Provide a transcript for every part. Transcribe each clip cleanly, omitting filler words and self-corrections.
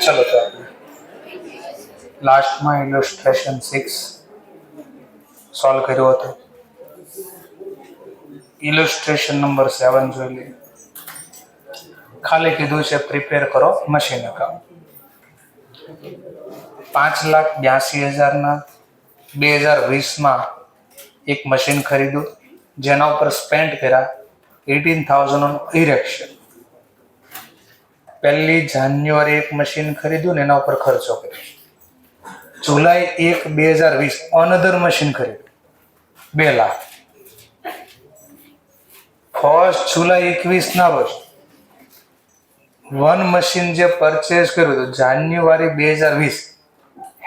ચલો તો લાસ્ટમાં ઇલોસ્ટ્રેશન 6 સોલ્વ કર્યો હતો. ઇલોસ્ટ્રેશન નંબર 7 જોઈ લઈએ. ખાલી કીધું છે પ્રિપેર કરો મશીન એકાઉન્ટ. 5,82,000 2020 એક મશીન ખરીદ્યું જેના ઉપર સ્પેન્ડ કર્યા 18,000 ઓન ઇરેક્શન. 1 જાન્યુઆરી એક મશીન ખરીદ્યું ને એના ઉપર ખર્ચો કર્યો. જુલાઈ 1, 2020 અનધર મશીન ખરીદ્યું 2 લાખ. 1 જુલાઈ 21 રોજ વન મશીન જે પરચેઝ કર્યું હતું જાન્યુઆરી 2020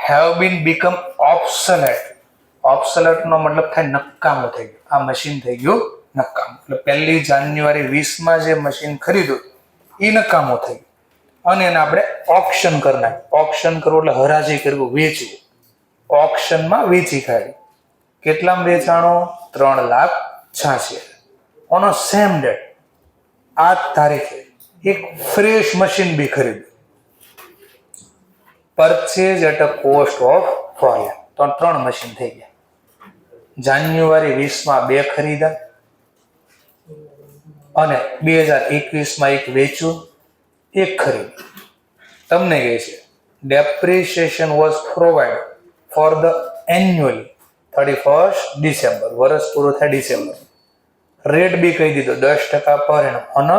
હેવ બીન બીકમ ઓબ્સોલેટ. ઓબ્સોલેટ નો મતલબ થાય નકામું થઈ ગયું. આ મશીન થઈ ગયું નકામું. એટલે 1 જાન્યુઆરી 20 જે મશીન ખરીદ્યું એ નકામું થઈ ગયું અને એને આપણે ઓપ્શન કરી નાખ્યું. ઓપ્શન કરવું એટલે હરાજી કરવું, વેચવું. ઓપ્શનમાં વેચી કાઢી. કેટલામાં વેચાણો? 3,86,000. ઓન સેમ ડેટ આ તારીખે એક ફ્રેશ મશીન બી ખરીદ્યું. Purchase at a cost of 4 lakh. તો 3 મશીન થઈ ગયા. જાન્યુઆરી 20 2 ખરીદ્યા અને 2021 એક વેચ્યું, એક ખરીદ્યું. તમને કહે છે depreciation was provide for the annually 31 December. વર્ષ પૂરું થાય ડિસેમ્બર. રેટ બી કહી દીધો 10% પર એનમ અને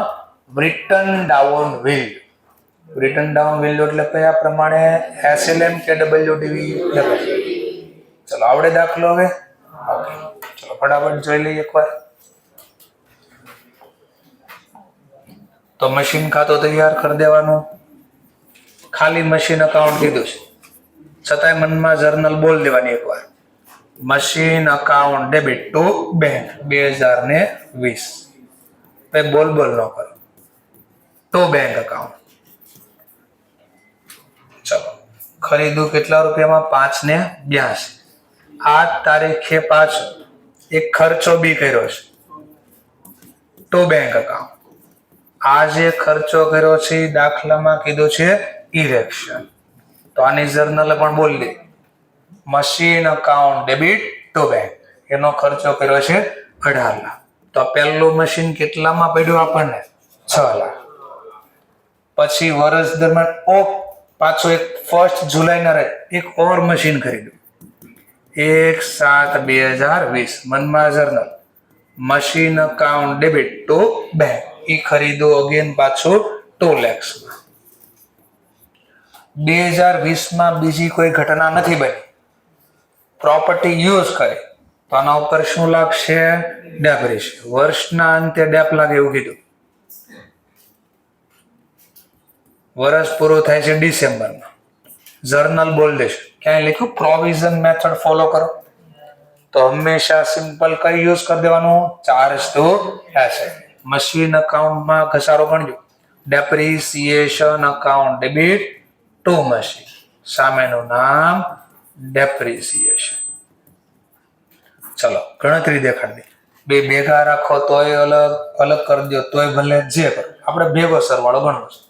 return down value. Return down value એટલે કયા પ્રમાણે? SLM કે WDV? ચલો આવડે દાખલો હવે? ઓકે, ચલો ફટાફટ જોઈ લઈએ એકવાર. તો મશીન ખાતું તૈયાર કરી દેવાનું. ખાલી મશીન અકાઉન્ટ કીધું છે છતાંય મનમાં જર્નલ બોલ દેવાની એકવાર. Machine account debit to bank 2020. બોલ ન કરો. To bank account. ચલો ખરીદું કેટલા રૂપિયામાં? 5,82. આ તારીખે પાછો એક ખર્ચો બી કર્યો છે ટુ બેંક અકાઉન્ટ. આ જે ખર્ચો કર્યો છે દાખલામાં કીધું છે ઇરેક્શન. તો આની જર્નલ પણ બોલી દે machine account debit to bank. એનો ખર્ચો કર્યો છે 18 લાખ. તો પહેલું મશીન કેટલામાં પડ્યું આપણને? 6 લાખ. પછી વર્ષ દરમિયાન પાછો એક 1 જુલાઈના એક ઓર મશીન ખરીદ્યું 1/7/2020. મનમાં journal machine account debit to bank. એ ખરીદો અગેન પાછું 2 lakhs. 2020 બીજી કોઈ ઘટના નથી બની. પ્રોપર્ટી યુઝ કરી તો આના ઉપર શું લાગશે? ડેપ્રિસિએશન. વર્ષના અંતે ડેપ લાગે એવું કીધું. વર્ષ પૂરું થાય છે ડિસેમ્બરમાં. જર્નલ બોલ દેશે. ક્યાંય લખ્યું પ્રોવિઝન મેથડ ફોલો કરો? તો હંમેશા સિમ્પલ કઈ યુઝ કરી દેવાનું? Charge to asset. મશીન અકાઉન્ટમાં ઘસારો ગણજો. Depreciation account debit to machine. સામેનું નામ ડેપ્રિસિએશન. ચલો ગણતરી દેખાડી દે. બે ભેગા રાખો તોય અલગ, અલગ કરી દો તોય ભલે, જે કરો. આપણે ભેગો સરવાળો ગણવો છે.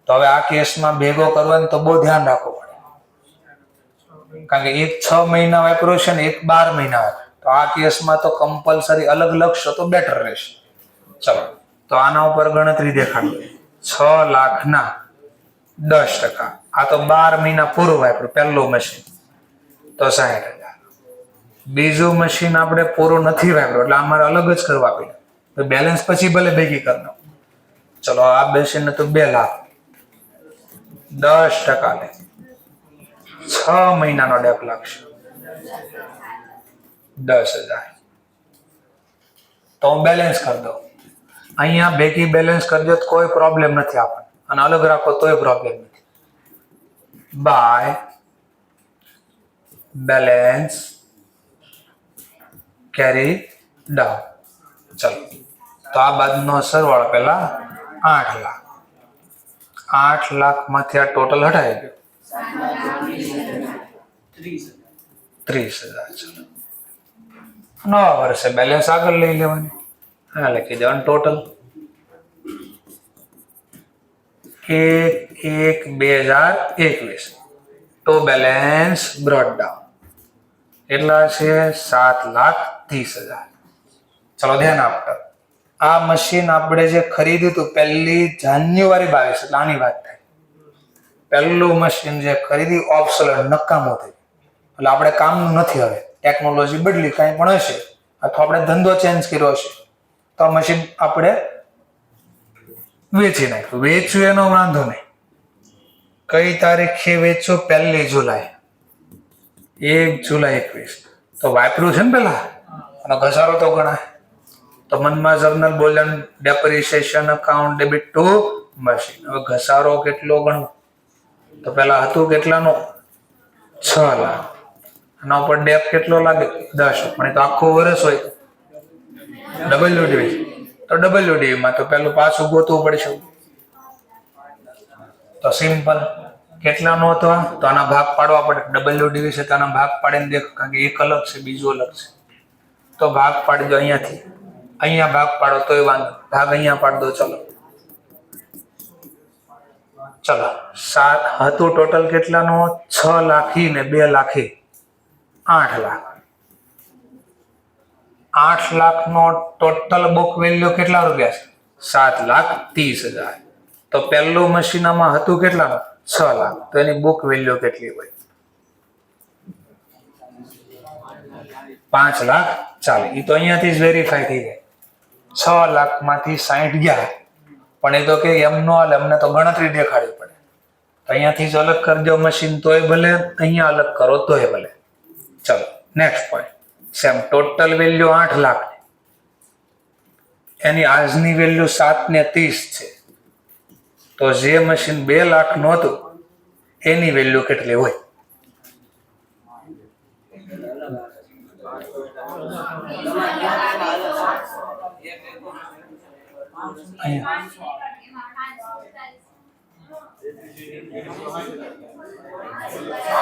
તો હવે આ કેસમાં ભેગો કરવાનો તો બહુ ધ્યાન રાખવું પડે. કારણ કે એક 6 મહિના વાપર્યું છે ને એક 12 મહિના. તો આ કેસમાં તો કમ્પલસરી અલગ લખશો તો બેટર રહેશે. ચલો તો આના ઉપર ગણતરી દેખાડો. 6 લાખના 10%. આ તો 12 મહિના પૂરું વાપર્યું પહેલું મશીન તો 60,000. બીજું મશીન આપણે પૂરું નથી વાપર્યું એટલે અમારે અલગ જ કરવા પડે. બેલેન્સ પછી ભલે ભેગી કરી નાખો. ચલો આ મશીન તો 2 લાખ 10% લે 6 મહિનાનો ડેપ લાગશે 10,000. તો હું બેલેન્સ કરી દઉં. અહીંયા ભેગી બેલેન્સ કરી દો તો કોઈ પ્રોબ્લેમ નથી આપણને, અને અલગ રાખો તોય પ્રોબ્લેમ નથી. By balance carry down. ચલો તો આ બાદનો સરવાળો પહેલા 8 લાખ. 8 લાખમાંથી આ ટોટલ હટાવી દો 30,000. ચલો નવા વર્ષે બેલેન્સ આગળ લઈ લેવાની. હા, લખી દેવાનું ટોટલ 1/1/2021 તો બેલેન્સ બ્રોટ ડાઉન એટલા છે 7,30,000. ચલો ધ્યાન આપતા, આ મશીન આપણે જે ખરીદ્યું હતું 1 જાન્યુઆરી 22, એટલે આની વાત થાય. પહેલું મશીન જે ખરીદી ઓબ્સોલેટ નકામું થયું, એટલે આપણે કામનું નથી. હવે ટેકનોલોજી બદલી, કાંઈ પણ હશે અથવા આપણે ધંધો ચેન્જ કર્યો હશે તો આ મશીન આપણે વેચી નાખ્યું. વેચ્યું એનો વાંધો નહીં. કઈ તારીખે વેચ્યું? 1 જુલાઈ 1 જુલાઈ 21. તો વાપર્યું છે ને પેલા, અને ઘસારો તો ગણાય. તો મનમાં જર્નલ બોલન depreciation account debit to machine. હવે ઘસારો કેટલો ગણવો? તો પેલા હતું કેટલાનો? 6 લાખ. આના ઉપર ડેપ કેટલો લાગે? 10. પણ એ તો આખું વર્ષ હોય. WDV તો WDV માં તો પેલું પાછું ગોતવું પડશે. તો સિમ્પલ કેટલાનો હતો? તો આના ભાગ પાડવા પડે. WDV છે તો આના ભાગ પાડીને દેખ, કારણ કે એક અલગ છે બીજું અલગ છે. તો ભાગ પાડી દો અહીંયાથી, અહીંયા ભાગ પાડો તોય વાંધો, ભાગ અહીંયા પાડી દો. ચલો 7 હતું ટોટલ કેટલાનો? 6 લાખી ને 2 લાખી 8 લાખ. 8 લાખનો ટોટલ બુક વેલ્યુ કેટલા રૂપિયા છે? 7,30,000. તો પહેલું મશીન આમાં હતું કેટલાનું? 6 લાખ. તો એની બુક વેલ્યુ કેટલી હોય? 5 લાખ. ચાલે, એ તો અહીંયાથી જ વેરીફાઈ થઈ જાય. 6 લાખમાંથી 60 ગયા, પણ એ તો કે એમ નો હાલે, અમને તો ગણતરી દેખાડવી પડે. તો અહીંયાથી જ અલગ કરજો મશીન તોય ભલે, અહીંયા અલગ કરો તોય ભલે. ચલો next point. Same total value 8 lakh, એની આજની વેલ્યુ 7,30 છે. તો જે મશીન 2 લાખ નું હતું એની વેલ્યુ કેટલી હોય?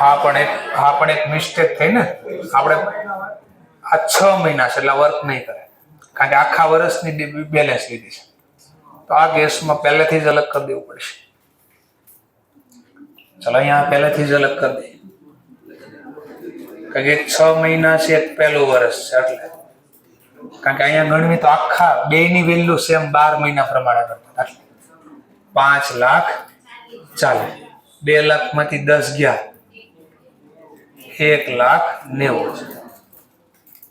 હા પણ એક મિસ્ટેક થઈ ને. આપણે આ 6 મહિના છે એટલે વર્ક નહીં કરે, કારણ કે આખા વર્ષની બેલેન્સ લીધી છે. તો આ કેસમાં પહેલેથી જ અલગ કરી દેવું પડશે. ચલો અહીંયા પહેલેથી જ અલગ કરી દઈએ, કારણ કે 6 મહિના છે, એક પહેલું વર્ષ છે એટલે. કારણ કે અહીંયા ગણવી તો આખા બેની વેલ્યુ સેમ 12 મહિના પ્રમાણે કરતા. 5 લાખ. ચાલે, 2 લાખમાંથી 10 ગયા, 1,90,000.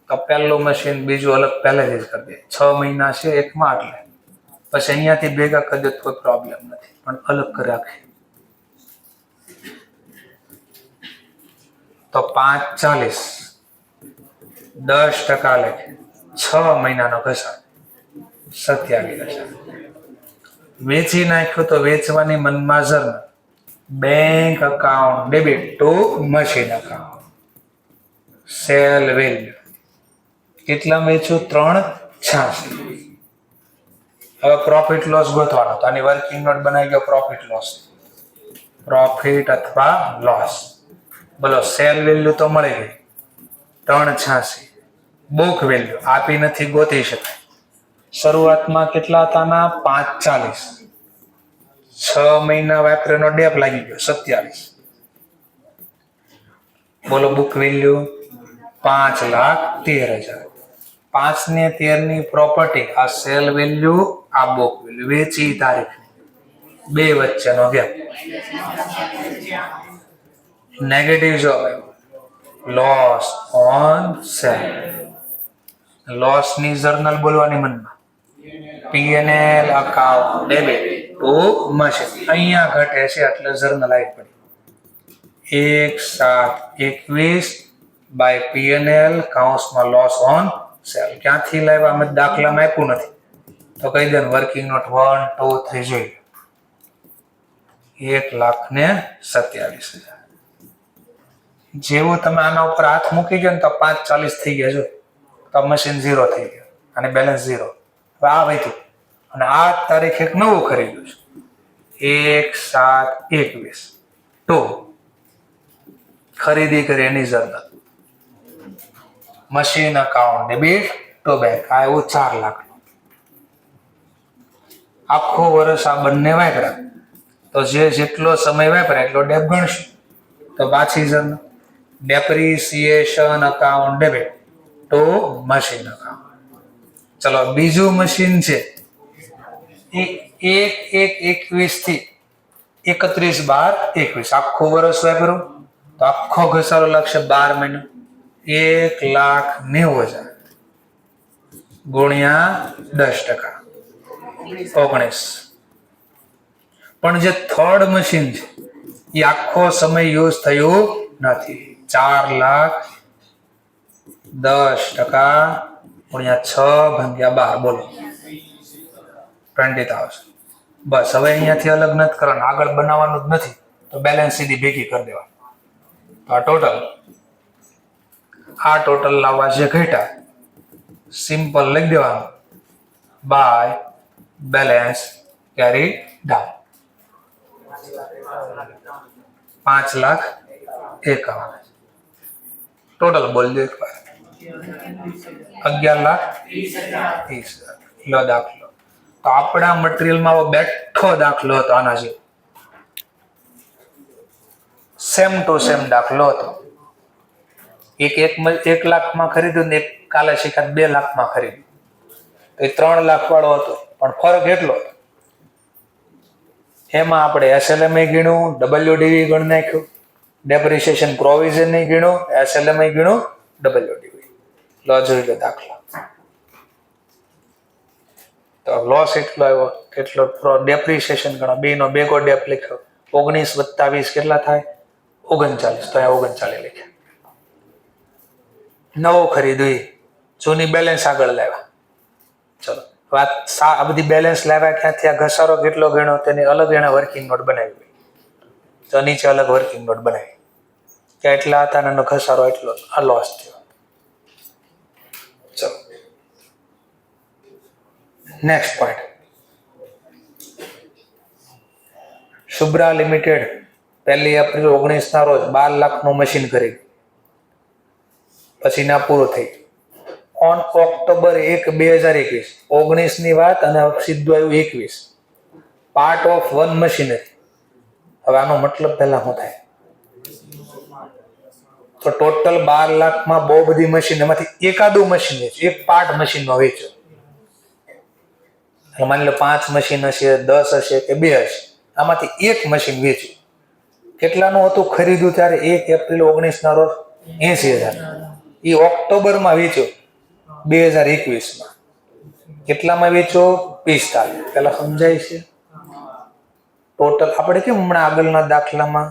તો પહેલું મશીન બીજું અલગ પહેલેથી જ કરી દે. 6 મહિના છે એકમાં, એટલે પછી અહીંયાથી ભેગા કરી દે કોઈ પ્રોબ્લેમ નથી, પણ અલગ કરી રાખે. તો 5,40, 10% લેખે 6 મહિનાનો ઘસારો 27,000. વેચી નાખ્યું તો વેચવાની મનમાં journal bank account debit to machine account. Cell value કેટલા વેચ્યું? 3,86. હવે પ્રોફિટ લોસ ગોતવાનો. તો આની વર્કિંગ નોટ બનાવી ગયો. પ્રોફિટ અથવા લોસ. બોલો, સેલ વેલ્યુ તો મળી ગઈ 3,86. બુક વેલ્યુ આપી નથી, ગોતી શકાય. શરૂઆતમાં કેટલા હતા? 5,40. 6 મહિના વાપરેનો ડેપ લાગી ગયો 27. બોલો બુક વેલ્યુ 5,13,000. 5 ને 13 ની પ્રોપર્ટી, આ સેલ વેલ્યુ, આ બુક વેલ્યુ, વેચી તારીખ, બે વચ્ચેનો ગેપ. નેગેટિવ જો લોસ ઓન સેલ. લોસ ની જર્નલ બોલવાની મનમાં. P&L account debit to machine. અહીંયા ઘટે છે એટલે જર્નલ આવી પડી. 1/7/21 બાય P&L કૌંસમાં લોસ ઓન સેલ. ક્યાંથી લાવ્યા? અમે દાખલામાં આપ્યું નથી તો કહી દે વર્કિંગ નોટ 1, 2, 3 જોઈ. 1,27,000. જેવું તમે આના ઉપર હાથ મૂકી ગયો ને તો 5,40 થઈ ગયા. જો તો મશીન 0 થઈ ગયું અને બેલેન્સ 0. હવે આ વહીતું અને આ તારીખ એક નવું ખરીદ્યું છે 1/7/21 તો ખરીદી કરી એની journal machine account debit to bank. આ એવું 4 લાખ. આખો વર્ષ આ બંને વાપર્યા તો જેટલો સમય વાપર્યા એટલો ડેપ ગણશું. તો પાછી depreciation account debit to machine account. ચલો બીજું મશીન છે એ 1/1/21 થી 31/12/21. આખો વર્ષ વાપર્યું તો આખો ઘસારો લાગશે 12 મહિના. 1,90,000 ગુણ્યા 10%, 19. પણ જે થર્ડ મશીન છે એ આખો સમય યુઝ થયું નથી. 4,10,000 ગુણ્યા 6/12 બોલો 20,000. બસ હવે અહીંયાથી અલગ નથી કરવાનું, આગળ બનાવવાનું જ નથી તો બેલેન્સ સીધી ભેગી કરી દેવાનું. તો આ ટોટલ લાવવા જે ઘટ્યા સિમ્પલ લખી દેવાનું by balance carry down. 5,51,000 total બોલજો એકવાર. 11,30,000 લો દાખલો. તો આપણા મટીરિયલમાં બેઠો દાખલો હતો આના જેવો, સેમ ટુ સેમ દાખલો હતો. એક 1 લાખમાં ખરીદ્યું ને એક કાલે શીખ્યા 2 લાખમાં ખરીદ્યું તો એ 3 લાખ વાળો હતો. પણ ફરક એટલો હતો એમાં આપણે SLMI ગણ્યું, WDV ગણ નાખ્યું, ડેપ્રિસિએશન પ્રોવિઝન નહીં ગણ્યું, SLMI ગણ્યું, WDV. લો જોઈ લો દાખલો. તો લોસ એટલો આવ્યો કેટલો ડેપ્રિસિએશન ગણો, બેનો ભેગો ડેપ લખ્યો 19 + 20 કેટલા થાય 39. તો અહીંયા 39 લખ્યા. નવો ખરીદ્યો જૂની બેલેન્સ આગળ લાવ્યા. ચલો આ બધી બેલેન્સ લાવ્યા ક્યાંથી, આ ઘસારો કેટલો ગણ્યો તેની અલગ એને વર્કિંગ નોટ બનાવી. તો નીચે અલગ વર્કિંગ નોટ બનાવી કે એટલા હતા એનો ઘસારો એટલો, આ લોસ થયો. ચલો નેક્સ્ટ પોઈન્ટ. શુબ્રા લિમિટેડ 1 એપ્રિલ 19 ના રોજ 12 લાખનું મશીન ખરીદ્યું. પછી ના પૂરું થઈ. ઓન ઓક્ટોબર 1, 2021 19 ની વાત અને સીધું આવ્યું 21. Part of one machinery. હવે આનો મતલબ પહેલા શું થાય? તો ટોટલ 12 લાખમાં બહુ બધી મશીન, એમાંથી એકાદું મશીન વેચ્યું, એક પાર્ટ મશીનનો વેચ્યો. માની લો 5 મશીન હશે, 10 હશે કે 2 હશે, આમાંથી એક મશીન વેચ્યું. કેટલાનું હતું ખરીદ્યું ત્યારે 1 એપ્રિલ 19 ના રોજ 80,000. એ ઓક્ટોબરમાં વેચ્યો 2021માં. કેટલામાં વેચ્યો 45. પેલા સમજાય છે ટોટલ. આપણે કેમ હમણાં આગળના દાખલામાં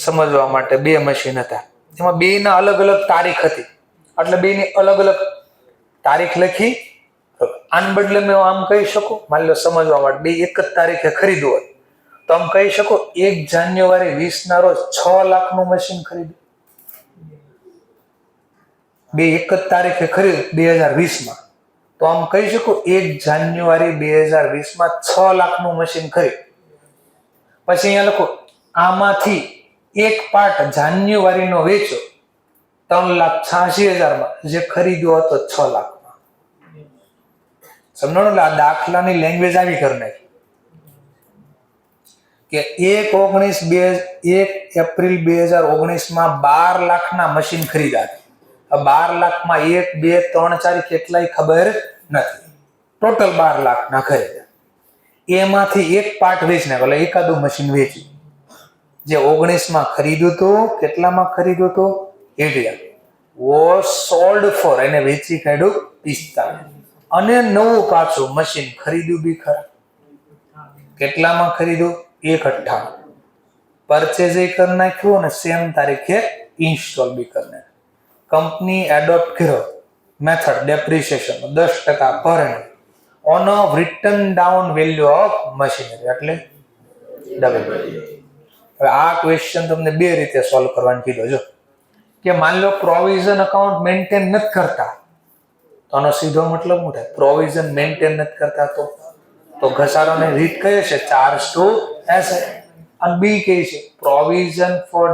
સમજવા માટે 2 મશીન હતા, એમાં 2ના અલગ અલગ તારીખ હતી એટલે 2ની અલગ અલગ તારીખ લખી. આન બદલે મેં આમ કહી શકું, માની લો સમજવા માટે 2 એક જ તારીખે ખરીદવું હોય તો આમ કહી શકો 1 જાન્યુઆરી 20 ના રોજ 6 લાખનું મશીન ખરીદ્યું. 2 એક જ તારીખે ખરીદ્યું 2020માં તો આમ કહી શકો 1 જાન્યુઆરી 2020માં 6 લાખનું મશીન ખરીદ્યું. પછી અહીંયા લખો આમાંથી એક પાર્ટ જાન્યુઆરીનો વેચ્યો 3,86,000માં, જે ખરીદ્યો હતો 6 લાખમાં. સમજો ને, આ દાખલાની લેંગ્વેજ આવી કરી નાખી કે 1 એપ્રિલ 2019માં 12 લાખના મશીન ખરીદ્યા. 12 લાખમાં 1, 2, 3, 4 કેટલાય ખબર નથી, ટોટલ 12 લાખના ખરીદ્યા. એમાંથી એક પાર્ટ વેચી નાખ્યો, એટલે એકાદું મશીન વેચ્યું. જે 19માં ખરીદ્યું હતું, કેટલામાં ખરીદ્યું હતું 80,000, વોઝ સોલ્ડ ફોર, એને વેચી કાઢ્યું 45. અને નવું પાછું મશીન ખરીદ્યું બી ખરા. કેટલામાં ખરીદ્યું 1,58. પરચેઝ કરી નાખ્યું અને સેમ તારીખે ઇન્સ્ટોલ બી કરી નાખ્યું. કંપની એડોપ્ટ કર્યો મેથડ ડેપ્રિસિએશન 10% પર annum on a return down value of machinery, એટલે ડબલ. હવે આ ક્વેશ્ચન તમને 2 રીતે સોલ્વ કરવાનું કીધો. જો કે માની લો પ્રોવિઝન અકાઉન્ટ મેન્ટેન નથી કરતા તો આનો સીધો મતલબ શું થાય? પ્રોવિઝન મેન્ટેન નથી કરતા તો ઘસારાની રીત કઈ છે? Charge to asset. અને બી કઈ છે? Provision for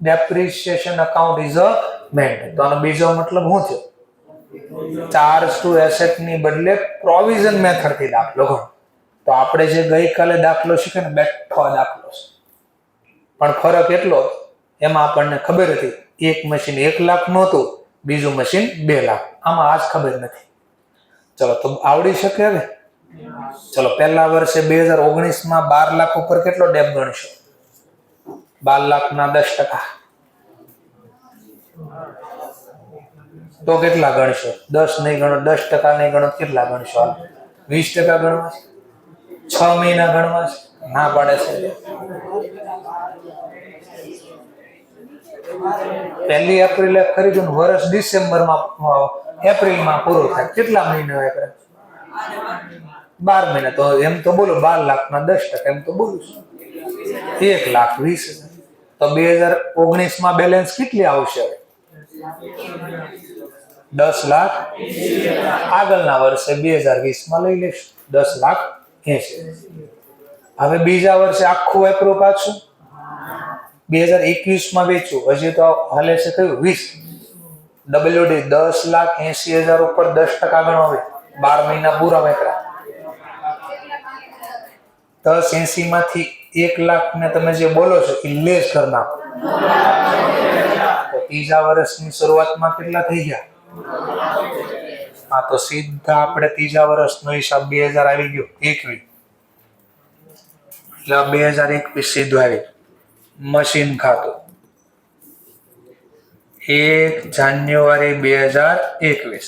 depreciation account is a maintain. તો આનો બીજો મતલબ શું થયો? ચાર્જ ટુ એસેટ ની બદલે પ્રોવિઝન મેથડ થી દાખલો ગણો. તો આપણે જે ગઈકાલે દાખલો શીખ્યો ને બેઠો દાખલો છે, પણ ફરક એટલો એમાં આપણને ખબર હતી એક મશીન 1 લાખ નું હતું, બીજું મશીન 2 લાખ. આમાં આજ ખબર નથી. ચલો તો આવડી શકે હવે. ચલો પહેલા વર્ષે 2019 માં 12 લાખ ઉપર કેટલો ડેપ ગણશો? 12 લાખ ના 10%. તો કેટલા ગણશો? 10 નહીં ગણો, 10% નહીં ગણો, કેટલા ગણશો? 20% ગણવા છે? 6 મહિના ગણવા છે? ના પાડે છે. 1 એપ્રિલે ખરીદ્યું, વર્ષ ડિસેમ્બરમાં એપ્રિલમાં પૂરું થાય. કેટલા મહિના હોય? 12 મહિના. તો એમ તો બોલો 12 લાખ ના 10%, એમ તો બોલું છું 1,20,000. તો 2019 માં બેલેન્સ કેટલી આવશે? 10 લાખ. આગળના વર્ષે 2020 માં લઈ લેશું 10,80,000. હવે બીજા વર્ષે આખું એપ્રો પાછું 2021 માં વેચ્યું, હજી તો હાલે છે કયું 20. WD 10,80,000 ઉપર 10% ગણો. હવે 12 મહિના પૂરા વેકરા. 10,80 માંથી 1 લાખ ને તમે જે બોલો છો એ લેસ કરી નાખો. તો ત્રીજા વર્ષની શરૂઆતમાં કેટલા થઈ ગયા? હા, તો સીધા આપણે ત્રીજા વર્ષનો હિસાબ 2000 આવી ગયો 21. એટલે 2021 સીધું આવી. મશીન ખાતું 1 જાન્યુઆરી 2021.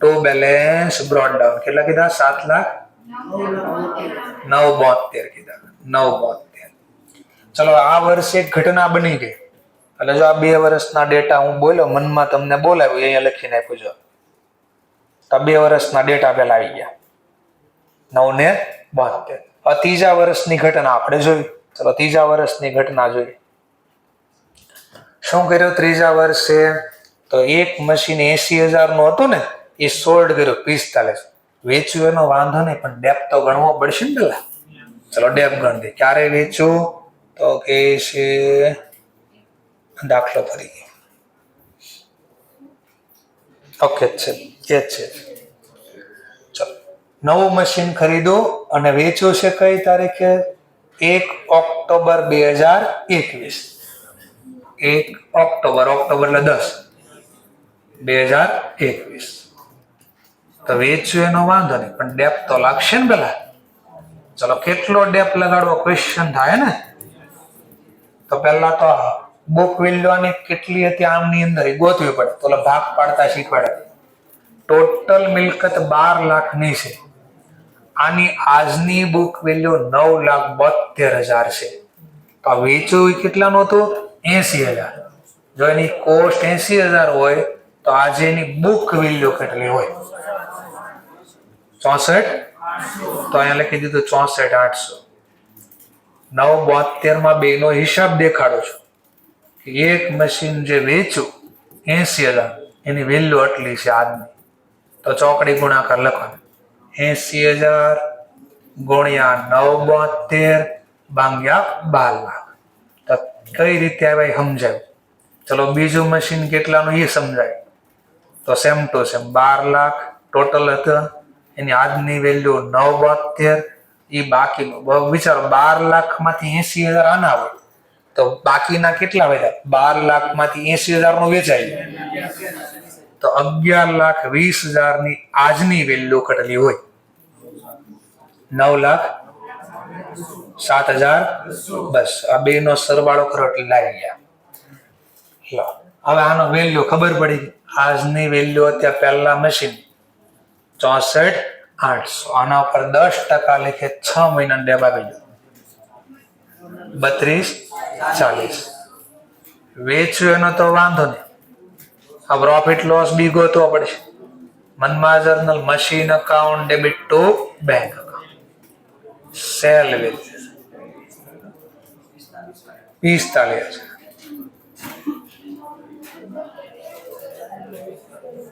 તો બેલેન્સ બ્રોડ ડાઉન કેટલા કીધા? 7,09,72 કીધા. 9,72. ચલો આ વર્ષે એક ઘટના બની ગઈ. એટલે જો આ 2 વર્ષના ડેટા હું બોલ્યો, મનમાં તમને બોલાવ્યું, અહીંયા લખીને આપ્યું. જો તો 2 વર્ષના ડેટા પેલા આવી ગયા 9,72. ત્રીજા વર્ષની ઘટના આપણે જોઈ. ચલો ત્રીજા વર્ષની ઘટના જોઈ. શું કર્યું ત્રીજા વર્ષે? તો એક મશીન 80,000 નું હતું ને, એ સોલ્ડ કર્યું 45. વેચ્યું એનો વાંધો નહીં, પણ ડેપ તો ગણવો પડશે ને પેલા. ચલો ડેપ ગણ દે. ક્યારે વેચ્યું? તો કે છે દાખલો તરીકે. ઓકે છે, એ છે. ચલો નવું મશીન ખરીદો અને વેચ્યું છે કઈ તારીખે? 1 ઓક્ટોબર 2021. 1 ઓક્ટોબર એટલે 10 2021. તો વેચ્યું એનો વાંધો નહીં, પણ ડેપ તો લાગશે ને પેલા. ચલો કેટલો ડેપ લગાડવો ક્વેશ્ચન થાય ને. તો પેલા તો બુક વેલ્યુની કેટલી હતી આમની અંદર એ ગોતવી પડે. તો ભાગ પાડતા શીખવાડે. ટોટલ મિલકત 12 લાખની છે. આની આજની બુક વેલ્યુ 9,72,000 છે. તો વેચ્યું કેટલાનું હતું? 80,000. જો એની કોસ્ટ 80,000 હોય તો આજે એની બુક વેલ્યુ કેટલી હોય? 64. તો અહીંયા લખી દીધું 64,800. 9,72 માં બે નો હિસાબ દેખાડો છો. એક મશીન જે વેચ્યું 80,000 એની વેલ્યુ આટલી છે આજની. તો ચોકડી ગુણાકાર લખવાનો. 80,000 ગુણ્યા 9,72 ભાગ્યા 12 લાખ. તો કઈ રીતે આવે સમજાયું. ચલો બીજું મશીન કેટલાનું એ સમજાય. તો same to same 12 lakh total હતા, એની આજની વેલ્યુ 9,72. એ બાકીનું વિચારો 12 લાખ માંથી 80,000 આના હોય તો બાકીના કેટલા વધ્યા? 12 લાખ માંથી 80,000 નું વેચાય તો 11,20,000 ની આજની વેલ્યુ કેટલી હોય? 9,07,000. બસ આ બે નો સરવાળો કરો એટલે લાવી ગયા. લો હવે આનો વેલ્યુ ખબર પડી. આજની વેલ્યુ અત્યારે પહેલા મશીન 64,800. આના ઉપર 10% લેખે 6 મહિના ડેબ આપી દો 32,40. વેચ્યું એનો તો વાંધો નહીં. આ પ્રોફિટ લોસ બી ગોતવો પડશે. મનમાં journal machine account debit to bank account. Cell value 45,000.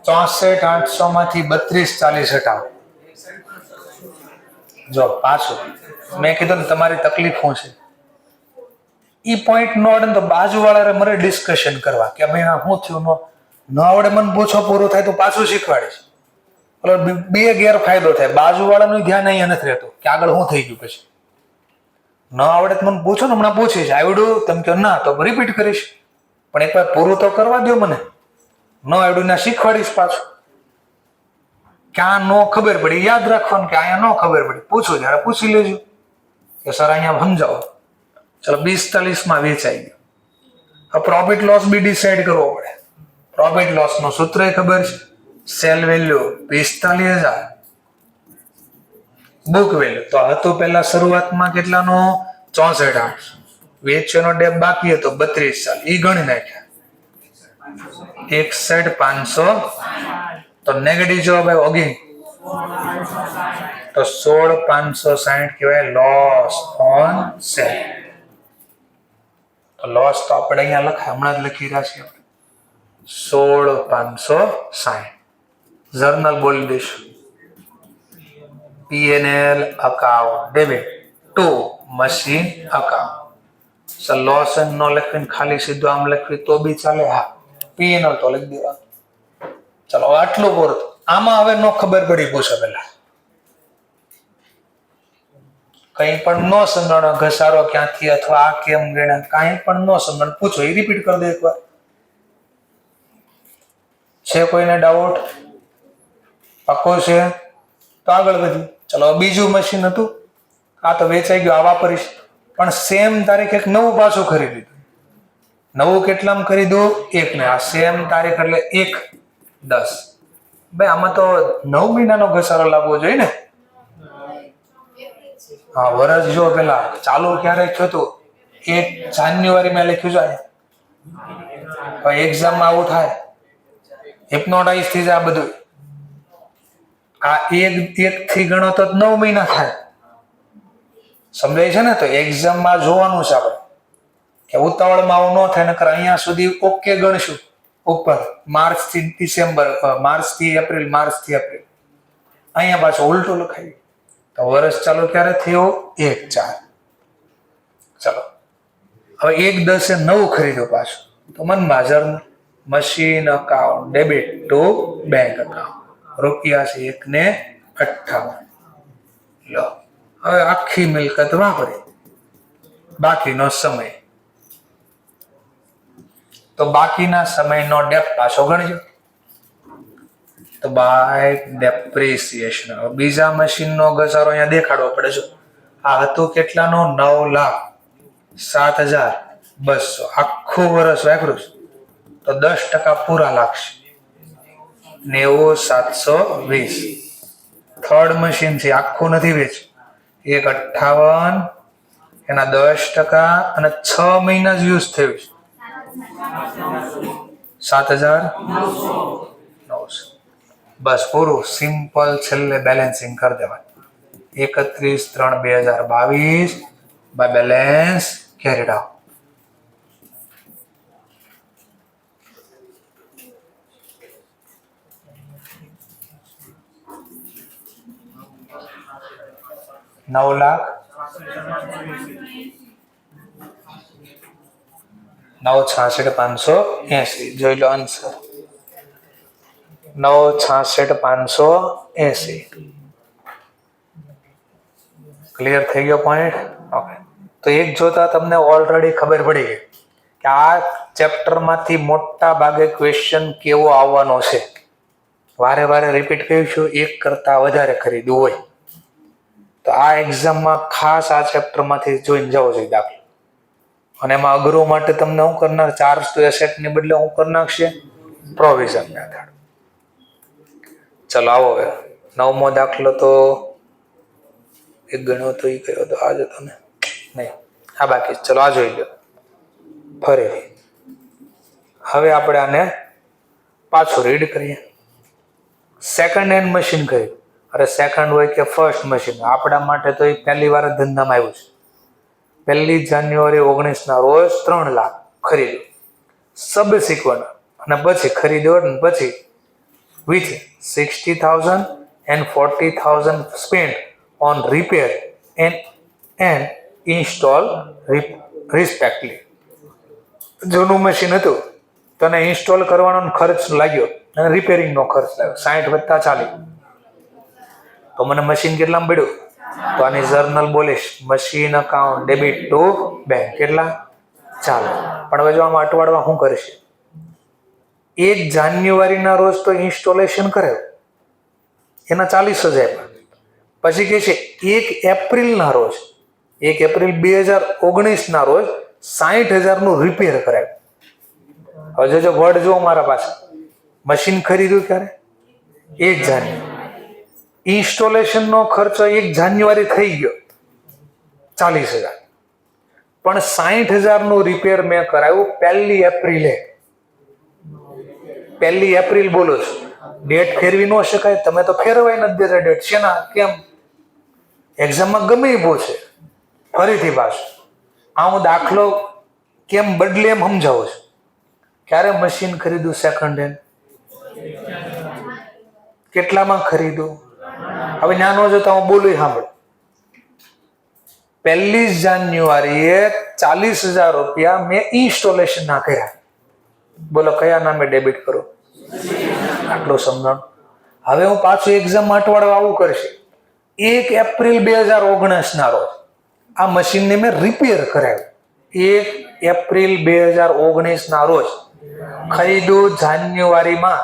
64,800 માંથી 32,40 હટાવો. જો પાછું મેં કીધું ને તમારી તકલીફ શું છે. ઈ પોઈન્ટ ન આવડે તો બાજુવાળાને મારે ડિસ્કશન કરવા કે ભાઈ આ શું થયું ન આવડે, મને પૂછો પૂરું થાય તો પાછું શીખવાડીશ. બે ગેરફાયદો થાય, બાજુવાળાનું ધ્યાન અહીંયા નથી રહેતું કે આગળ શું થઈ ગયું. પછી ન આવડે તો મને પૂછો ને, હમણાં પૂછીશ આવડ્યું તમે કહો ના તો રિપીટ કરીશ, પણ એકવાર પૂરું તો કરવા દો મને. ન આવડ્યું ના શીખવાડીશ પાછું. ક્યાં ન ખબર પડી યાદ રાખવાનું કે અહીંયા ન ખબર પડી પૂછો, જયારે પૂછી લેજો કે સર અહીંયા સમજાવો. ચલો 42 વેચાઈ ગયો. હવે પ્રોફિટ લોસ બી ડિસાઈડ કરવો પડે. પ્રોફિટ લોસ નું સૂત્ર ખબર છે, સેલ વેલ્યુ 45,000, બુક વેલ્યુ તો હતું પેલા શરૂઆતમાં કેટલાનો 64,800, વેચવાનો ડેપ બાકી હતો 32 સાલ, ઈ ગણી નાખ્યા 61,500, તો નેગેટિવ જવાબ આવ્યો અગેન, તો 16,560 કહેવાય લોસ ઓન સેલ. તો લોસ તો આપણે અહીંયા લખાય, હમણાં જ લખી રહ્યા છીએ 16,560. જર્નલ બોલી દઈશું, P&L account debit to machine account. So loss and no લખીને ખાલી સીધું આમ લખવી તો બી ચાલે. હા, P&L તો લખી દેવાનું. ચલો આટલું પૂરું. આમાં હવે નો ખબર પડી પૂછો પેલા, કઈ પણ નો સમજણ, ઘસારો ક્યાંથી અથવા આ કેમ ગણ્યા, કઈ પણ નો સમજણ પૂછો, એ રિપીટ કરી દે એકવાર. છે કોઈને ડાઉટ? પાકો છે તો આગળ વધી. ચલો બીજું મશીન હતું, આ તો વેચાઈ ગયું, આ વાપરીશ, પણ સેમ તારીખ એક નવું પાછું ખરીદ્યું. નવું કેટલામાં ખરીદ્યું? 1 ને આ સેમ તારીખ એટલે 1/10. ભાઈ આમાં તો 9 મહિનાનો ઘસારો લાગવો જોઈએ ને. હા, વર્ષ જો પેલા ચાલુ ક્યારે થયું હતું? 1 જાન્યુઆરી લખ્યું છે. એક્ઝામમાં આવું થાય, હિપ્નોટાઇઝ થઈ જાય બધું. આ એક થી ગણો તો 9 મહિના થાય, સમજાય છે ને? તો એક્ઝામમાં જોવાનું છે આપણે કે ઉતાવળમાં આવું ન થાય, નકર અહીંયા સુધી ઓકે ગણશું ઉપર, માર્ચ થી ડિસેમ્બર, માર્ચ થી એપ્રિલ, માર્ચ થી એપ્રિલ, અહીંયા પાછું ઉલટું લખાય. તો વર્ષ ચાલુ ક્યારે થયું? 1/4. ચલો હવે 1/10 નવું ખરીદ્યું પાછું, તો મનમાં journal machine account debit to bank account, રૂપિયા છે 1,58. લો હવે આખી મિલકત વાપરી, બાકીનો સમય, તો બાકીના સમયનો ડેપ પાછો ગણજો. તો બાય ડેપ્રિસિએશન. બીજા મશીનનો ઘસારો અહીંયા દેખાડવો પડે છે. આ હતું કેટલાનો? 9,07,200. આખું વર્ષ વાપર્યું તો 10% પૂરા લાગશે, 90,720. થર્ડ મશીન છે, આખું નથી વેચ્યું, 1,58, એના 10% અને 6 મહિના જ યુઝ થયું છે, 7,900. બસ પૂરું. સિમ્પલ છેલ્લે બેલેન્સિંગ કરી દેવાનું. 31/3/2022 બાય બેલેન્સ કેરીડ આઉટ. $9,66,580. જોઈ લો આન્સર, 9,66,580. ક્લિયર થઈ ગયો પોઈન્ટ? ઓકે. તો એક જોતા તમને ઓલરેડી ખબર પડી ગઈ કે આ ચેપ્ટરમાંથી મોટા ભાગે ક્વેશ્ચન કેવો આવવાનો છે. વારે વારે રિપીટ કરીશું, એક કરતા વધારે ખરીદવું હોય તો આ એક્ઝામમાં ખાસ આ ચેપ્ટરમાંથી જોઈને જવો જોઈએ દાખલો. અને એમાં અઘરો માટે તમને હું કરનાર, ચાર્જ ટુ એસેટ ની બદલે હું કરી નાખશે પ્રોવિઝન મેથડ. ચલો આવો હવે 9મો દાખલો. તો એક ગણ્યો તો એ કયો હતો? આ જ હતો ને? નહીં, આ બાકી. ચલો આ જોઈ લો ફરીથી. હવે આપણે આને પાછું રીડ કરીએ. સેકન્ડ હેન્ડ મશીન કહ્યું. અરે સેકન્ડ હોય કે ફર્સ્ટ મશીન, આપણા માટે તો એ પહેલી વાર ધંધામાં આવ્યું છે. 1 જાન્યુઆરી 19 રોજ 3 લાખ ખરીદ્યું સબસિક્વન્ટ, અને પછી ખરીદ્યો ને પછી with 60,000 and 40,000 spent on repair and install રિસ્પેક્ટલી. જૂનું મશીન હતું તને ઇન્સ્ટોલ કરવાનો ખર્ચ લાગ્યો અને રિપેરિંગનો ખર્ચ લાગ્યો 60 + 40, તો મને મશીન કેટલામાં પડ્યું? તો આની જર્નલ બોલીશ, machine account debit to bank કેટલા? ચાલો. પણ હવે જો આમાં અટવાડવા શું કરશે? 1 જાન્યુઆરીના રોજ તો ઇન્સ્ટોલેશન કરે એના 40,000, પછી કહે છે 1 એપ્રિલના રોજ, 1 એપ્રિલ 2019ના રોજ 60,000નું રિપેર કરાય. હવે જો વર્ડ જો મારા પાસે, મશીન ખરીદ્યું ક્યારે? 1 જાન્યુઆરી. ઇન્સ્ટોલેશનનો ખર્ચો 1 જાન્યુઆરી થઈ ગયો 40,000, પણ 60,000નું રિપેર મેં કરાવ્યું 1 એપ્રિલે. 1 એપ્રિલ બોલો છો, ડેટ ફેરવી ન શકાય? તમે તો ફેરવાય નથી દેતા ડેટ. શેના? કેમ? એક્ઝામમાં ગમે એ પૂછે. ફરીથી પાછું આ હું દાખલો કેમ બદલે એમ સમજાવું છું. ક્યારે મશીન ખરીદ્યું સેકન્ડ હેન્ડ? કેટલામાં ખરીદ્યું? હવે નાનો જતા હું બોલું સાંભળ. 1 જાન્યુઆરીએ 40,000 રૂપિયા મેં ઇન્સ્ટોલેશન ના કર્યા. બોલો કયા નામે ડેબિટ કરું? આટલું સમજાણ. હવે હું પાછું એક્ઝામ અટવાડવા આવું કરશે. 1 એપ્રિલ 2019ના રોજ આ મશીનને મેં રિપેર કરાવ્યું. 1 એપ્રિલ 2019ના રોજ ખરીદ્યું જાન્યુઆરીમાં,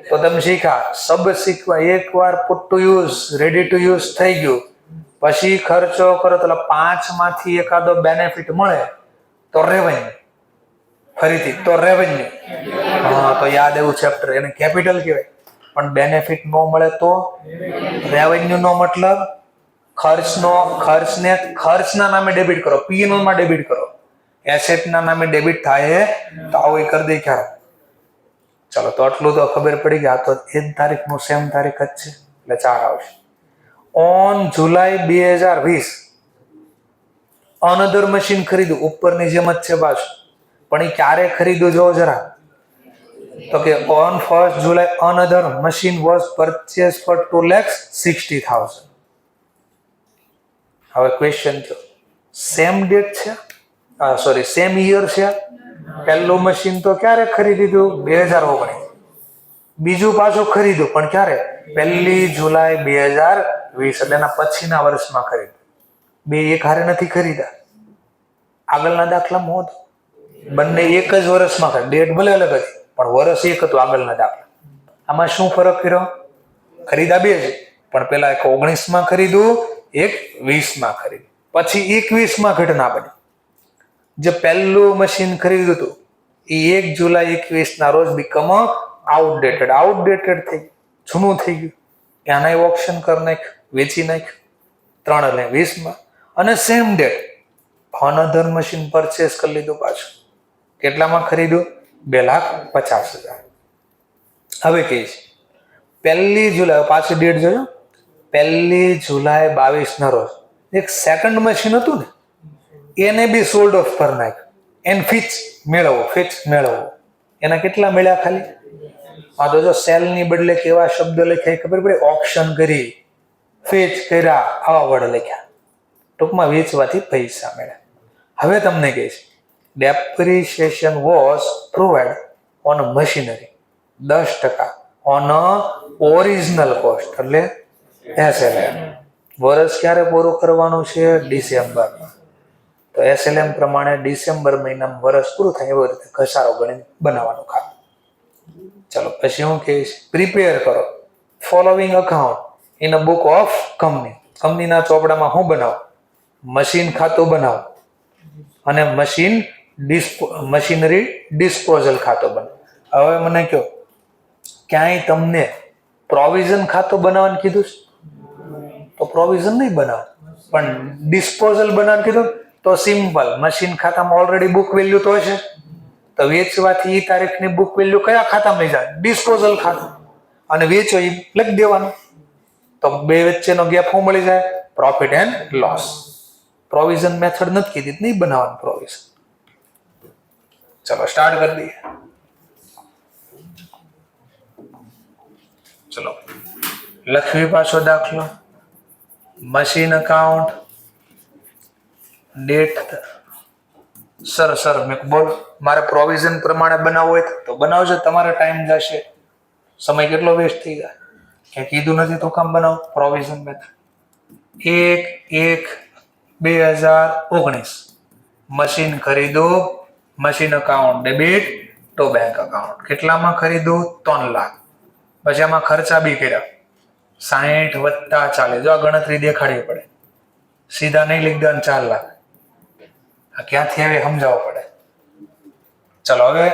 તો તમે શીખ્યા સબ શીખવા. એકવાર put to use, ready to use થઈ ગયું, પછી ખર્ચો કરો તો 5માંથી એકાદો બેનિફિટ મળે તો રેવન્યુ. ફરીથી તો રેવન્યુ. હા, તો યાદ એવું ચેપ્ટર, એને કેપિટલ કહેવાય. પણ બેનિફિટ ન મળે તો રેવન્યુ નો મતલબ ખર્ચને ખર્ચના નામે ડેબિટ કરો, P&L માં ડેબિટ કરો. એસેટના નામે ડેબિટ થાય તો આવું કરી દે ક્યારે? ચલો, તો આટલું તો ખબર પડી ગયા. તો એ જ તારીખનું સેમ તારીખ જ છે એટલે 4 આવશે. ઓન જુલાઈ 2020 અનધર મશીન ખરીદ્યું. ઉપરની જેમ જ છે પાછું, પણ એ ક્યારે ખરીદ્યું જોવો જરા. તો કે on 1 July another machine was purchase for 2,60,000. હવે ક્વેશ્ચન છે, સેમ ડેટ છે, સોરી સેમ યર છે. પહેલું મશીન તો ક્યારે ખરીદ્યું? 2019. બીજું પાછું ખરીદ્યું પણ ક્યારે? 1 જુલાઈ 2020, એટલે એના પછીના વર્ષમાં ખરીદ્યું. બે એક હારે નથી ખરીદ્યા. આગળના દાખલામાં હોત બંને એક જ વર્ષમાં ખરીદ, ડેટ ભલે અલગ હતી પણ વર્ષ એક હતું આગળના દાખલા. આમાં શું ફરક કર્યો? ખરીદા બે જ, પણ પેલા એક 19માં ખરીદ્યું, એક 20માં ખરીદ્યું. પછી 21માં ઘટના બની. જે પહેલું મશીન ખરીદ્યું હતું એ 1 જુલાઈ 21ના રોજ બીકમ આઉટડેટેડ થઈ ગયું, જૂનું થઈ ગયું. એના ઓપ્શન કરી નાખ, વેચી નાખ. 3 અને 20માં. અને same date another machine purchase કરી લીધું પાછું. કેટલામાં ખરીદ્યું? 2,50,000. હવે કે છે 1 જુલાઈ, પાછી ડેટ જોજો, 1 જુલાઈ 22ના રોજ એક સેકન્ડ મશીન હતું ને, એને બી સોલ્ડ ઓફ કરી નાખ. એન ફિચ મેળવવો. એના કેટલા મળ્યા ખાલી? આ તો જો સેલની બદલે કેવા શબ્દ લખ્યા ખબર પડે? ઓપ્શન કરી, ફેચ કર્યા, આવા વર્ડ લખ્યા. ટૂંકમાં વેચવાથી પૈસા મળ્યા. હવે તમને કહે છે depreciation was provide on machinery 10% on original cost, એટલે SLM. વર્ષ ક્યારે પૂરું કરવાનું છે? ડિસેમ્બરમાં. તો SLM પ્રમાણે ડિસેમ્બર મહિનામાં વર્ષ પૂરું થાય એવી રીતે ઘસારો ગણી બનાવવાનું ખાતું. ચલો, પછી હું કહીશ પ્રિપેર કરો following account in a book of company. કંપનીના ચોપડામાં હું બનાવો? મશીન ખાતું બનાવો અને મશીનરી ડિસ્પોઝલ ખાતું બનાવો. હવે મને કહો, ક્યાંય તમને પ્રોવિઝન ખાતું બનાવવાનું કીધું છે? તો પ્રોવિઝન નહીં બનાવો, પણ ડિસ્પોઝલ બનાવવાનું કીધું તો સિમ્પલ. મશીન ખાતામાં ઓલરેડી બુક વેલ્યુ તો હશે, તો વેચવાથી એ તારીખની બુક વેલ્યુ કયા ખાતામાં લઈ જાય? ડિસ્પોઝલ ખાતું. અને વેચો એ લખી દેવાનું. તો બે વચ્ચેનો ગેપ શું મળી જાય? Profit and loss. Provision method નથી કીધી, નહીં બનાવવાનું પ્રોવિઝન. ચલો સ્ટાર્ટ કરી દઈએ. ચલો લખવી પાછો દાખલો. મશીન અકાઉન્ટ ડેટ સર મેં બોલ મારે પ્રોવિઝન પ્રમાણે બનાવવું હોય તો બનાવજો, તમારો ટાઈમ જશે, સમય કેટલો વેસ્ટ થઈ જાય. કે કીધું નથી તો કામ બનાવો પ્રોવિઝન મેથડ. 1/1/2019 મશીન ખરીદો, machine account debit to bank account. કેટલામાં ખરીદો? 3 લાખ. પછી આમાં ખર્ચા બી કર્યા 60 + 40. જો આ ગણતરી દેખાડવી પડે, સીધા નહીં લખી દેવાનું 4 લાખ. આ ક્યાંથી આવે સમજાવવું પડે. ચલો હવે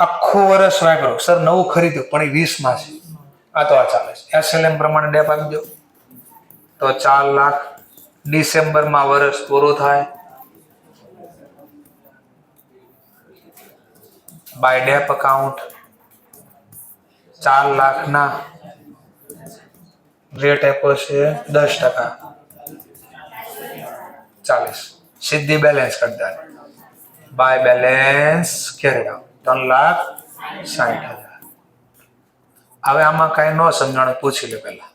આખું વર્ષ વાપરો. સર નવું ખરીદ્યું પણ એ 20 માં છે, આ તો આ ચાલે છે. SLM પ્રમાણે ડેપ આપી દો તો 4 લાખ. ડિસેમ્બરમાં વર્ષ પૂરું થાય. બાય ડેપ અકાઉન્ટ 4 લાખના રેટ આપ્યો છે 10%, 40. સીધી બેલેન્સ કરી દેવાની. By balance carry out 3,60,000. હવે આમાં કઈ ન સમજાણું પૂછી લે પેલા.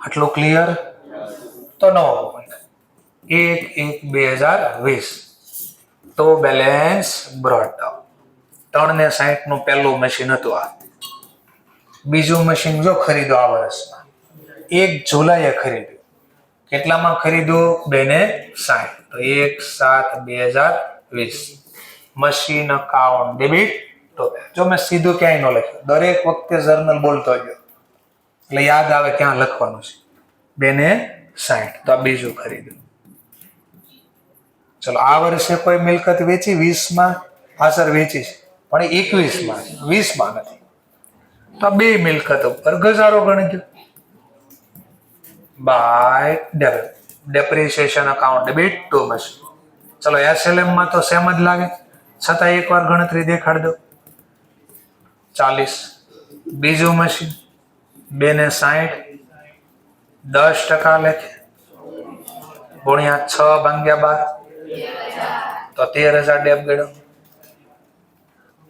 આટલું ક્લિયર? તો નવો પોઈન્ટ 1/1/2020 તો બેલેન્સ બ્રોટ ડાઉન. 3 ને 60 નું પહેલું મશીન હતું આ. બીજું મશીન જો ખરીદો આ વર્ષમાં 1 જુલાઈએ ખરીદ્યું. કેટલામાં ખરીદ્યું? 2 ને 60. તો 1/7/2020 મશીન અકાઉન્ટ ડેબિટ. તો જો મેં સીધું ક્યાંય ન લખ્યું, દરેક વખતે જર્નલ બોલતો ગયો એટલે યાદ આવે ક્યાં લખવાનું છે. 2 ને 60 તો આ બીજું ખરીદ્યું. ચલો આ વર્ષે કોઈ મિલકત વેચી 20માં? હા સર વેચી છે, પણ 21માં છે, 20માં નથી. તો આ બે મિલકત ઉપર ઘસારો ગણજો બાય depreciation account debit to machine. ચલો SLM માં તો સેમ જ લાગે, છતાં એકવાર ગણતરી દેખાડ દો. 40. બીજું મશીન 2 ને 60 10% લેખે ગુણ્યા 6/12 તો 13,000 ડેપ ગણો.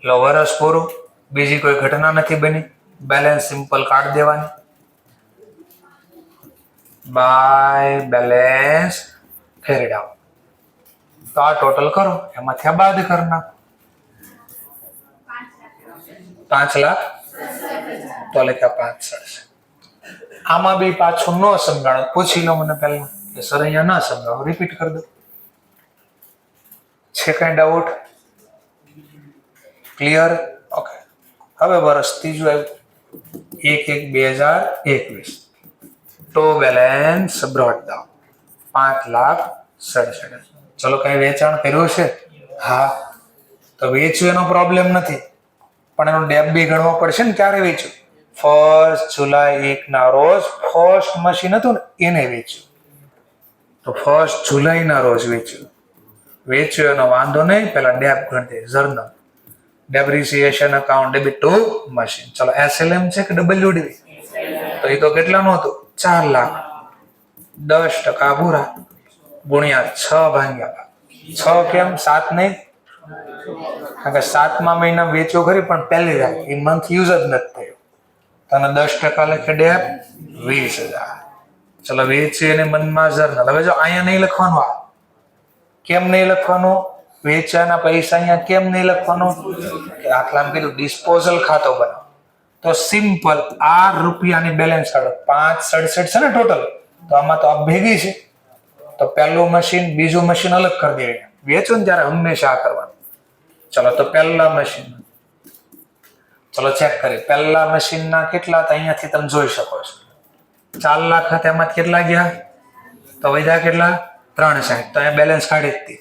લો વર્ષ પૂરું, બીજી કોઈ ઘટના નથી બની, બેલેન્સ સિમ્પલ કાઢ દેવાની. By balance carry out. તો આ ટોટલ કરો, એમાંથી આ બાદ કરી નાખો. 5 લાખ તો લખ્યા 5/67. આમાં બી પાછું ન સમજાણો પૂછી લો મને પહેલા કે સર અહીંયા ના સમજાવો, રિપીટ કરી દો. છે કઈ ડાઉટ? ક્લિયર? ઓકે. હવે વર્ષ ત્રીજું આવ્યું 1/1/2021 તો બેલેન્સ બ્રોટ ડાઉન 5,67,000. ચલો કઈ વેચાણ કર્યું છે? હા. તો વેચ્યું એનો પ્રોબ્લેમ નથી, પણ એનો ડેપ બી ગણવો પડશે ને. ક્યારે વેચ્યું? 1 જુલાઈ 1 ના રોજ ફર્સ્ટ મશીન હતું ને એને વેચ્યું. તો 1 જુલાઈના રોજ વેચ્યું. વેચ્યું એનો વાંધો નહીં, પેલા ડેપ ગણતી journal depreciation account debit to machine. ચલો SLM છે કે WDV? તો એ તો કેટલાનું હતું? 4 લાખ. 10% પૂરા ગુણ્યા 6/6. કેમ 7 નહીં? કારણ કે 7મા મહિના વેચ્યો ખરી, પણ પહેલી વાર એ મંથ યુઝ જ નથી થયો. તને 10% લખે ડેપ 20,000. ચલો વેચી અને મનમાં જર્નલ. હવે જો અહીંયા નહીં લખવાનું. આ કેમ નહીં લખવાનું? વેચાના પૈસા અહીંયા કેમ નહીં લખવાનું? કે આટલામાં કીધું ડિસ્પોઝલ ખાતો બનાવો. તો સિમ્પલ આ રૂપિયાની બેલેન્સ કાઢો. 567 છે ને ટોટલ, તો આમાં તો આ ભેગી છે. તો પહેલું મશીન બીજું મશીન અલગ કરી દેવું. વેચો ને ત્યારે હંમેશા આ કરવાનું. ચલો તો પહેલા મશીન, ચલો ચેક કરીએ. પહેલા મશીનના કેટલા હતા અહીંયાથી તમે જોઈ શકો છો. 4 લાખ હતા, એમાં કેટલા ગયા? તો વધ્યા કેટલા? 360. તો અહીંયા બેલેન્સ કાઢી જ હતી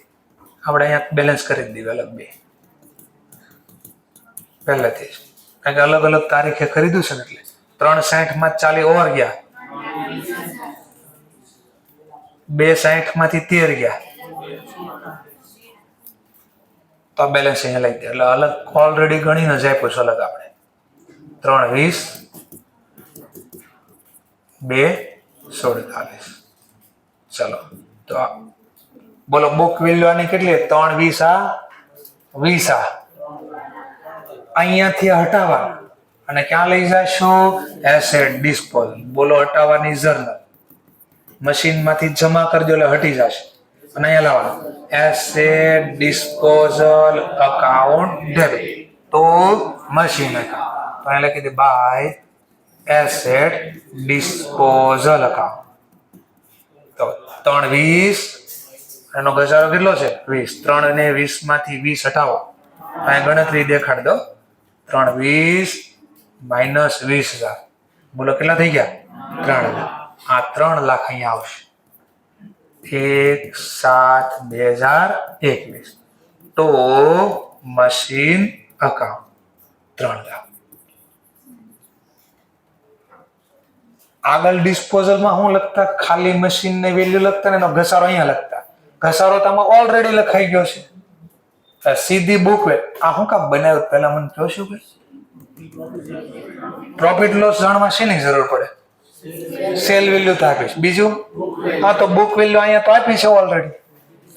આપણે, અહીંયા બેલેન્સ કરી જ દીધું અલગ બે પહેલેથી જ, કારણ કે અલગ અલગ તારીખે ખરીદ્યું છે ને એટલે 360 માં 40 ઓવર ગયા, 260 માંથી 13 ગયા, તો આ બેલેન્સ અહીંયા લઈ દે. એટલે અલગ ઓલરેડી ગણીને જ આપ્યું છે અલગ આપણે 320 247. ચલો તો બોલો બુક વેલ્યુ આની કેટલી? 320 અહીંયાથી હટાવવા અને ક્યાં લઈ જશો? Asset disposal. બોલો હટાવવાની જર્નલ મશીનમાંથી જમા કરજો એટલે હટી જશે. અને અહીંયા લાવવાનું એસેટ ડિસ્પોઝલ અકાઉન્ટ ડેબિટ તો મશીન અકાઉન્ટ. તો અહીંયા લખી દે બાય એસેટ ડિસ્પોઝલ અકાઉન્ટ. તો 320 એનો ઘસારો કેટલો છે 20. 3 અને 20 માંથી 20 હટાવો. અહીંયા ગણતરી દેખાડ દો. 320 માઇનસ 20,000 બોલો કેટલા થઈ ગયા 3 લાખ. આ 3 લાખ અહીંયા આવશે 1/7/2021. તો મશીન અકાઉન્ટ 3 લાખ. આગળ ડિસ્પોઝલમાં હું લખતા ખાલી મશીન ને વેલ્યુ લખતા ને એનો ઘસારો અહીંયા લખતા. ઘસારો તો આમાં ઓલરેડી લખાઈ ગયો છે. સીધી બુક વે આ હું કામ બનાવ્યું પહેલા મને કહો શું કે પ્રોફિટ લોસ જાણવા શેની જરૂર પડે સેલ વેલ્યુ તો આપીશ. બીજું હા તો બુક વેલ્યુ અહીંયા તો આપી છે ઓલરેડી.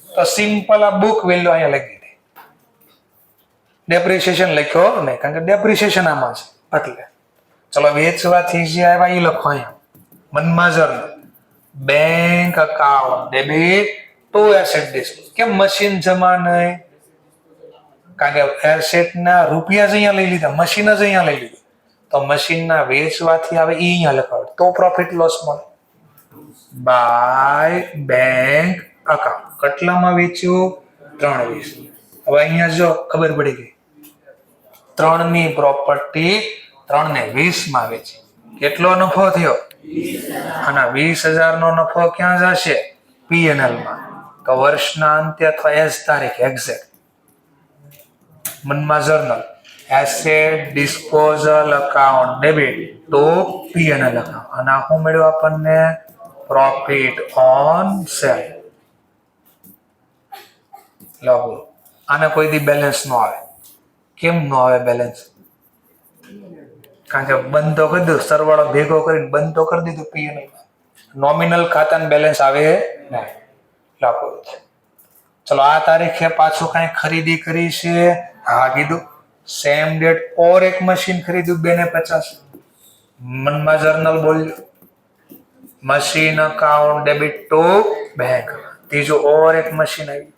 તો સિમ્પલ આ બુક વેલ્યુ અહીંયા લખી દે. ડેપ્રિસિએશન લખ્યો નહીં કારણ કે ડેપ્રિસિએશન આમાં છે એટલે. ચલો વેચવાથી જે આવ્યા એ લખો અહીંયા મનમાજર bank account debit to asset disposal. કેમ મશીન જમા નહીં કારણ કે એસેટ ના રૂપિયા જ અહીંયા લઈ લીધા મશીન જ અહીંયા લઈ લીધું. તો મશીન ના વેચવાથી આવે એ અહીંયા લખાવે તો પ્રોફિટ લોસ મળે. બાય બેંક અકાઉન્ટ કેટલામાં વેચ્યું 320. હવે અહીંયા જો ખબર પડી ગઈ 3 ની પ્રોપર્ટી 3 ને 20 માં વેચી કેટલો નફો થયો અને 20,000 નો નફો ક્યાં જશે પીએનએલ માં. તો વર્ષના અંતે અથવા એજ તારીખ એક્ઝેક્ટ મનમાં journal asset disposal account debit to PNL account. અને શું મળ્યું આપણને પ્રોફિટ ઓન સેલ. લાગુ આને કોઈ દી બેલેન્સ નો આવે. કેમ નો આવે બેલેન્સ કારણ કે બંધ તો કરી દીધું સરવાળો ભેગો કરીને બંધ તો કરી દીધું પીએનએલ. નોમિનલ ખાતાનું બેલેન્સ આવે નહીં. લાગુ ચલો આ તારીખે પાછું કઈ ખરીદી કરી છે હા કીધું સેમ ડેટ ઓર એક મશીન ખરીદ્યું 250. મનમાં જર્નલ બોલ્યો machine account debit to bank. ત્રીજું ઓર એક મશીન આવ્યું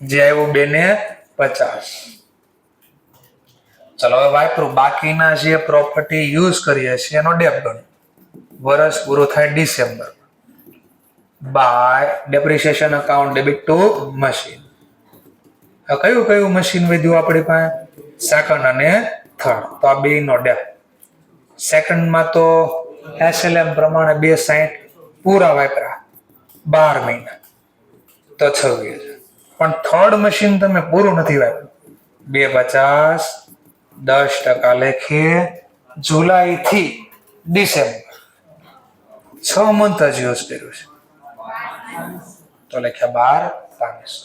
જે આવ્યું 250. ચલો હવે વાપરું બાકીના જે પ્રોપર્ટી યુઝ કરીએ છીએ એનો ડેપ ગણો. વર્ષ પૂરું થાય December. By depreciation account debit to machine. કયું કયું મશીન વધ્યું આપણી પાસે સેકન્ડ અને થર્ડ. તો આ બે નો ડેપ. સેકન્ડમાં તો એસએલએમ પ્રમાણે 260 પૂરા વાપરા 12 મહિના તો 26. પણ થર્ડ મશીન તમે પૂરું નથી વાપર્યું 250 10% લેખે જુલાઈ થી ડિસેમ્બર 6 મંથ જ યુઝ કર્યું છે. તો લખ્યા 12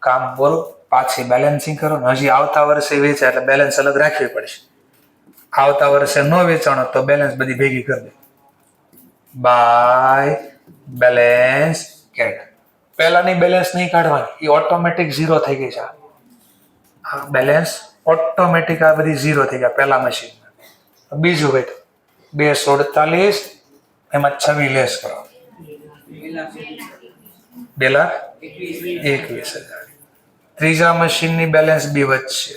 કામ પૂરું. પાછી બેલેન્સિંગ કરો હજી આવતા વર્ષે વેચાય એટલે બેલેન્સ અલગ રાખવી પડશે. આવતા વર્ષે ન વેચાણો તો બેલેન્સ બધી ભેગી કરી દે બાય બેલેન્સ કેટ. પહેલાની બેલેન્સ નહીં કાઢવાની એ ઓટોમેટિક 0 થઈ ગઈ છે. આ બેલેન્સ ઓટોમેટિક આ બધી 0 થઈ ગયા પહેલા મશીનમાં. બીજું વેટ 247 એમાં 26 લેસ કરો 2,21,000. ત્રીજા મશીનની બેલેન્સ બી વધશે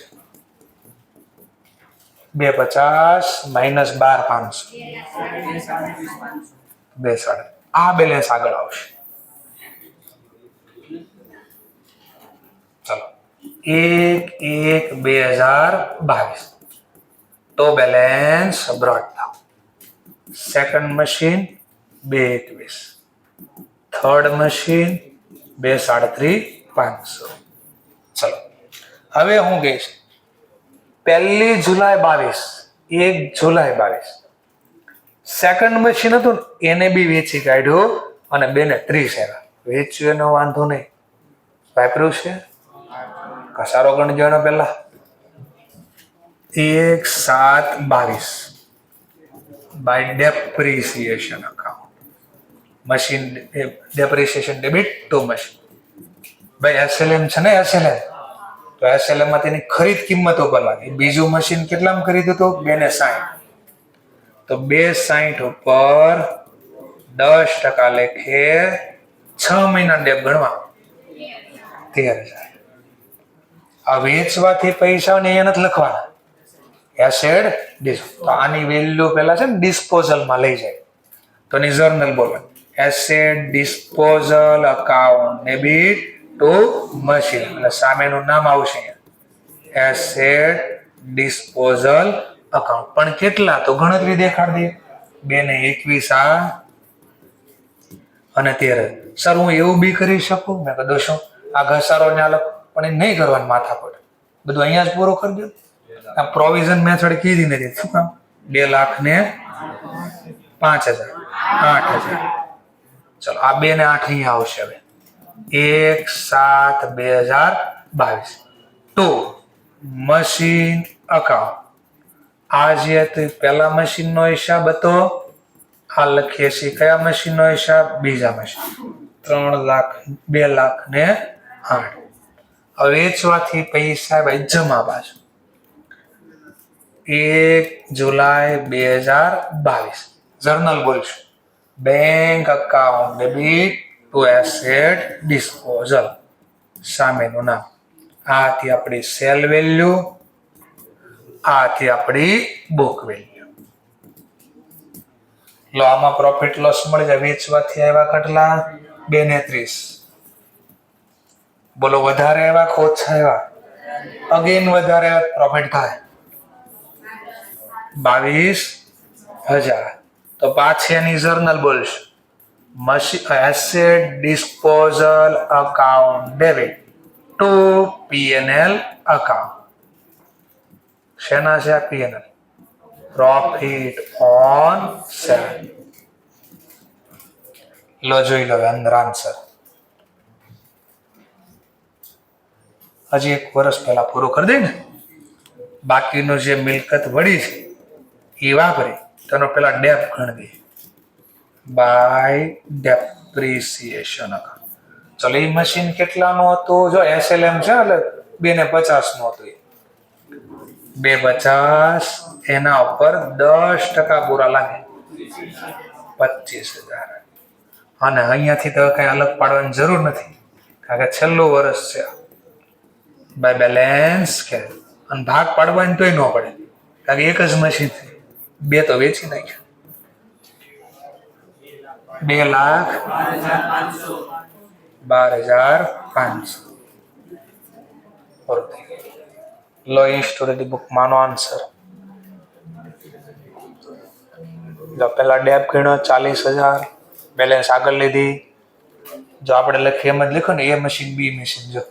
250 માઇનસ 12,500 2,500. આ બેલેન્સ આગળ આવશે. ચલો 1/1/2022 તો બેલેન્સ બ્રોટ થાવ. Second machine 221. Third machine 2,37,500. ચલો હવે હું કહીશ 1 જુલાઈ 22 1 જુલાઈ 22 સેકન્ડ મશીન હતું એને બી વેચી કાઢ્યું અને 2 ને 30 આવ્યા. વેચ્યું એનો વાંધો નહીં વાપર્યું છે કસારો ગણજો એનો પહેલા 1/7/22 by depreciation account machine depreciation debit to machine. ભાઈ એસએલએમ છે ને એસએલએમ તો એસએલએમ માં તેની ખરીદ કિંમત ઉપર લાગી. બીજું મશીન કેટલામાં ખરીદ્યું હતું 260. તો 260 ઉપર 10% લેખે 6 મહિના ડેપ ગણવા 13,000. આ વેચવાથી પૈસા ને અહીંયા નથી લખવાના. એસેટ તો આની વેલ્યુ પેલા છે ને ડિસ્પોઝલમાં લઈ જાય તો ની જર્નલ બોલો asset disposal account debit to machine એટલે સામેનું નામ આવશે એસેટ ડિસ્પોઝલ અકાઉન્ટ. પણ કેટલા તો ગણતરી દેખાડ દે 2 ને 21 આ અને 13. સર હું એવું બી કરી શકું? મેં કીધું શું આ ઘસારો ને આલો પણ એ નહીં કરવાનું માથા પર બધું અહીંયા જ પૂરો કરી દો. આ પ્રોવિઝન મેથડ કીધી નથી શું કામ 2 લાખ ને 5,000 8,000. ચલો આ 2 ને 8 અહીંયા આવશે હવે 1/7/2022 તો મશીન અકાઉન્ટ આ જે હતું પેલા મશીન નો હિસાબ હતો. આ લખીએ છીએ કયા મશીન નો હિસાબ? બીજા મશીન 3 લાખ 2 લાખ ને 8. હવે વેચવાથી પૈસા ભાઈ જમા બાજુ 1 જુલાઈ 2022 જર્નલ બોલશું bank account debit to asset disposal સામેનું નામ. આથી આપણી સેલ વેલ્યુ આથી આપણી બુક વેલ્યુ. લો આમાં પ્રોફિટ લોસ મળી જાય. વેચવાથી આવ્યા કેટલા 2 ને 30. બોલો વધારે આવ્યા કે ઓછા આવ્યા? અગેન વધારે પ્રોફિટ થાય 22,000. તો પાછી એની જર્નલ બોલશે asset disposal account debit to PNL account. શેના છે આ પીએનએલ? Profit on sale. લો જોઈ લો અંદર આન્સર. હજી 1 વર્ષ પહેલા પૂરું કરી દે ને બાકીનું જે મિલકત વળી છે એ વાપરી તેનો પેલા ડેપ ગણી દે બાય ડેપ્રિસિએશન અકાઉન્ટ. ચલો એ મશીન કેટલાનું હતું? જો એસએલએમ છે એટલે 2 ને 50 નું હતું. 250 એના ઉપર 10% પૂરા લાગે 25,000. અને અહીંયાથી તો કઈ અલગ પાડવાની જરૂર નથી કારણ કે છેલ્લું વર્ષ છે. બાય બેલેન્સ કે અને ભાગ પાડવાની તોય ન પડે કારણ કે એક જ મશીન છે. 2 તો વેચી નાખ્યા 2,12,500. લો સ્ટુડન્ટ બુક માનો આન્સર. જો પેલા ડેપ ગણ્યો 40,000 બેલેન્સ આગળ લીધી. જો આપણે લખીએ એમ જ લખો ને એ મશીન બી મશીન જો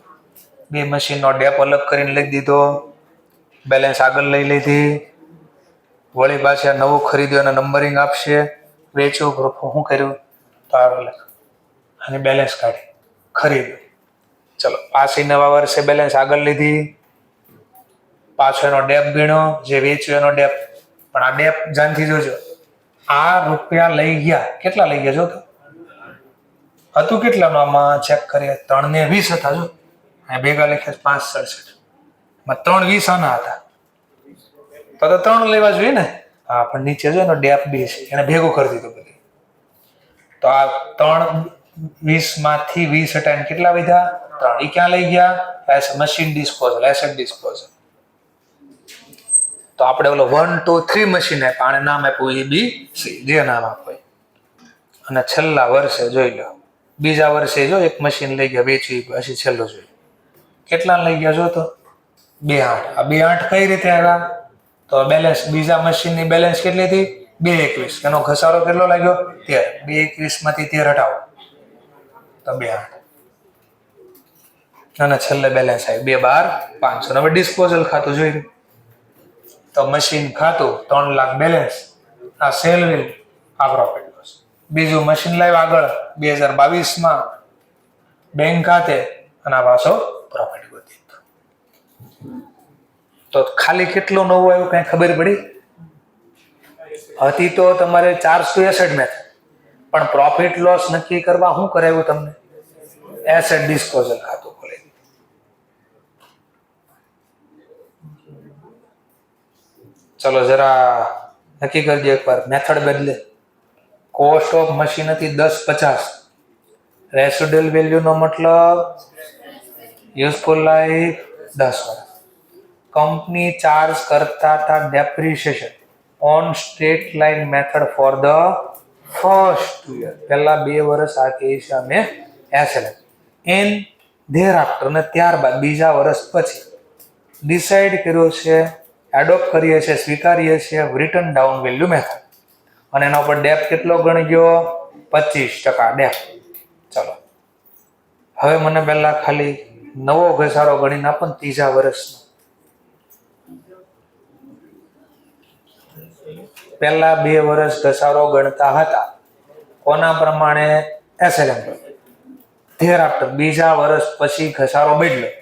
2 મશીનનો ડેપ અલગ કરીને લખી દીધો બેલેન્સ આગળ લઈ લીધી. વળી પાછા નવું ખરીદ્યું અને નંબરિંગ આપશે. વેચ્યું શું કર્યું તો આગળ લખ અને બેલેન્સ કાઢી ખરીદ્યું. ચલો પાછી નવા વર્ષે બેલેન્સ આગળ લીધી. પાછો એનો ડેપ ગણ્યો જે વેચ્યું એનો ડેપ. પણ આ ડેપ જાણથી જોજો આ રૂપિયા લઈ ગયા કેટલા લઈ ગયા જો તો હતું કેટલાનું આમાં ચેક કરીએ 3 ને 20 હતા. જો આ ભેગા લખ્યા 567 માં 3 20 આના હતા તો 3 લેવા જોઈએ ને. હા પણ નીચે જો એનો ડેપ 2 છે એને ભેગું કરી દીધું બધી. તો આ 3 20 માંથી 20 હટાઈને કેટલા વધ્યા 3. એ ક્યાં લઈ ગયા? Machine disposal asset disposal. તો આપણે ઓલો 1 2 3 મશીન આપ્યા આને નામ આપ્યું ABC જે નામ આપ્યું. અને છેલ્લા વર્ષે જોઈ લો બીજા વર્ષે જો એક મશીન લઈ ગયા વેચી પછી છેલ્લું જોઈ કેટલા લઈ ગયા જો તો 2,800. આ 2,800 કઈ રીતે આવ્યા? તો બેલેન્સ બીજા મશીનની બેલેન્સ કેટલી હતી 2,21. એનો ઘસારો કેટલો લાગ્યો 13. 2,21 માંથી 13 હટાવો તો 2,800 અને છેલ્લે બેલેન્સ આવ્યું 2,12,500. હવે ડિસ્પોઝલ ખાતું જોઈ તો મશીન ખાતું 3 લાખ બેલેન્સ. આ સેલ વિલ આ પ્રોફિટ લોસ. બીજું મશીન લાવ્યું આગળ 2022 બેંક ખાતે અને આ પાછો પ્રોફિટ ગોતી. તો ખાલી કેટલું નવું આવ્યું કઈ ખબર પડી? હતી તો તમારે 461 મેથડ પણ પ્રોફિટ લોસ નક્કી કરવા શું કરાવ્યું તમને? એસેટ ડિસ્પોઝલ ખાતું ખોલી. ચલો જરા નક્કી કરજો એકવાર મેથડ બદલે. કોસ્ટ ઓફ મશીન હતી 1050. રેસિડ્યુઅલ વેલ્યુનો મતલબ યુઝફુલ લાઈફ 10 વર્ષ. કંપની ચાર્જ કરતા હતા depreciation on straight line method for the first year. પહેલા 2 વર્ષ આ કહે છે અમે એસએલએમ. એન ધેર આફ્ટર અને ત્યારબાદ બીજા વર્ષ પછી ડિસાઇડ કર્યો છે, એડોપ્ટ કરીએ છીએ, સ્વીકારીએ છીએ રિટર્ન ડાઉન વેલ્યુ મેથડ. અને એના ઉપર ડેપ કેટલો ગણી ગયો? 25% ડેપ. ચલો હવે મને પહેલા ખાલી નવો ઘસારો ગણીને આપો ને ત્રીજા વર્ષનો. પહેલા 2 વર્ષ ઘસારો ગણતા હતા કોના પ્રમાણે? એસએલએમ. ધેર આફ્ટર બીજા વર્ષ પછી ઘસારો બદલ્યો,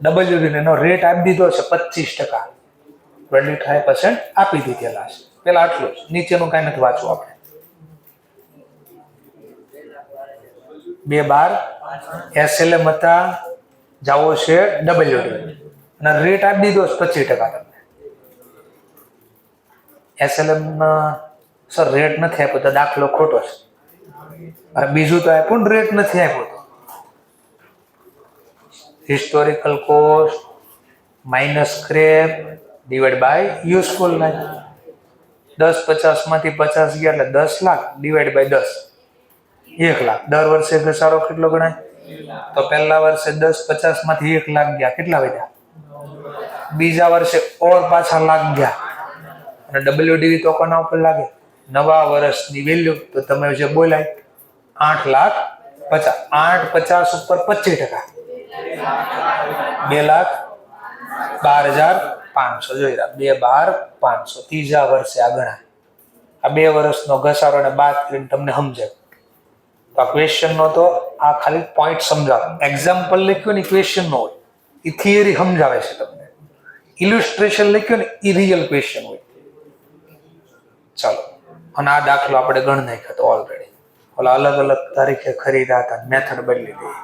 ડબલ્યુડી એનો રેટ આપી દીધો છે 25%. 25% આપી દીધેલા છે. પેલા આટલું જ, નીચેનું કઈ નથી વાંચવું આપણે. 2/12 એસએલએમ હતા, જાવો છે ડબલ્યુડી અને રેટ આપી દીધો છે 25%. તમને એસએલએમ સર રેટ નથી આપ્યો તો દાખલો ખોટો છે. અને બીજું તો આપ્યું ને, રેટ નથી આપ્યો તો. Historical cost minus scrap divide by useful life. 10/50 માંથી 50 ગયા એટલે 10 લાખ ડિવાઈડ બાય 10 1 લાખ. દર વર્ષે ઘસારો કેટલો ગણાય? તો પહેલા વર્ષે 10/50 માંથી 1 લાખ ગયા, કેટલા વધ્યા? બીજા વર્ષે ઓર પાછા લાખ ગયા. અને ડબલ્યુડીવી તો કોના ઉપર લાગે? નવા વર્ષની વેલ્યુ. તો તમે જે બોલાય 8,50,000. 8/50 ઉપર 25%, 2,12,500. જોઈ રહ્યા, 2,12,500 ત્રીજા વર્ષે આ ગણાય. આ 2 વર્ષનો ઘસારો ને બાદ કરીને તમને સમજાય. તો આ ક્વેશ્ચન નો તો આ ખાલી પોઈન્ટ સમજાવે. એક્ઝામ્પલ લખ્યું ને ક્વેશ્ચન નો હોય, એ થિયરી સમજાવે છે તમને. ઇલ્યુસ્ટ્રેશન લખ્યું ને એ રિયલ ક્વેશ્ચન હોય. ચાલો, અને આ દાખલો આપણે ગણ નાખ્યો હતો ઓલરેડી. ઓલા અલગ અલગ તારીખે ખરીદ્યા હતા, મેથડ બદલી દઈએ.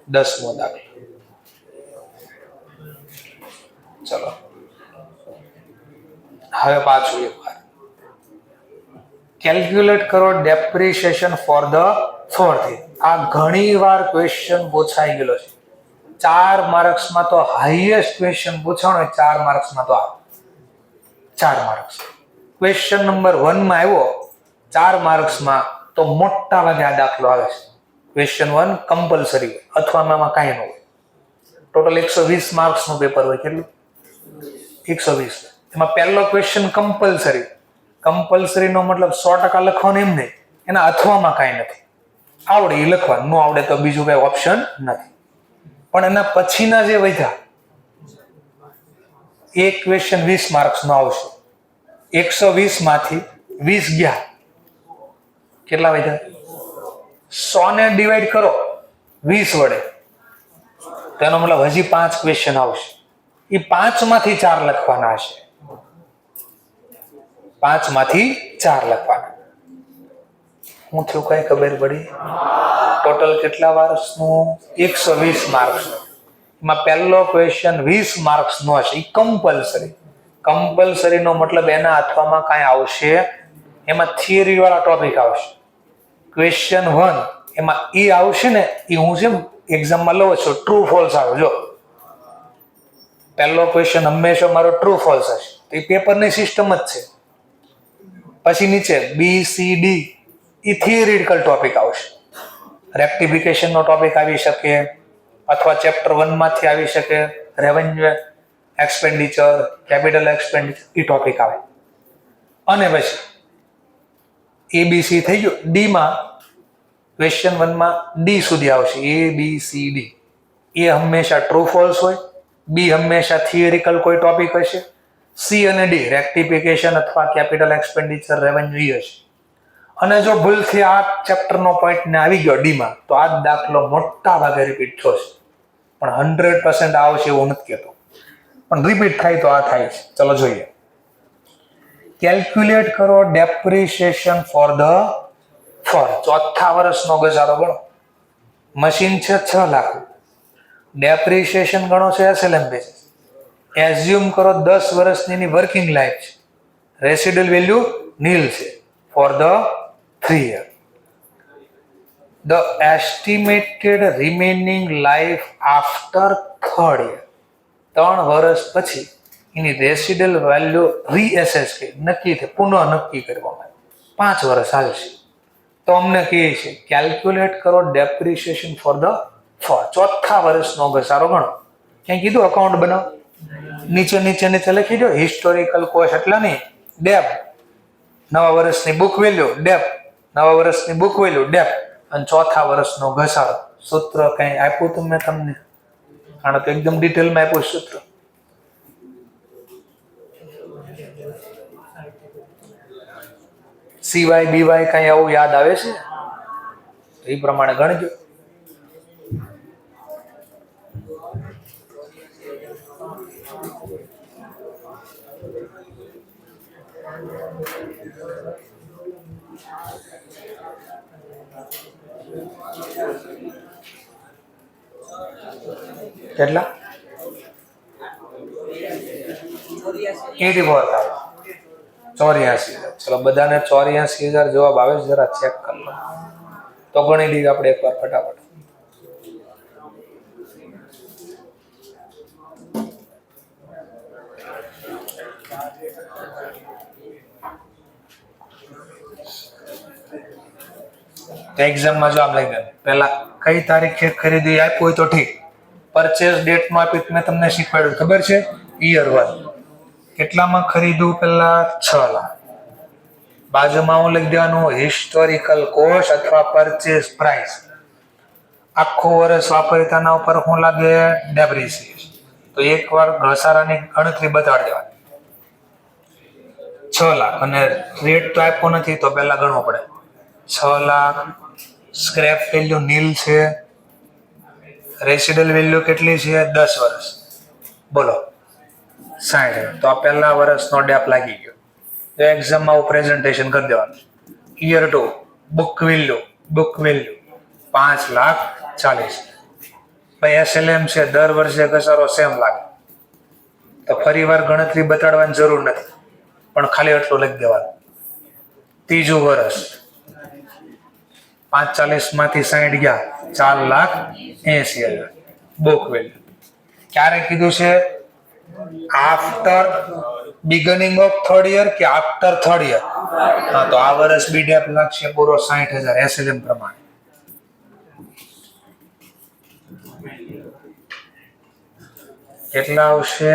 10મો દાખલો. ચલો હવે પાછું એક વાર કેલ્ક્યુલેટ કરો depreciation for the fourth year. આ ઘણી વાર ક્વેશ્ચન પૂછાઈ ગયેલો છે. 4 માર્ક્સમાં તો હાઈએસ્ટ ક્વેશ્ચન પૂછાણો 4 માર્ક્સમાં તો આ 4 માર્ક્સ. ક્વેશ્ચન નંબર 1 માં આવ્યો 4 માર્ક્સમાં તો મોટા ભાગે આ દાખલો આવે છે. ક્વેશ્ચન 1 કમ્પલસરી હોય અથવા આમાં કાંઈ ન હોય. ટોટલ 120 માર્ક્સનું પેપર હોય. કેટલું? 120. એમાં પહેલો ક્વેશ્ચન કમ્પલસરી. કમ્પલસરી નો મતલબ 100% લખવાનું એમ નહીં, એના અથવામાં કાંઈ નથી. આવડે એ લખવાનું, ન આવડે તો બીજું કઈ ઓપ્શન નથી. પણ એના પછીના જે વધ્યા, એક ક્વેશ્ચન 20 માર્ક્સ નો આવશે. 120 માંથી 20 ગયા, કેટલા વધ્યા? 100 ને ડિવાઈડ કરો 20 વડે, તેનો મતલબ હજી 5 ક્વેશ્ચન આવશે. એ 5 માંથી 4 લખવાના હશે. 5 માંથી 4 લખવાના. હું થયું કઈ ખબર પડી? ટોટલ કેટલા માર્ક્સનું? 120 માર્ક્સ. એમાં પહેલો ક્વેશ્ચન 20 માર્ક્સ નો હશે. એ કમ્પલસરી. કમ્પલસરી નો મતલબ એના અથવામાં કાંઈ આવશે, એમાં થિયરી વાળા ટોપિક આવશે. ક્વેશ્ચન 1 એમાં એ આવશે ને, એ હું જેમ એક્ઝામમાં લઉં છું ટ્રુ ફોલ્સ આવે. જો પહેલો ક્વેશ્ચન હંમેશા મારો ટ્રુ ફોલ્સ હશે, તો એ પેપરની સિસ્ટમ જ છે. પછી નીચે બી સી ડી એ થિયરિટિકલ ટોપિક આવશે. રેક્ટિફિકેશન નો ટોપિક આવી શકે, અથવા ચેપ્ટર 1 માંથી આવી શકે. રેવન્યુ એક્સપેન્ડિચર, કેપિટલ એક્સપેન્ડિચર એ ટોપિક આવે. અને પછી એબીસી થઈ ગયું. ડી માં ક્વેશ્ચન 1 માં ડી સુધી આવશે. એ બી સી ડી. એ હંમેશા ટ્રુ ફોલ્સ હોય. બી હંમેશા થિયરિકલ કોઈ ટોપિક હશે. સી અને ડી રેક્ટિફિકેશન અથવા કેપિટલ એક્સપેન્ડિચર, રેવન્યુ હશે. અને જો ભૂલથી આ ચેપ્ટરનો પોઈન્ટ ને આવી ગયો ડી માં, તો આ દાખલો મોટા ભાગે રિપીટ થશે. પણ 100% આવશે એવું નથી કહેતો, પણ રિપીટ થાય તો આ થાય છે. ચલો જોઈએ. કેલ્ક્યુલેટ કરો ડેપ્રિસિએશન ફોર ધ ચોથા વર્ષનો ઘસારો ગણો. મશીન છે 6 લાખ, ડેપ્રિસિએશન ગણો છે એસએલએમ બેસિસ. એઝ્યુમ કરો 10 વર્ષની વર્કિંગ લાઈફ છે. રેસિડ્યુઅલ વેલ્યુ નીલ છે for the 3 year. The estimated remaining life after 3rd year. 3 વર્ષ પછી એની રેસિડલ વેલ્યુ રીએસેસ કે નક્કી થાય, પુનઃ નક્કી કરવામાં 5 વર્ષ આવશે. તો અમને કહે છે કેલ્ક્યુલેટ કરો ડેપ્રિસિએશન ફોર ધ ચોથા વર્ષનો ઘસારો ગણો. ક્યાં કીધું અકાઉન્ટ બનાવો, નીચે લખી દો હિસ્ટોરિકલ કોસ્ટ એટલે નહીં, ડેપ નવા વર્ષની બુક વેલ્યુ ડેપ, નવા વર્ષની બુક વેલ્યુ ડેપ અને ચોથા વર્ષનો ઘસારો. સૂત્ર કઈ આપ્યું તું મેં તમને? આને તો એકદમ ડિટેલમાં આપ્યું સૂત્ર. સીવાય બીવાય કઈ આવું યાદ આવે છે? એ પ્રમાણે ગણજો. કેટલા? 84,000. ચલો બધાને 84,000 જવાબ આવે છે, જરા ચેક કરી લો. તો ગણી લઈએ આપણે એકવાર ફટાફટ. એક્ઝામમાં જો આમ લઈ ગયો પેલા કઈ તારીખે ખરીદી આપ્યું હોય તો ઠીક, પરચેસ ડેટ નું આપ્યું મેં તમને શીખવાડ્યું ખબર છે, યર 1 કેટલામાં ખરીદવું, પેલા 6 લાખ. બાજુમાં હું લખી દેવાનું હિસ્ટોરિકલ કોસ્ટ અથવા પરચેસ પ્રાઇસ. આખો વર્ષ વાપરતાના ઉપર શું લાગે? ડેપ્રિસિએશન. તો એકવાર ઘસારાની ગણતરી બતાડી દેવાની 6 લાખ અને રેટ તો આપ્યો નથી તો પહેલા ગણવો પડે. 6 લાખ. સ્ક્રેપ વેલ્યુ નીલ છે. રેસિડલ વેલ્યુ કેટલી છે? 10 વર્ષ. બોલો 60. તો આ પહેલા વર્ષનો ડેપ લાગી ગયો. તો એક્ઝામમાં પ્રેઝન્ટેશન કરી દેવાનું. Year 2 book value 5,40,000. ભાઈ SLM છે, દર વર્ષે ઘસારો સેમ લાગે તો ફરી વાર ગણતરી બતાડવાની જરૂર નથી, પણ ખાલી એટલું લખી દેવાનું. ત્રીજું વર્ષ 5,40,000 માંથી 60 ગયા, 4,80,000 બુક વેલ્યુ. ક્યારે કીધું છે? After beginning of 3rd year કે આફ્ટર 3rd યર? હા, તો આ વર્ષ બી ડેપ લાગશે પૂરો 60,000 SLM પ્રમાણે. કેટલા આવશે?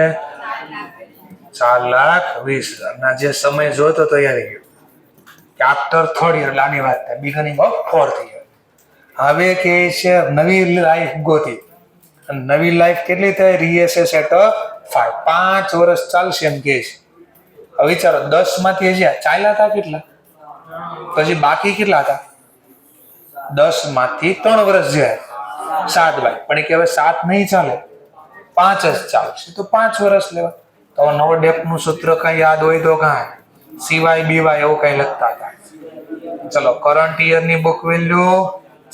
4,20,000 ના જે સમય જોતો તો આવી ગયો કે આફ્ટર 3rd યર, આની વાત થાય બિગનિંગ ઓફ 4th યર. હવે કે છે નવી લાઈફ ગોતી. નવી લાઈફ કેટલી થાય? રીએસેસ એટ 5 વર્ષ ચાલશે એમ કે છે. હવે વિચારો 10 માંથી હજી ચાલ્યા હતા કેટલા, પછી બાકી કેટલા હતા? 10 માંથી 3 વર્ષ જાય 7 ભાઈ, પણ એ કે હવે 7 નહીં ચાલે, 5 જ ચાલશે તો 5 વર્ષ લેવા. તો નવો ડેપ નું સૂત્ર કઈ યાદ હોય તો કાંઈ સિવાય બીવાય એવું કઈ લખતા હતા. ચલો કરંટ યર ની book value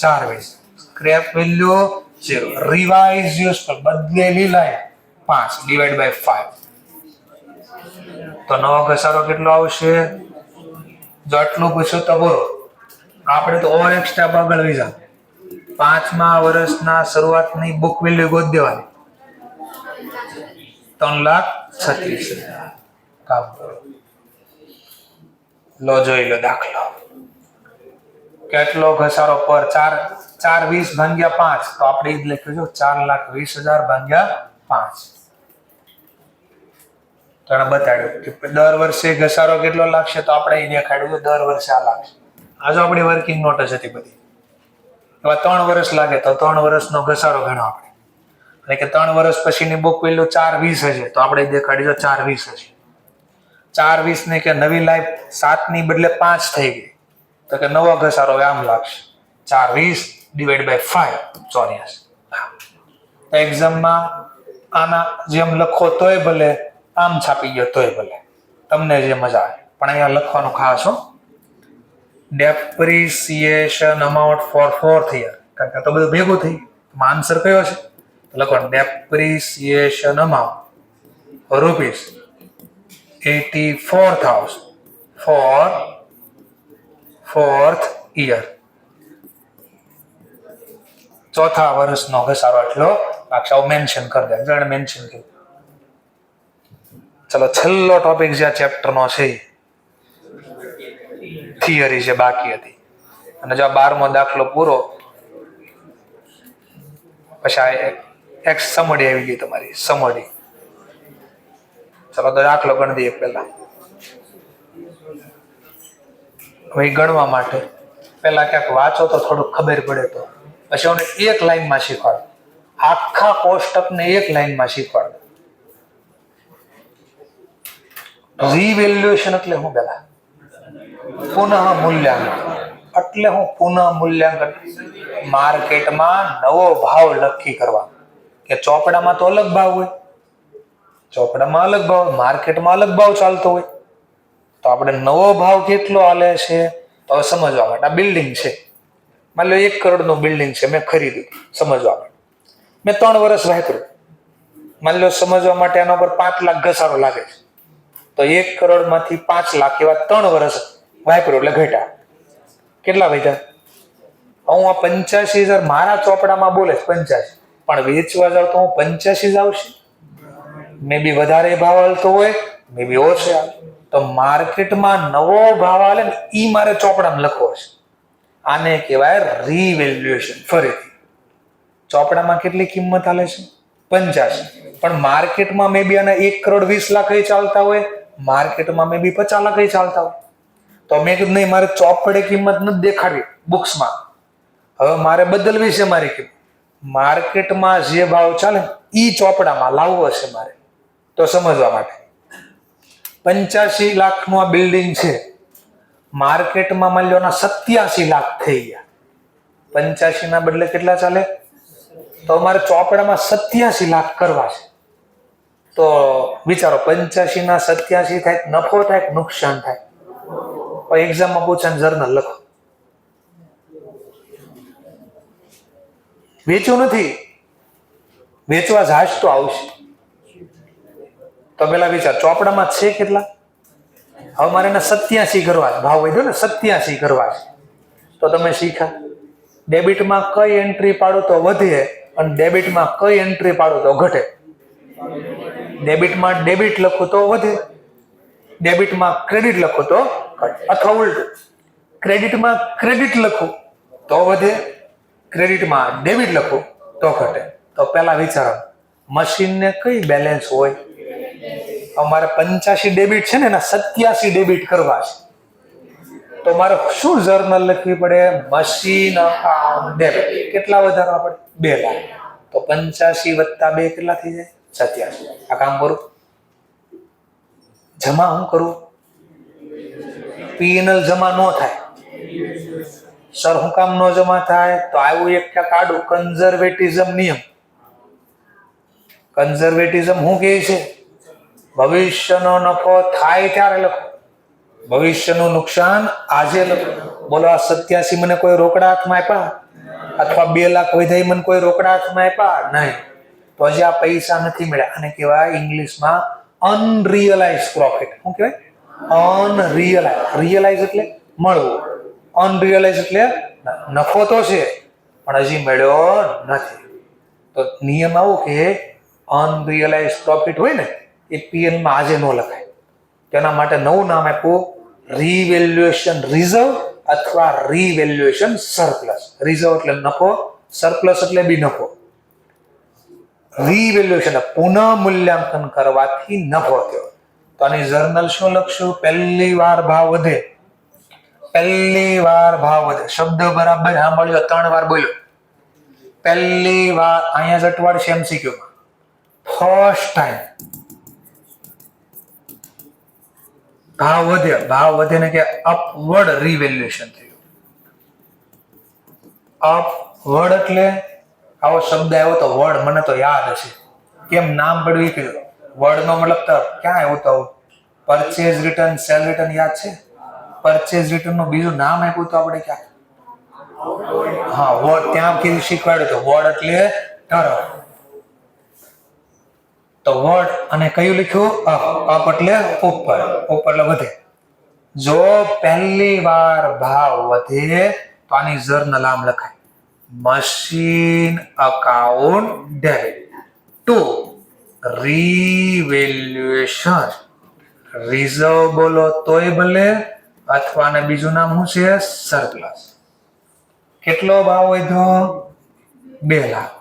4,20, scrap value 0, revise useful બદલેલી લાઈફ 5 ડિવાઈડ બાય 5. તો નવો ઘસારો કેટલો આવશે? જો આટલું પૂછો તો બોલો, આપણે તો ઓવર એક્સ્ટ્રા આગળ લઈ જાવ. 5મા વર્ષના શરૂઆતની બુક વેલ્યુ ગોત દેવાની 3,36,000. કામ કરો. લો જોઈ લો દાખલો. કેટલો ઘસારો પર 4,20 ભાગ્યા 5, તો આપણે એ લખ્યું છે 4,20,000 ભાગ્યા 5. તો એને બતાડ્યું કે દર વર્ષે ઘસારો કેટલો લાગશે, તો આપણે એ દેખાડ્યું કે દર વર્ષે આ લાગશે. આ જો આપણી વર્કિંગ નોટ જ હતી બધી. એવા 3 વર્ષ લાગે તો 3 વર્ષનો ઘસારો ગણો આપણે, એટલે કે 3 વર્ષ પછીની બુક વેલ્યુ 4,20 હશે તો આપણે દેખાડી 4,20 હશે. 4,20 ને કે નવી લાઈફ 7 ની બદલે 5 થઈ ગઈ તો કે નવો ઘસારો આમ લાગશે 4,20 ડિવાઈડ બાય 5 84. એક્ઝામમાં આના જેમ લખો તોય ભલે, આમ છાપી ગયો તોય ભલે, તમને જે મજા આવે, પણ અહીંયા લખવાનું ખાસ હો. Depreciation amount four 4th year, કારણ કે તો બધું ભેગું થઈ. આન્સર કયો છે? લખવાનું depreciation amount ₹84,000 for 4th year. ચોથા વર્ષનો ઘસારો એટલો અક્ષાઓ મેન્શન કરી દે. જણે મેન્શન કર્યું. ચલો છેલ્લો ટોપિક જે ચેપ્ટર નો છે થિયરી છે બાકી હતી, અને જો 12મો દાખલો પૂરો પછી આ એક સમડી આવી ગઈ તમારી સમડી. ચલો તો દાખલો ગણી દઈએ પહેલા. હવે ગણવા માટે પહેલા ક્યાંક વાંચો તો થોડુંક ખબર પડે, તો પછી મને એક લાઈનમાં શીખવાડો, આખા કોષ્ટકને એક લાઈનમાં શીખવાડો. રિવેલ્યુએશન એટલે હું પેલા પુનઃ મૂલ્યાંકન એટલે હું પુનઃ મૂલ્યાંકન. માર્કેટમાં નવો ભાવ નક્કી કરવાનો, કે ચોપડામાં તો અલગ ભાવ હોય, ચોપડામાં અલગ ભાવ, માર્કેટમાં અલગ ભાવ ચાલતો હોય, તો આપણે નવો ભાવ કેટલો હાલે છે તો સમજવા માટે. આ બિલ્ડિંગ છે, માની લો 1 કરોડનું બિલ્ડિંગ છે, મેં ખરીદ્યું. સમજવા માટે મેં 3 વર્ષ વાપર્યું. માની લો સમજવા માટે એના પર 5 લાખ ઘસારો લાગે છે, તો 1 કરોડમાંથી 5 લાખ એવા 3 વર્ષ વાપર્યું એટલે ઘટ્યા. કેટલા વધ્યા? હું આ 85,000 મારા ચોપડામાં બોલે છે 85, પણ વેચવા જાવ તો હું 85 જ આવશે. મે બી વધારે ભાવ હાલતો હોય, મે બી ઓછો હાલે. તો માર્કેટમાં નવો ભાવ હાલે ને ઈ મારે ચોપડામાં લખવો છે. આને કહેવાય રિવેલ્યુએશન. ફરીથી ચોપડામાં કેટલી કિંમત હાલે છે? 85, પણ માર્કેટમાં મે બી આના 1 કરોડ 20 લાખ ચાલતા હોય, માર્કેટમાં મે બી 50 લાખ ચાલતા હોય. તો મેં કીધું નહીં, મારે ચોપડે કિંમત નથી દેખાડવી બુક્સમાં, હવે મારે બદલવી છે મારી કિંમત. માર્કેટમાં જે ભાવ ચાલે ઈ ચોપડામાં લાવવો છે મારે. તો સમજવા માટે 85 લાખનું આ બિલ્ડિંગ છે, માર્કેટમાં માની લો 87 લાખ થઈ ગયા. 85 ના બદલે કેટલા ચાલે? તો મારે ચોપડામાં 87 લાખ કરવા છે. તો વિચારો 85 ના 87 થાય, નફો થાય કે નુકસાન થાય? એક્ઝામમાં પૂછે જર્નલ લખો. વેચવું નથી, વેચવા જાશ તો આવશે. તો પેલા વિચાર ચોપડામાં છે કેટલા? હવે મારે એને 87 કરવા છે, ભાવ વધ્યો ને 87 કરવા છે. તો તમે શીખ્યા ડેબિટમાં કઈ એન્ટ્રી પાડો તો વધે અને ડેબિટમાં કઈ એન્ટ્રી પાડો તો ઘટે. ડેબિટમાં ડેબિટ લખો તો વધે, ડેબિટમાં ક્રેડિટ લખો તો ઘટે, અથવા ઉલટું ક્રેડિટમાં ક્રેડિટ લખો તો વધે, ક્રેડિટમાં ડેબિટ લખો તો ઘટે. તો પહેલા વિચારો મશીનને કઈ બેલેન્સ હોય? અમારે 85 ડેબિટ છે ને એના 87 ડેબિટ કરવા છે. તો મારે શું જર્નલ લખવી પડે? Machine account debit. કેટલા વધારવા પડે? 2 લાખ. તો 85 વત્તા 2 કેટલા થઈ જાય? 87. આ કામ કરું. જમા હું કરું? પીએનએલ જમા ન થાય. સર હું કામ ન જમા થાય? તો આવ્યું એક કાઢું કન્ઝર્વેટિઝમ નિયમ. કન્ઝર્વેટિઝમ શું કહે છે? ભવિષ્યનો નફો થાય ત્યારે લખો, ભવિષ્યનું નુકસાન આજે લખો. બોલો આ 87 મને કોઈ રોકડા હાથમાં આપ્યા? અથવા 2 લાખ વધ્યા મને કોઈ રોકડા હાથમાં આપ્યા? નહીં. તો હજી આ પૈસા નથી મળ્યા. આને કહેવાય ઇંગ્લિશમાં અનરિયલાઇઝ પ્રોફિટ. શું કહેવાય? અનરિયલાઇઝ. રિયલાઇઝ એટલે મળવું, અનરિયલાઇઝ એટલે નફો તો છે પણ હજી મળ્યો નથી. તો નિયમ આવો કે અનરિયલાઇઝ પ્રોફિટ હોય ને એ પીએલ માં આજે ન લખાય. તેના માટે નવું નામ આપ્યું રિવેલ્યુએશન રિઝર્વ અથવા રિવેલ્યુએશન સરપ્લસ. રિઝર્વ એટલે નફો, સરપ્લસ એટલે બી નફો. રિવેલ્યુએશન પુનઃ મૂલ્યાંકન કરવાથી નફો થયો. તો આની જર્નલ શું લખશું? પહેલી વાર ભાવ વધે, પહેલી વાર ભાવ વધે. શબ્દ બરાબર સાંભળ્યો, 3 વાર બોલ્યો. પહેલી વાર અહીંયા જ અટવાડશે MCQ માં. ફર્સ્ટ ટાઈમ ભાવ વધે, ભાવ વધે ને કે અપવર્ડ રિવેલ્યુએશન થયું. અપવર્ડ એટલે આવો શબ્દ આવ્યો તો વર્ડ મને તો યાદ હશે, કેમ નામ પડ્યું કે વર્ડ નો મતલબ તો ક્યાં આવ્યો તો પરચેઝ રિટર્ન, સેલ રિટર્ન યાદ છે? પરચેઝ રિટર્ન નું બીજું નામ આપ્યું તો આપણે ક્યાં? હા વર્ડ ત્યાં કીધું શીખવાડ્યું તો વર્ડ એટલે ટર્મ. તો વર્ડ અને કયું લખ્યું? અપ. અપ એટલે ઉપર, ઉપર એટલે વધે. જો પહેલી વાર ભાવ વધે તો આની જર્નલ આમ લખાય, machine account debit to revaluation. Reserve બોલો તોય ભલે, અથવા ને બીજું નામ શું છે? સરપ્લસ. કેટલો ભાવ વધ્યો? 2 લાખ.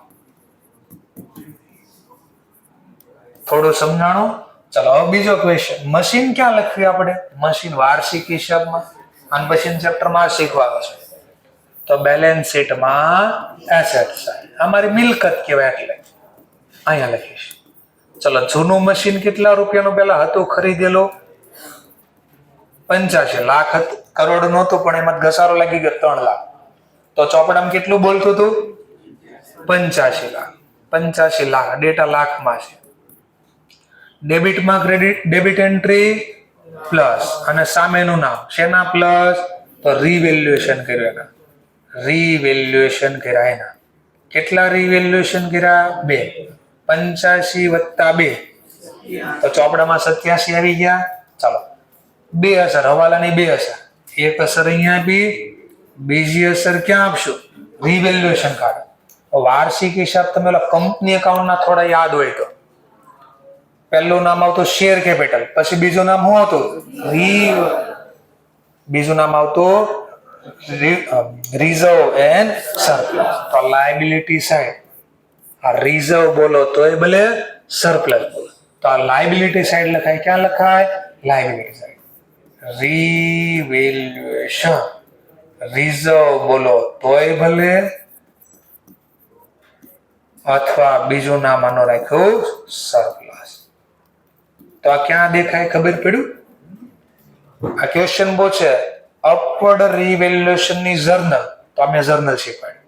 થોડું સમજાણું? ચલો હવે બીજો ક્વેશ્ચન. મશીન ક્યાં લખવી આપણે? મશીન વાર્ષિક હિસાબમાં અને પછી ચેપ્ટરમાં શીખવાનું છે. તો બેલેન્સ શીટમાં એસેટ સાઈડ, અમારી મિલકત કહેવાય એટલે અહીંયા લખીશ. ચલો જૂનું મશીન કેટલા રૂપિયાનું પેલા હતું ખરીદેલો? 85 લાખ. કરોડ નહોતું પણ એમાં ઘસારો લાગી ગયો 3 લાખ. તો ચોપડામાં કેટલું બોલતું હતું? 85 લાખ. 85 લાખ ડેટા લાખમાં છે. ડેબિટમાં ડેબિટ એન્ટ્રી પ્લસ અને સામેનું નામ શેના પ્લસ? તો રીવેલ્યુએશન કર્યું એના. રીવેલ્યુએશન કર્યા એના. કેટલા રીવેલ્યુએશન કર્યા? 2. 85 વત્તા 2 તો ચોપડામાં 87 આવી ગયા. ચાલો 2 અસર, હવાલાની 2 અસર. એક અસર અહીંયા આપી, બીજી અસર ક્યાં આપશું? રીવેલ્યુએશન કાઢો. વાર્ષિક હિસાબ તમે કંપની એકાઉન્ટના થોડા યાદ હોય તો પહેલું નામ આવતું શેર કેપિટલ, પછી બીજું નામ શું હતું? બીજું નામ આવતું રિઝર્વ એન્ડ સરપ્લસ. તો લાયબિલિટી સાઈડ આ રિઝર્વ બોલો તોય ભલે, સરપ્લસ બોલો તો આ લાયબિલિટી સાઈડ લખાય. ક્યાં લખાય? Liability side. રીવેલ્યુએશન. રિઝર્વ બોલો તોય ભલે, અથવા બીજું નામ આનો રાખ્યું સરપ્લસ. તો આ ક્યાં દેખાય? ખબર પડ્યું? આ ક્વેશ્ચન બહુ છે. અપવર્ડ રીવેલ્યુએશન ની જર્નલ, તો અમે જર્નલ શીખવાડ્યું.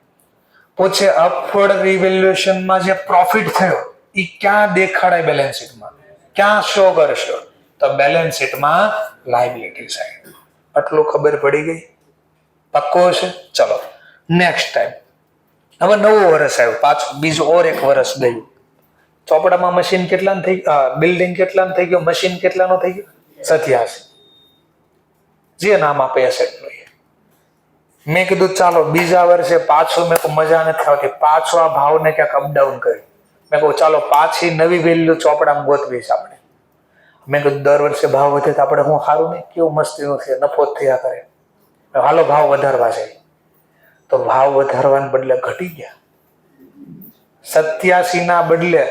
પૂછે અપવર્ડ રીવેલ્યુએશન માં જે પ્રોફિટ થયો એ ક્યાં દેખાડાય? બેલેન્સ શીટમાં. ક્યાં શો કરશો? તો બેલેન્સ શીટમાં લાયબિલિટી સાઈડ. આટલું ખબર પડી ગઈ? પક્કો છે? ચલો નેક્સ્ટ ટાઈમ. હવે નવું વર્ષ આવ્યું, પાછું બીજું ઓર એક વર્ષ ગયું. ચોપડામાં મશીન કેટલાનું થઈ ગયું? બિલ્ડિંગ કેટલાનું થઈ ગયું? મશીન કેટલાનું થઈ ગયું? 87. જે નામ આપે એસેટ નું. મેં કીધું ચાલો બીજા વર્ષે પાછું, મેં કહું મજા નથી આવતી, પાછો આ ભાવને ક્યાંક અપડાઉન કર્યું. મેં કહું ચાલો પાછી નવી વેલ્યુ ચોપડામાં ગોતવીશ આપણે. મેં કીધું દર વર્ષે ભાવ વધે તો આપણે હું સારું નહીં, કેવું મસ્તીનું છે, નફો જ થયા કરે. હાલો ભાવ વધારવા છે. તો ભાવ વધારવાને બદલે ઘટી ગયા. 87 ના બદલે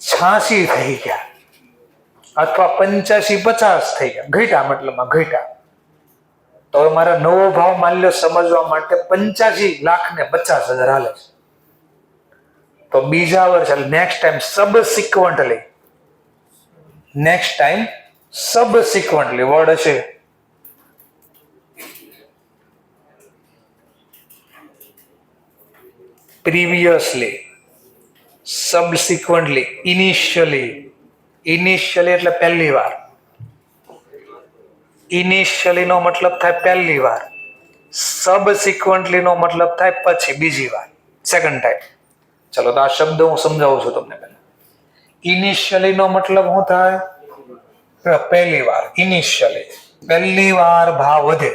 86 થઈ ગયા, અથવા 85 50 થઈ ગયા. ઘટ્યા, મતલબમાં ઘટ્યા. તો મારા નવો ભાવ માલ્યો સમજવા માટે 85 લાખ ને 50,000 હાલે છે. તો બીજા વર્ષે નેક્સ્ટ ટાઈમ સબસિક્વન્ટલી વર્ડ હશે. Previously, subsequently, initially. ઇનિશિયલી એટલે પહેલી વાર. ઇનિશિયલી નો મતલબ થાય પહેલી વાર. સબસિક્વન્ટલી નો મતલબ થાય પછી, બીજી વાર, સેકન્ડ ટાઈમ. ચલો તો આ શબ્દ હું સમજાવું છું તમને પહેલા. ઇનિશિયલી નો મતલબ શું થાય? પહેલી વાર. ઇનિશિયલી પહેલી વાર ભાવ વધે.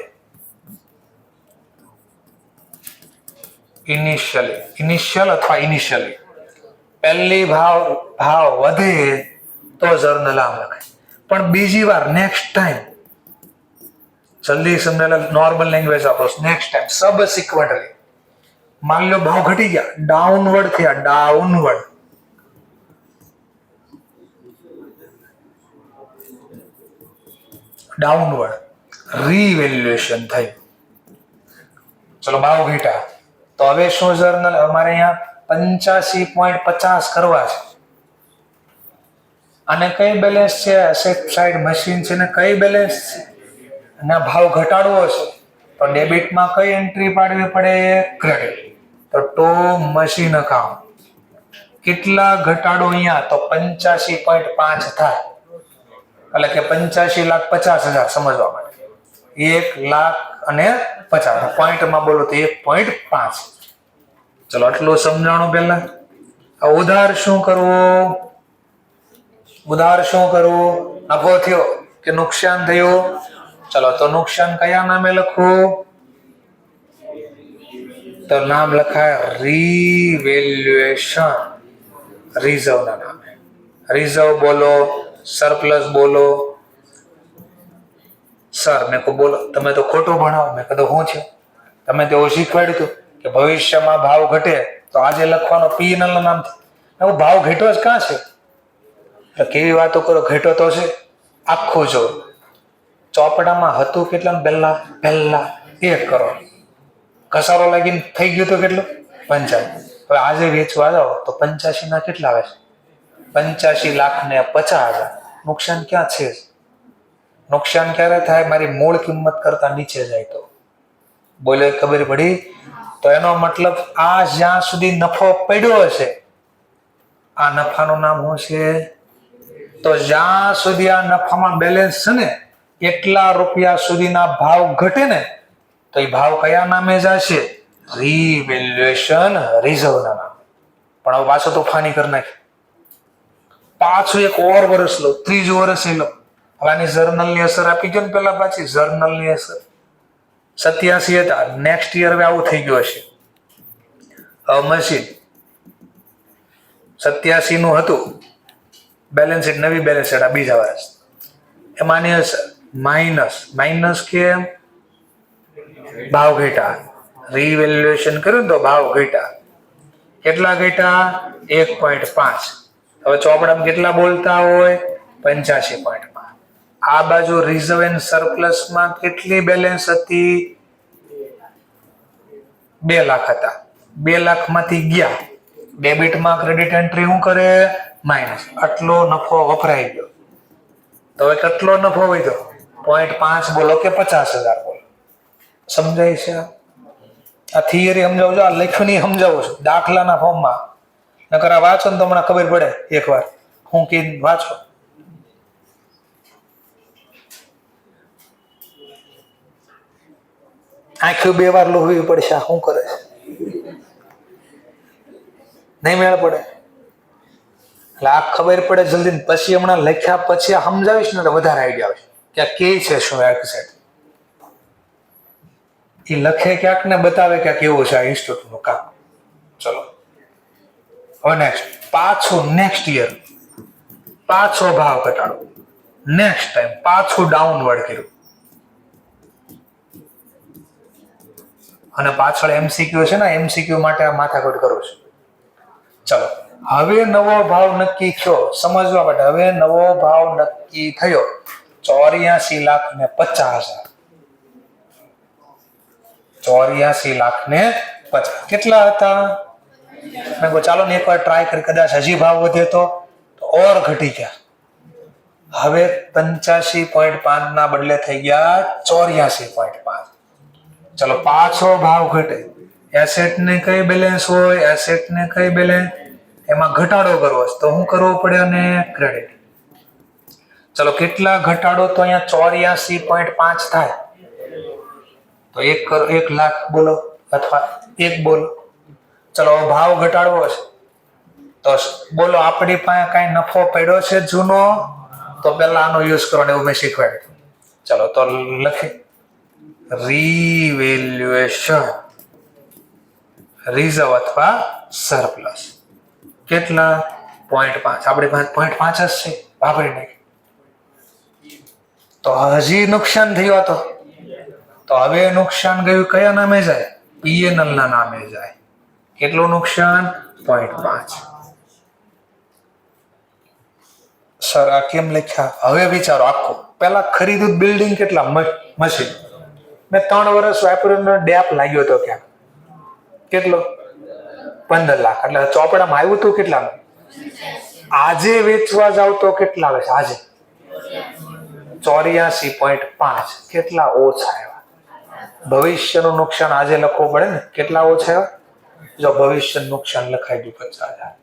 ઇનિશિયલ અથવા ઇનિશિયલી પહેલી ભાવ વધે તો જર્નલ આમ લખાય. પણ બીજી વાર, નેક્સ્ટ ટાઈમ, જલ્દી સમજાય, નોર્મલ લેંગ્વેજ વાપરો. Next time subsequently. માની લો ભાવ ઘટી ગયા, ડાઉનવર્ડ થયા, ડાઉનવર્ડ રીવેલ્યુએશન થઈ. ચલો ભાવ ઘટ્યા તો હવે શું જર્નલ? અમારે અહીંયા 85.50 કરવા છે. અને કઈ બેલેન્સ છે? એસેટ સાઈડ મશીન છે ને કઈ બેલેન્સ છે? અને ભાવ ઘટાડવો છે તો ડેબિટમાં કઈ એન્ટ્રી પાડવી પડે? ક્રેડિટ. તો ટુ મશીન અકાઉન્ટ. કેટલા ઘટાડો અહીંયા? તો 85.5 થાય. એટલે કે 85,50,000 સમજવા માટે. 1,50,000 પોઈન્ટમાં બોલો તો 1.5. ચલો આટલું સમજાણું. પહેલા ઉધાર શું કરવું? નફો થયો કે નુકસાન થયું? ચલો તો નુકસાન કયા નામે લખવું? તો નામ લખાય રિવેલ્યુએશન, રિઝર્વ ના નામે. રિઝર્વ બોલો, સરપ્લસ બોલો. સર મેં કહું બોલો, તમે તો ખોટું ભણાવો. મેં કીધું શું છે? તમે તો એવું શીખવાડ્યું હતું કે ભવિષ્યમાં ભાવ ઘટે તો આજે લખવાનો P&L ના નામથી. એવું ભાવ ઘટ્યો જ ક્યાં છે? તો કેવી વાતો કરો, ઘટો તો છે. આખું જો ચોપડામાં હતું કેટલા પહેલા 1 કરોડ, ઘસારો લાગીને થઈ ગયું તો કેટલું 85. હવે આજે વેચવા જાઓ તો 85 ના કેટલા આવે છે? 85,50,000. નુકસાન ક્યાં છે? નુકસાન ક્યારે થાય? મારી મૂળ કિંમત કરતા નીચે જાય તો. બોલે ખબર પડી? તો એનો મતલબ આ જ્યાં સુધી નફો પડ્યો હશે, આ નફાનું નામ શું છે? તો જ્યાં સુધી આ નફામાં બેલેન્સ છે ને, એટલા રૂપિયા સુધીના ભાવ ઘટે ને, તો એ ભાવ કયા નામે જશે? રિવેલ્યુએશન, રિઝર્વ ના નામે. પણ હવે પાછો તોફાની કરી નાખી. પાછું એક ઓર વર્ષ લો, 3જું વર્ષ લો. હવે આની જર્નલની અસર આપી ગયો ને પેલા પાછી જર્નલની અસર. 87 હતા, નેક્સ્ટ યર હવે આવું થઈ ગયું હશે. મશીન 87 નું હતું બેલેન્સ શીટ, નવી બેલેન્સ શીટ આ બીજા વર્ષ. એમાંની અસર માઇનસ કેમ? ભાવ ઘટ્યા. રિવેલ્યુએશન કર્યું તો ભાવ ઘટ્યા. કેટલા ઘટ્યા? 1.5. હવે ચોપડામાં કેટલા બોલતા હોય? 85.5. આ બાજુ રિઝર્વ એન્ડ સરપ્લસ માં કેટલી બેલેન્સ હતી? 2 લાખ હતા. 2 લાખ માંથી ગયા ડેબિટ માં, ક્રેડિટ એન્ટ્રી શું કરે? માઇનસ. આટલો નફો વપરાઈ ગયો. તો હવે કેટલો નફો વધ્યો? 0.5 બોલો કે 50,000 બોલો. સમજાય છે? આ થિયરી સમજાવજો, આ લખવાની સમજાવું છું દાખલાના ફોર્મમાં. નકર આ વાંચો ને તો હમણાં ખબર પડે. એકવાર હું કે વાંચો. આંખો 2 વાર લોહવી પડશે. શું કરે છે? નહીં મેળ પડે. એટલે આ ખબર પડે જલ્દી. પછી હમણાં લખ્યા પછી સમજાવીશ ને તો વધારે આઈડિયા આવશે કે આ કે છે શું એક્ઝેક્ટ. એ લખે ક્યાંક ને બતાવે ક્યાંક એવું છે આ ઇન્સ્ટિટ્યૂટનું કામ. ચલો હવે નેક્સ્ટ. પાછું નેક્સ્ટ યર પાછો ભાવ ઘટાડો. નેક્સ્ટ ટાઈમ પાછું ડાઉનવર્ડ કર્યું. અને પાછળ MCQ છે ને, MCQ માટે આ માથાકૂટ કરું છું. ચલો હવે નવો ભાવ નક્કી થયો. સમજવા માટે હવે નવો ભાવ નક્કી થયો 84,50,000. 84,50,000 કેટલા હતા? મેં કહ્યું ચાલો ને એકવાર ટ્રાય કરી, કદાચ હજી ભાવ વધે તો ઓર ઘટી ગયા. હવે 85.5 ના બદલે થઈ ગયા 84.5. ચલો પાછો ભાવ ઘટે. એસેટ ને કઈ બેલેન્સ હોય? એસેટ ને કઈ બેલેન્સ? એમાં ઘટાડો કરવો તો શું કરવું પડે? અને ક્રેડિટ. ચલો કેટલા ઘટાડો? તો અહીંયા 84.5 થાય તો 1 લાખ બોલો અથવા 1 બોલો. ચલો ભાવ ઘટાડવો છે તો બોલો આપણી પાસે કઈ નફો પડ્યો છે જૂનો? તો પેલા આનો યુઝ કરવાનો, એવું મેં શીખવાડ્યું. ચલો તો લખી રિવેલ્યુએશન, રિઝર્વ અથવા સરપ્લસ. કેટલા? 0.5. આપણી પાસે 0.5 જ છે, વાપરી નાખી. તો હજી નુકસાન થયું હતું. તો હવે નુકસાન ગયું કયા નામે જાય? P&L ના નામે જાય. કેટલું નુકસાન? 0.5. સર આ કેમ લખ્યા? હવે વિચારો આખો. પેલા ખરીદ્યું બિલ્ડિંગ કેટલા? મશીન મેં 3 વર્ષ વાપર્યું, ડેપ લાગ્યો હતો ક્યાં? કેટલો? 15 લાખ. એટલે ચોપડામાં આવ્યું હતું કેટલા? આજે વેચવા જાવ તો કેટલા આવે છે? આજે 84.5. કેટલા ઓછા આવ્યા? ભવિષ્યનું નુકસાન આજે લખવું પડે ને. કેટલા ઓછા આવ્યા? જો ભવિષ્યનું નુકસાન લખાઈ ગયું 50,000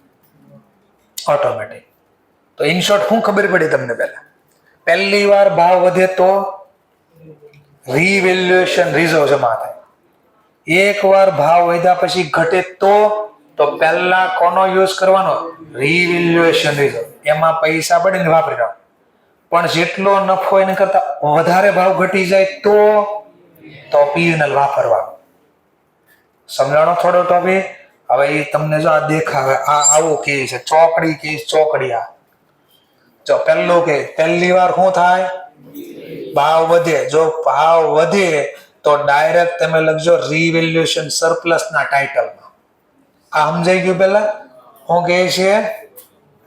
ઓટોમેટિક. તો ઇન શોર્ટ શું ખબર પડી તમને? પહેલી વાર ભાવ વધે તો રિવેલ્યુએશન, રિઝર્વ જમા થાય. એક વાર ભાવ વધ્યા પછી ઘટે તો પહેલા કોનો યુઝ કરવાનો? રિવેલ્યુએશન, રિઝર્વ. એમાં પૈસા પડે ને વાપરી નાખો. પણ જેટલો નફો એને કરતા વધારે ભાવ ઘટી જાય તો પીએનએલ વાપરવાનું. સમજાણો થોડો ટોપિક? હવે એ તમને જો આ દેખાવે આ આવું કે છે ચોકડી કે ચોકડી. આ જો પહેલું કે પહેલી વાર શું થાય? ભાવ વધે. જો ભાવ વધે તો ડાયરેક્ટ તમે લખજો રિવેલ્યુએશન સરપ્લસ ના ટાઇટલમાં. આ સમજાઈ ગયું? પેલા શું કહે છે?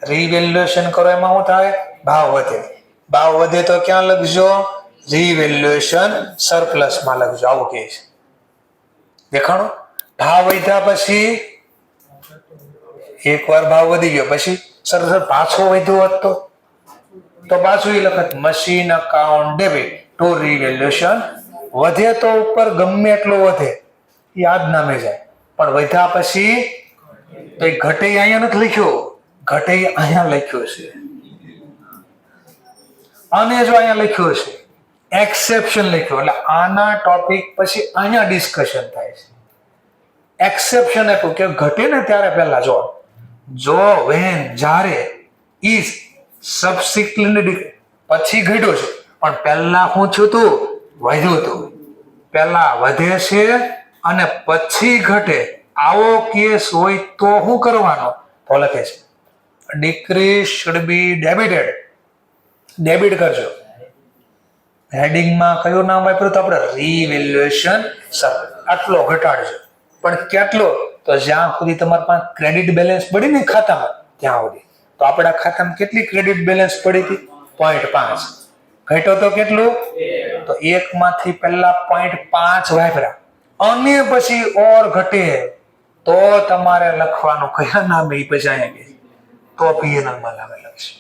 રિવેલ્યુએશન કરો એમાં શું થાય? ભાવ વધે. ભાવ વધે તો ક્યાં લખજો? રિવેલ્યુએશન સરપ્લસ માં લખજો. આવું કહે છે. દેખાણો? ભાવ વધ્યા પછી એકવાર ભાવ વધી ગયો પછી સર પાછો વધ્યો હોત તો પાછું એ લખત machine account debit to revaluation. વધે તો ઉપર ગમે એટલો વધે એ આ જ નામે જાય, પણ વધ્યા પછી તો એ ઘટે અહીંયા નથી લખ્યો, ઘટે અહીંયા લખ્યો છે. અને જો અહીંયા લખ્યો છે એક્સેપ્શન લખ્યો, એટલે આના ટોપિક પછી અહીંયા ડિસ્કશન થાય છે. એક્સેપ્શન આપ્યું કે ઘટે ને ત્યારે પહેલા જો વેન જ્યારે ઇઝ સબસિક્વન્ટલી પછી ઘટ્યો છે પણ પહેલા શું થયું હતું? વધ્યું હતું. પહેલા વધે છે અને પછી ઘટે, આવો કેસ હોય તો શું કરવાનો? તો લખે છે ડિક્રીઝ શુડ બી ડેબિટેડ. ડેબિટ કરજો. હેડિંગમાં કયું નામ વાપર્યું તો આપણે રિવેલ્યુએશન સર. આટલો ઘટાડજો, પણ કેટલો? તો જ્યાં સુધી તમારા પાસે ક્રેડિટ બેલેન્સ પડી ને ખાતામાં ત્યાં સુધી. તો આપણા ખાતામાં કેટલી ક્રેડિટ બેલેન્સ પડી હતી? 0.5. ઘટ્યો તો કેટલું? તો 1 માંથી પહેલા 0.5 વાપર્યા અને પછી ઓર ઘટે તો તમારે લખવાનું કયા નામે? પછી અહીંયા તો પીએનએલ માં નામે લખશે.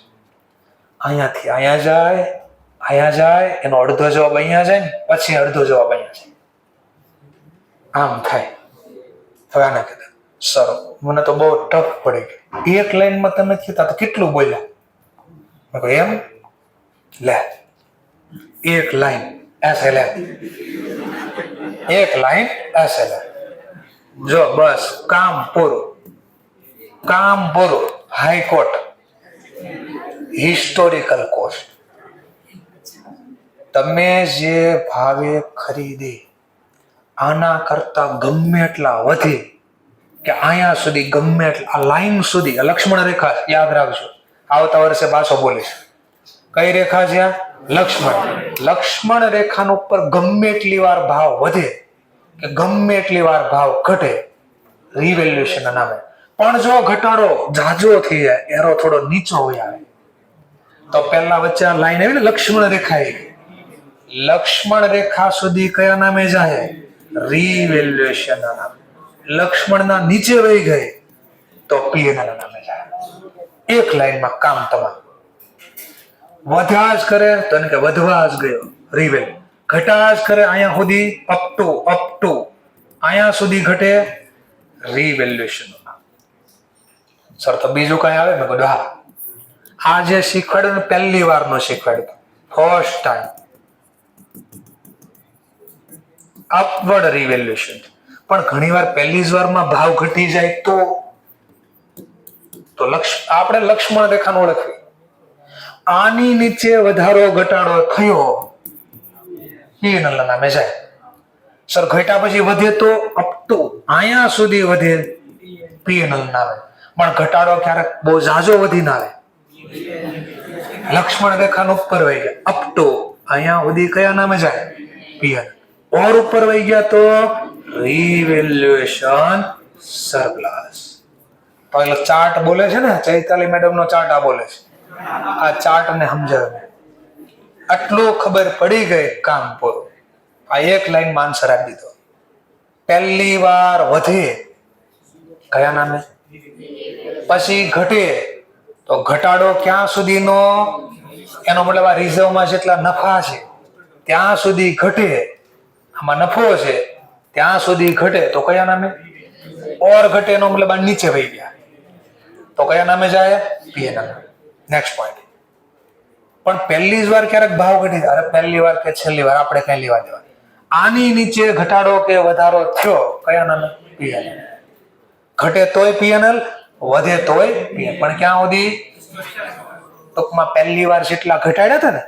અહીંયાથી અહીંયા જાય એનો અડધો જવાબ અહીંયા જાય ને પછી અડધો જવાબ અહીંયા જાય. આમ થાય. હવે આના કહેતા સર મને તો બહુ ટફ પડી ગઈ. એક લાઈનમાં તમે કહેતા તો કેટલું બોલ્યા? એમ લે એક લાઈન SLM, એક લાઈન SLM. જો બસ કામ પૂરું. હાઈકોર્ટ હિસ્ટોરિકલ કોસ્ટ તમે જે ભાવે ખરીદી આના કરતા ગમે એટલા વધે કે અહીંયા સુધી ગમે એટલા આ લાઈન સુધી લક્ષ્મણ રેખા યાદ રાખજો. આવતા વર્ષે પાછો બોલીશ. કઈ રેખા છે? લક્ષ્મણ રેખાનો ઉપર ગમે એટલી વાર ભાવ વધે કે ગમે એટલી વાર ભાવ ઘટે રિવેલ્યુએશન ના નામે, પણ જો ઘટાડો જાજો થઈ જાય, એરો થોડો નીચો હોય આવે તો પહેલા વચ્ચે આ લાઈન આવી ને લક્ષ્મણ રેખા, લક્ષ્મણ રેખા સુધી કયા નામે જાય? રિવેલ્યુએશન ના નામે. લક્ષ્મણ ના નીચે વહી ગઈ તો પીએનએલ ના નામે જાય. એક લાઈનમાં કામ તમારું. વધ્યા જ કરે તો કે વધવા જ ગયો રિવેલ, ઘટા જ કરે અહીંયા સુધી અપ ટુ અહીંયા સુધી ઘટે રિવેલ્યુએશન. સર તો બીજું કઈ આવે? મેં કીધું હા. આ જે શીખવાડ્યું ને પહેલી વાર નો શીખવાડ્યું, ફર્સ્ટ ટાઈમ અપવર્ડ રિવેલ્યુએશન. પણ ઘણી વાર પહેલી જ વારમાં ભાવ ઘટી જાય તો આપણે લક્ષ્મણ રેખાને ઓળખવી. આની નીચે વધારો ઘટાડો થયો પીએનએલ ના નામે જાય. સર ઘટ્યા પછી વધે તો અપ ટુ અહીંયા સુધી વધે પીએનએલ ના આવે, પણ ઘટાડો ક્યારેક બહુ ઝાઝો વધી ના આવે. લક્ષ્મણ રેખાનો ઉપર વહી ગયા અપ ટુ અહીંયા સુધી કયા નામે જાય? પીએનએલ. ઓર ઉપર વહી ગયા તો રિવેલ્યુએશન સરપ્લસ. તો એટલે ચાર્ટ બોલે છે ને, ચૈતાલી મેડમ નો ચાર્ટ આ બોલે છે. આ ચાર્ટ ને સમજાવે આટલું ખબર પડી ગઈ, કામ પૂરું. આ એક લાઈન માં આન્સર આપી દીધો. પહેલી વાર વધે કયા નામે? પછી ઘટે તો ઘટાડો ક્યાં સુધીનો? એનો મતલબ આ રિઝર્વમાં જેટલા નફા છે ત્યાં સુધી ઘટે. આમાં નફો છે ત્યાં સુધી ઘટે તો કયા નામે? ઓર ઘટે એનો મતલબ આ નીચે વહી ગયા તો કયા નામે જાય? પીએનએલ. Next point. પણ પહેલી જ વાર ક્યારેક ભાવ ઘટી જાય, અરે પહેલી વાર કે છેલ્લી વાર આપણે કઈ લેવા દેવા. આની નીચે ઘટાડો કે વધારો થયો કયા નામે? પીએનએલ. ઘટે તોય પીએનએલ, વધે તોય પીએનએલ. પણ ક્યાં સુધી? ટૂંકમાં પહેલી વાર જેટલા ઘટાડ્યા હતા ને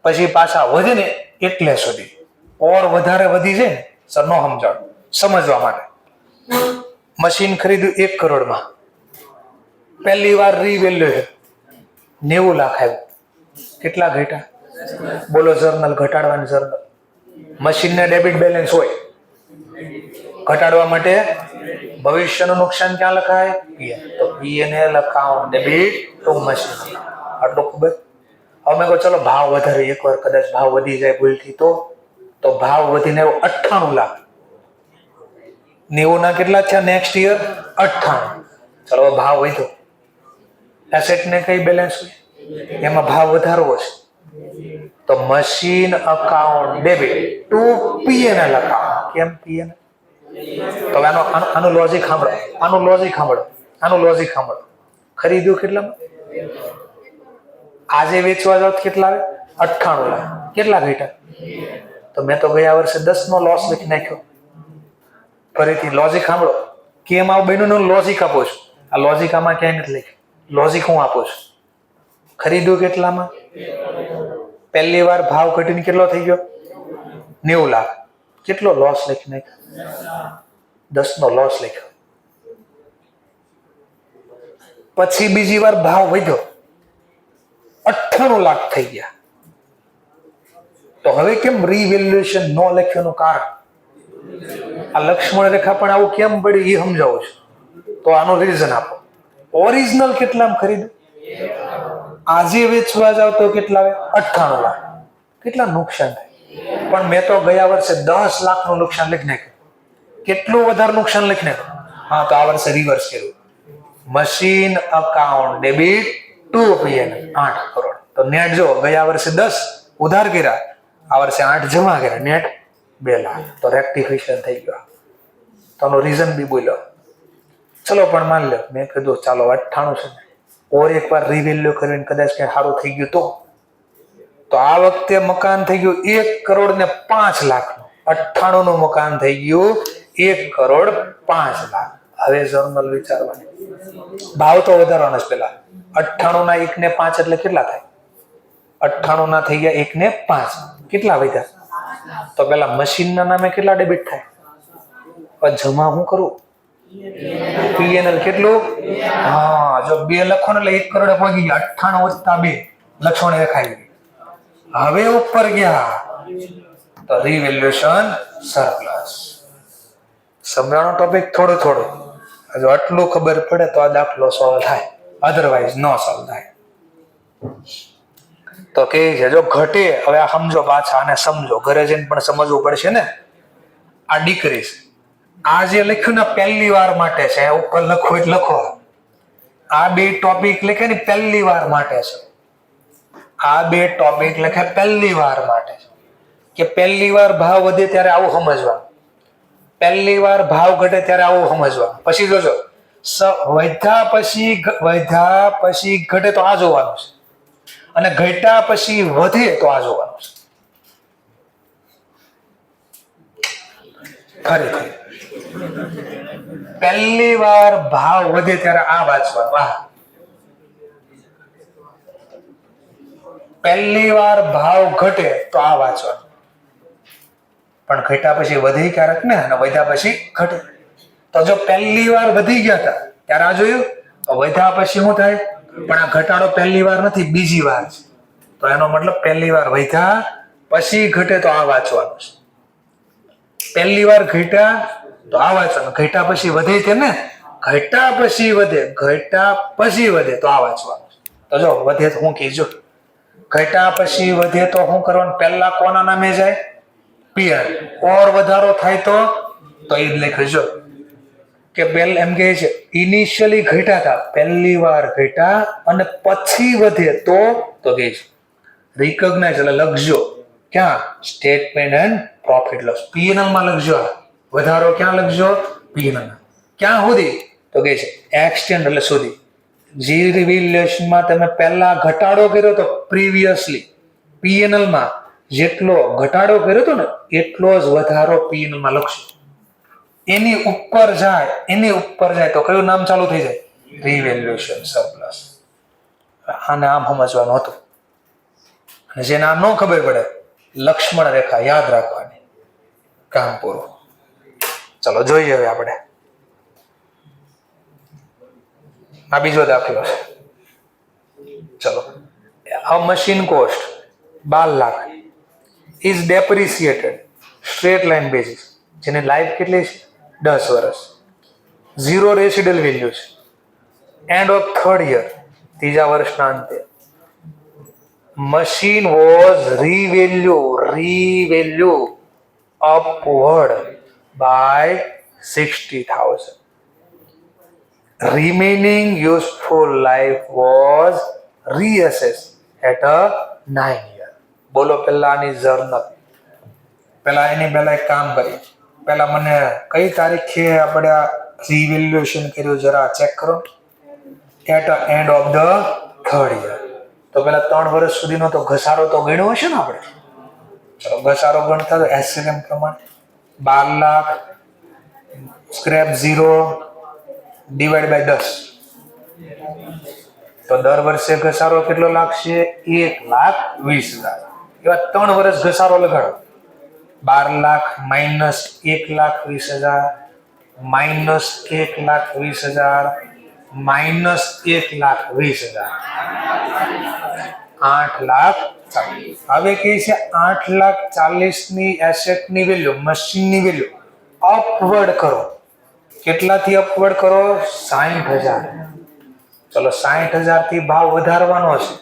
પછી પાછા વધે ને એટલે સુધી ઓર વધારે વધી જાય ને સર નો સમજાણ સમજવા માટે. મશીન ખરીદ્યું 1 કરોડમાં, પહેલી વાર રીવેલ્યુએશન 90 લાખ આવ્યું, કેટલા ઘટ્યા? બોલો જર્નલ ઘટાડવાની જર્નલ. મશીનને ડેબિટ બેલેન્સ હોય, ઘટાડવા માટે ભવિષ્યનું નુકસાન ક્યાં લખાય? તો P&L account debit to machine. આટલું ખબર? હવે મેં કહું ચલો ભાવ વધારે, એકવાર કદાચ ભાવ વધી જાય ભૂલથી તો ભાવ વધીને 98 લાખ, 90 ના કેટલા થયા નેક્સ્ટ યર? 98. ચલો ભાવ વધ્યો, એસેટ ને કઈ બેલેન્સ હોય? એમાં ભાવ વધારવો છે તો machine account debit two P&L account. કેમ P&L? તો આનું લોજિક સાંભળો. ખરીદ્યું કેટલામાં? આજે વેચવા જાવ કેટલા આવે? 98 લાખ. કેટલા ઘટ્યા? તો મેં તો ગયા વર્ષે 10 નો લોસ લખી નાખ્યો. ફરીથી લોજિક સાંભળો. કેમ આવું બન્યું? લોજિક આપો છું. આ લોજિક આમાં ક્યાંય નથી લખ્યું. લોજિક હું આપું છું. ખરીદ્યું કેટલામાં? પહેલી વાર ભાવ ઘટીને કેટલો થઈ ગયો? 90 લાખ. કેટલો લોસ લખી નાખ્યો? 10 નો લોસ લખ્યો. પછી બીજી વાર ભાવ વધ્યો, 98 લાખ થઈ ગયા. તો હવે કેમ રીવેલ્યુએશન નો લખ્યોનું કારણ? આ લક્ષ્મણ રેખા પણ આવું કેમ પડી એ સમજાવું છું. તો આનું રીઝન આપો. ઓરિજિનલ કેટલામાં ખરીદ્યું? આજે વેચવા જાવ તો કેટલા આવે? 98 લાખ. કેટલા નુકસાન થાય? પણ મેં તો ગયા વર્ષે 10 લાખનું નુકસાન લખી નાખ્યું. કેટલું વધારે નુકસાન લખી નાખ્યું? હા, તો આ વર્ષે રિવર્સ કર્યું. Machine account debit two P&L 8 crore. તો નેટ જો ગયા વર્ષે 10 ઉધાર કર્યા, આ વર્ષે 8 જમા કર્યા, નેટ 2 લાખ. તો રેક્ટિફિકેશન થઈ ગયો. તો રીઝન બી બોલ્યો. ચલો પણ માન લો મેં કીધું ચાલો 98 છે ને, ઓર એકવાર રીવેલ્યુ કરીને કદાચ કઈ સારું થઈ ગયું તો આ વખતે મકાન થઈ ગયું 1 કરોડ ને 5 લાખનું. 98 નું મકાન થઈ ગયું 1 કરોડ 5 લાખ. હવે જર્નલ વિચારવાની, ભાવ તો વધારવાનો છે પેલા. 98 ના 1 ને 5 એટલે કેટલા થાય? 98 ના થઈ ગયા 1 ને 5, કેટલા વધ્યા? તો પેલા મશીનના નામે કેટલા ડેબિટ થાય? જમા હું કરું? P&L કેટલું? હા, જો 2 લખો ને એટલે 1 કરોડ પહોંચી ગયા. 98 વત્તા 2 લક્ષણ દેખાઈ ગઈ. હવે ઉપર ગયા તો રીવેલ્યુએશન સરપ્લસ. સમજાણો ટોપિક થોડો. જો આટલું ખબર પડે તો આ દાખલો સોલ્વ થાય, અધરવાઇઝ નો સોલ્વ થાય. તો કે છે જો ઘટે, હવે આ સમજો પાછા, આને સમજો, ઘરે જઈને પણ સમજવું પડશે ને. આ ડિક્રીઝ, આ જે લખ્યું ને પહેલી વાર માટે છે, ઉપર લખો એટલે લખો. આ 2 ટોપિક લખે ને પહેલી વાર માટે છે. આ 2 ટોપિક લખે પહેલી વાર માટે છે કે પહેલી વાર ભાવ વધે ત્યારે આવું સમજવાનું, પહેલી વાર ભાવ ઘટે ત્યારે આવું સમજવાનું. પછી જોજો વધ્યા પછી ઘટે તો આ જોવાનું છે, અને ઘટ્યા પછી વધે તો આ જોવાનું છે. ફરીથી પહેલી વાર ભાવ વધે ત્યારે આ વાંચવાનું. પહેલી વાર ભાવ ઘટે તો આ વાંચવાનું. પણ ઘટ્યા પછી વધી ક્યારેક ને, અને વધ્યા પછી ઘટે. તો જો પહેલી વાર વધી ગયા હતા ત્યારે આ જોયું, તો વધ્યા પછી શું થાય? પણ આ ઘટાડો પહેલી વાર નથી, બીજી વાર છે. તો એનો મતલબ પહેલી વાર વધ્યા પછી ઘટે તો આ વાંચવાનું છે. પહેલી વાર ઘટ્યા તો આ વાંચવાનું. ઘટ્યા પછી વધે છે ને, ઘટ્યા પછી વધે તો આ વાંચવાનું. તો જો વધે તો હું કહેજો, ઘટ્યા પછી વધે તો શું કરવાનું? પહેલા કોના નામે જાય? P&L. ઓર વધારો થાય તો એ જ લખજો કે એમ કહે છે ઇનિશિયલી ઘટ્યા હતા, પહેલી વાર ઘટ્યા અને પછી વધે તો કહે છે રિકોગ્નાઇઝ, એટલે લખજો ક્યાં? Statement and profit loss. P&L માં લખજો. વધારો ક્યાં લખજો? P&L. ક્યાં સુધી? તો કહે છે એક્સટેન્ડ, એટલે સુધી. જે રિવેલ્યુએશનમાં તમે પહેલા ઘટાડો કર્યો તો પ્રીવિયસલી, P&L માં જેટલો ઘટાડો કર્યો હતો ને એટલો જ વધારો P&L માં લખશો. એની ઉપર જાય તો કયું નામ ચાલુ થઈ જાય? રિવેલ્યુએશન સરપ્લસ. આને આમ સમજવાનું હતું. અને જેને આ ન ખબર પડે, લક્ષ્મણ રેખા યાદ રાખવાની. કામ પૂરું. ચલો જોઈએ હવે આપણે આ બીજો દાખલો છે. ચલો, a machine cost 12 lakh is depreciated straight line basis, જેની લાઈફ કેટલી છે? 10 વર્ષ. ઝીરો રેસિડલ વેલ્યુ છે. એન્ડ ઓફ થર્ડ યર, ત્રીજા વર્ષના અંતે machine was revalue upward by 60,000. Remaining useful life was reassessed at a 9 year. બોલો પેલા આની જર્નલ. પેલા એની પહેલા એક કામ કરીએ. પેલા મને કઈ તારીખે આપણે આ રિવેલ્યુએશન કર્યું જરા ચેક કરો. At end of the third year. તો પેલા 3 વર્ષ સુધીનો તો ઘસારો તો ગણ્યો હશે ને આપણે. ચલો ઘસારો ગણતા તો એસએલએમ પ્રમાણે 12 લાખ સ્ક્રેપ 0 ડિવાઈડ બાય 10, તો દર વર્ષે ઘસારો કેટલો લાગશે? 1,20,000. એવા 3 વર્ષ ઘસારો લગાડો. 12 લાખ માઇનસ 1,20,000 માઇનસ 1,20,000 માઇનસ 1,20,000 8,40,000. હવે કે છે 8,40,000 ની એસેટની વેલ્યુ, મશીનની વેલ્યુ અપવર્ડ કરો. કેટલાથી અપવર્ડ કરો? 60,000. ચલો 60,000 થી ભાવ વધારવાનો છે.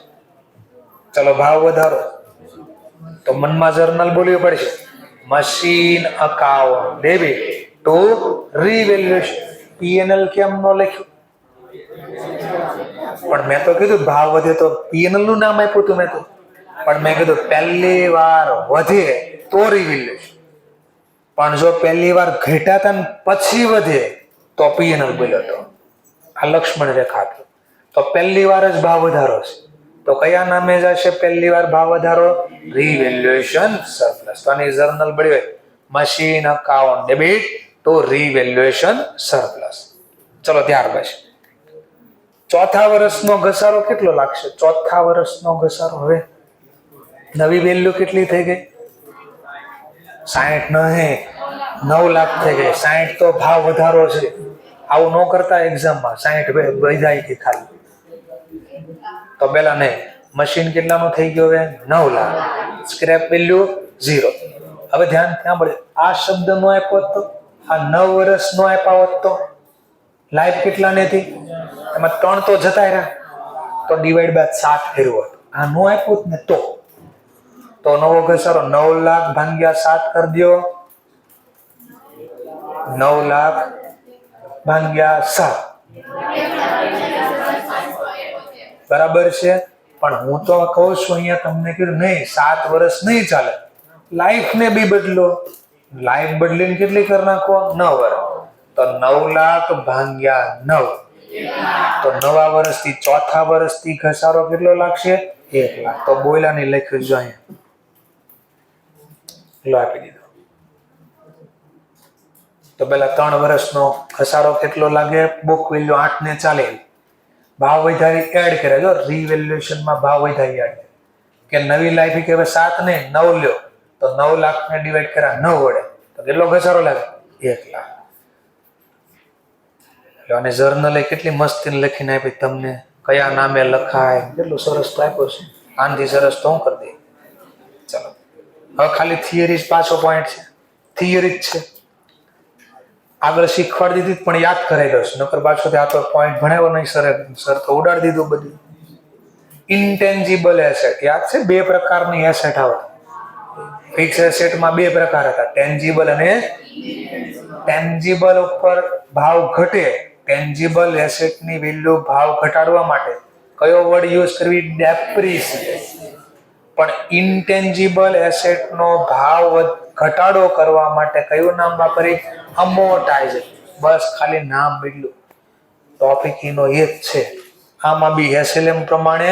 ચલો ભાવ વધારો. તો મનમાં જર્નલ બોલવી પડશે. Machine account debit to revaluation. PNL કેમ ન લખ્યું? પણ મેં તો કીધું ભાવ વધે તો પીએનએલ નું નામ આપ્યું હતું મેં તો. પણ મેં કીધું પહેલી વાર વધે તો રીવેલ્યુએશન. પણ જો પહેલી વાર ઘટ્યા ને પછી વધે તો પીએનએલ બોલ્યો હતો. આ લક્ષ્મણ રેખા હતી. તો પહેલી વાર જ ભાવ વધારો છે. તો કયા નામે જશે પહેલી વાર ભાવ વધારો? Revaluation surplus. તો આની જર્નલ બળી હોય machine account debit to revaluation surplus. ચલો ત્યાર પછી ચોથા વર્ષનો ઘસારો કેટલો લાગશે? ચોથા વર્ષનો ઘસારો હવે નવી વેલ્યુ કેટલી થઈ ગઈ? 60 નહીં 9 લાખ થઈ ગઈ. 60 તો ભાવ વધારો છે. આવું ન કરતા એક્ઝામમાં 60 વૈધાઈ ગઈ ખાલી. તો પેલા નહીં, મશીન કેટલાનું થઈ ગયું? હવે 9 લાખ. Scrap value 0. હવે ધ્યાન ત્યાં પડે, આ શબ્દ નો આપ્યો તો, આ 9 વર્ષ નો આપ્યા હોત તો લાઈફ કેટલા ને હતી? એમાં 3 તો જતા રહ્યા, તો ડિવાઈડ બાય 7 કર્યું હોત. આ નો આપ્યું ને તો નવો ઘસારો 9 લાખ ભાગ્યા 7 કરી દો. 9 લાખ ભાગ્યા 7 બરાબર છે. પણ હું તો કહું છું અહીંયા તમને કીધું નહીં 7 વર્ષ નહીં ચાલે, લાઈફ ને બી બદલો. લાઈફ બદલીને કેટલી કરી નાખો? 9 વર્ષ. તો 9 લાખ ભાગ્યા 9, તો નવા વર્ષથી ચોથા વર્ષથી ઘસારો કેટલો લાગશે? 1 લાખ. તો બોયલાની લખ્યું જો અહીંયા આપી દીધો. તો પેલા 3 વર્ષનો ઘસારો કેટલો લાગે? બુક વેલ્યુ 8 ને ચાલે. ભાવ વધારી એડ કરે. જો રીવેલ્યુએશનમાં ભાવ વધારી એડ કે નવી લાઈફ કે હવે 7 ને 9 લ્યો, તો 9 લાખ ને ડિવાઈડ કર્યા 9 વડે તો કેટલો ઘસારો લાગે? 1 લાખ. અને જર્નલે કેટલી મસ્તી લખીને આપી તમને, કયા નામે લખાય, કેટલું સરસ આપ્યું છે. આનાથી સરસ તો હું કરી દઈ. ચલો હવે ખાલી થિયરી જ પાછો પોઈન્ટ છે. થિયરી જ છે, આગળ શીખવાડી દીધી પણ યાદ કરાવી દઉં. નકર પાછો આ તો પોઈન્ટ ભણાવ્યો નહીં સર તો ઉડાડી દીધું બધું. ઇન્ટેન્જિબલ એસેટ યાદ છે? 2 પ્રકારની એસેટ આવે. ફિક્સ એસેટમાં 2 પ્રકાર હતા, ટેન્જિબલ અને ટેન્જિબલ ઉપર ભાવ ઘટે. ટેન્જિબલ એસેટની વેલ્યુ ભાવ ઘટાડવા માટે કયો વર્ડ યુઝ કરવી? ડેપ્રિસિએટ. પણ ઇન્ટેન્જિબલ એસેટનો ભાવ ઘટાડો કરવા માટે કયું નામ વાપરી? અમોર્ટાઇઝ. બસ ખાલી નામ બદલું. ટોપિક એનો એ જ છે. આમાં બી એસએલએમ પ્રમાણે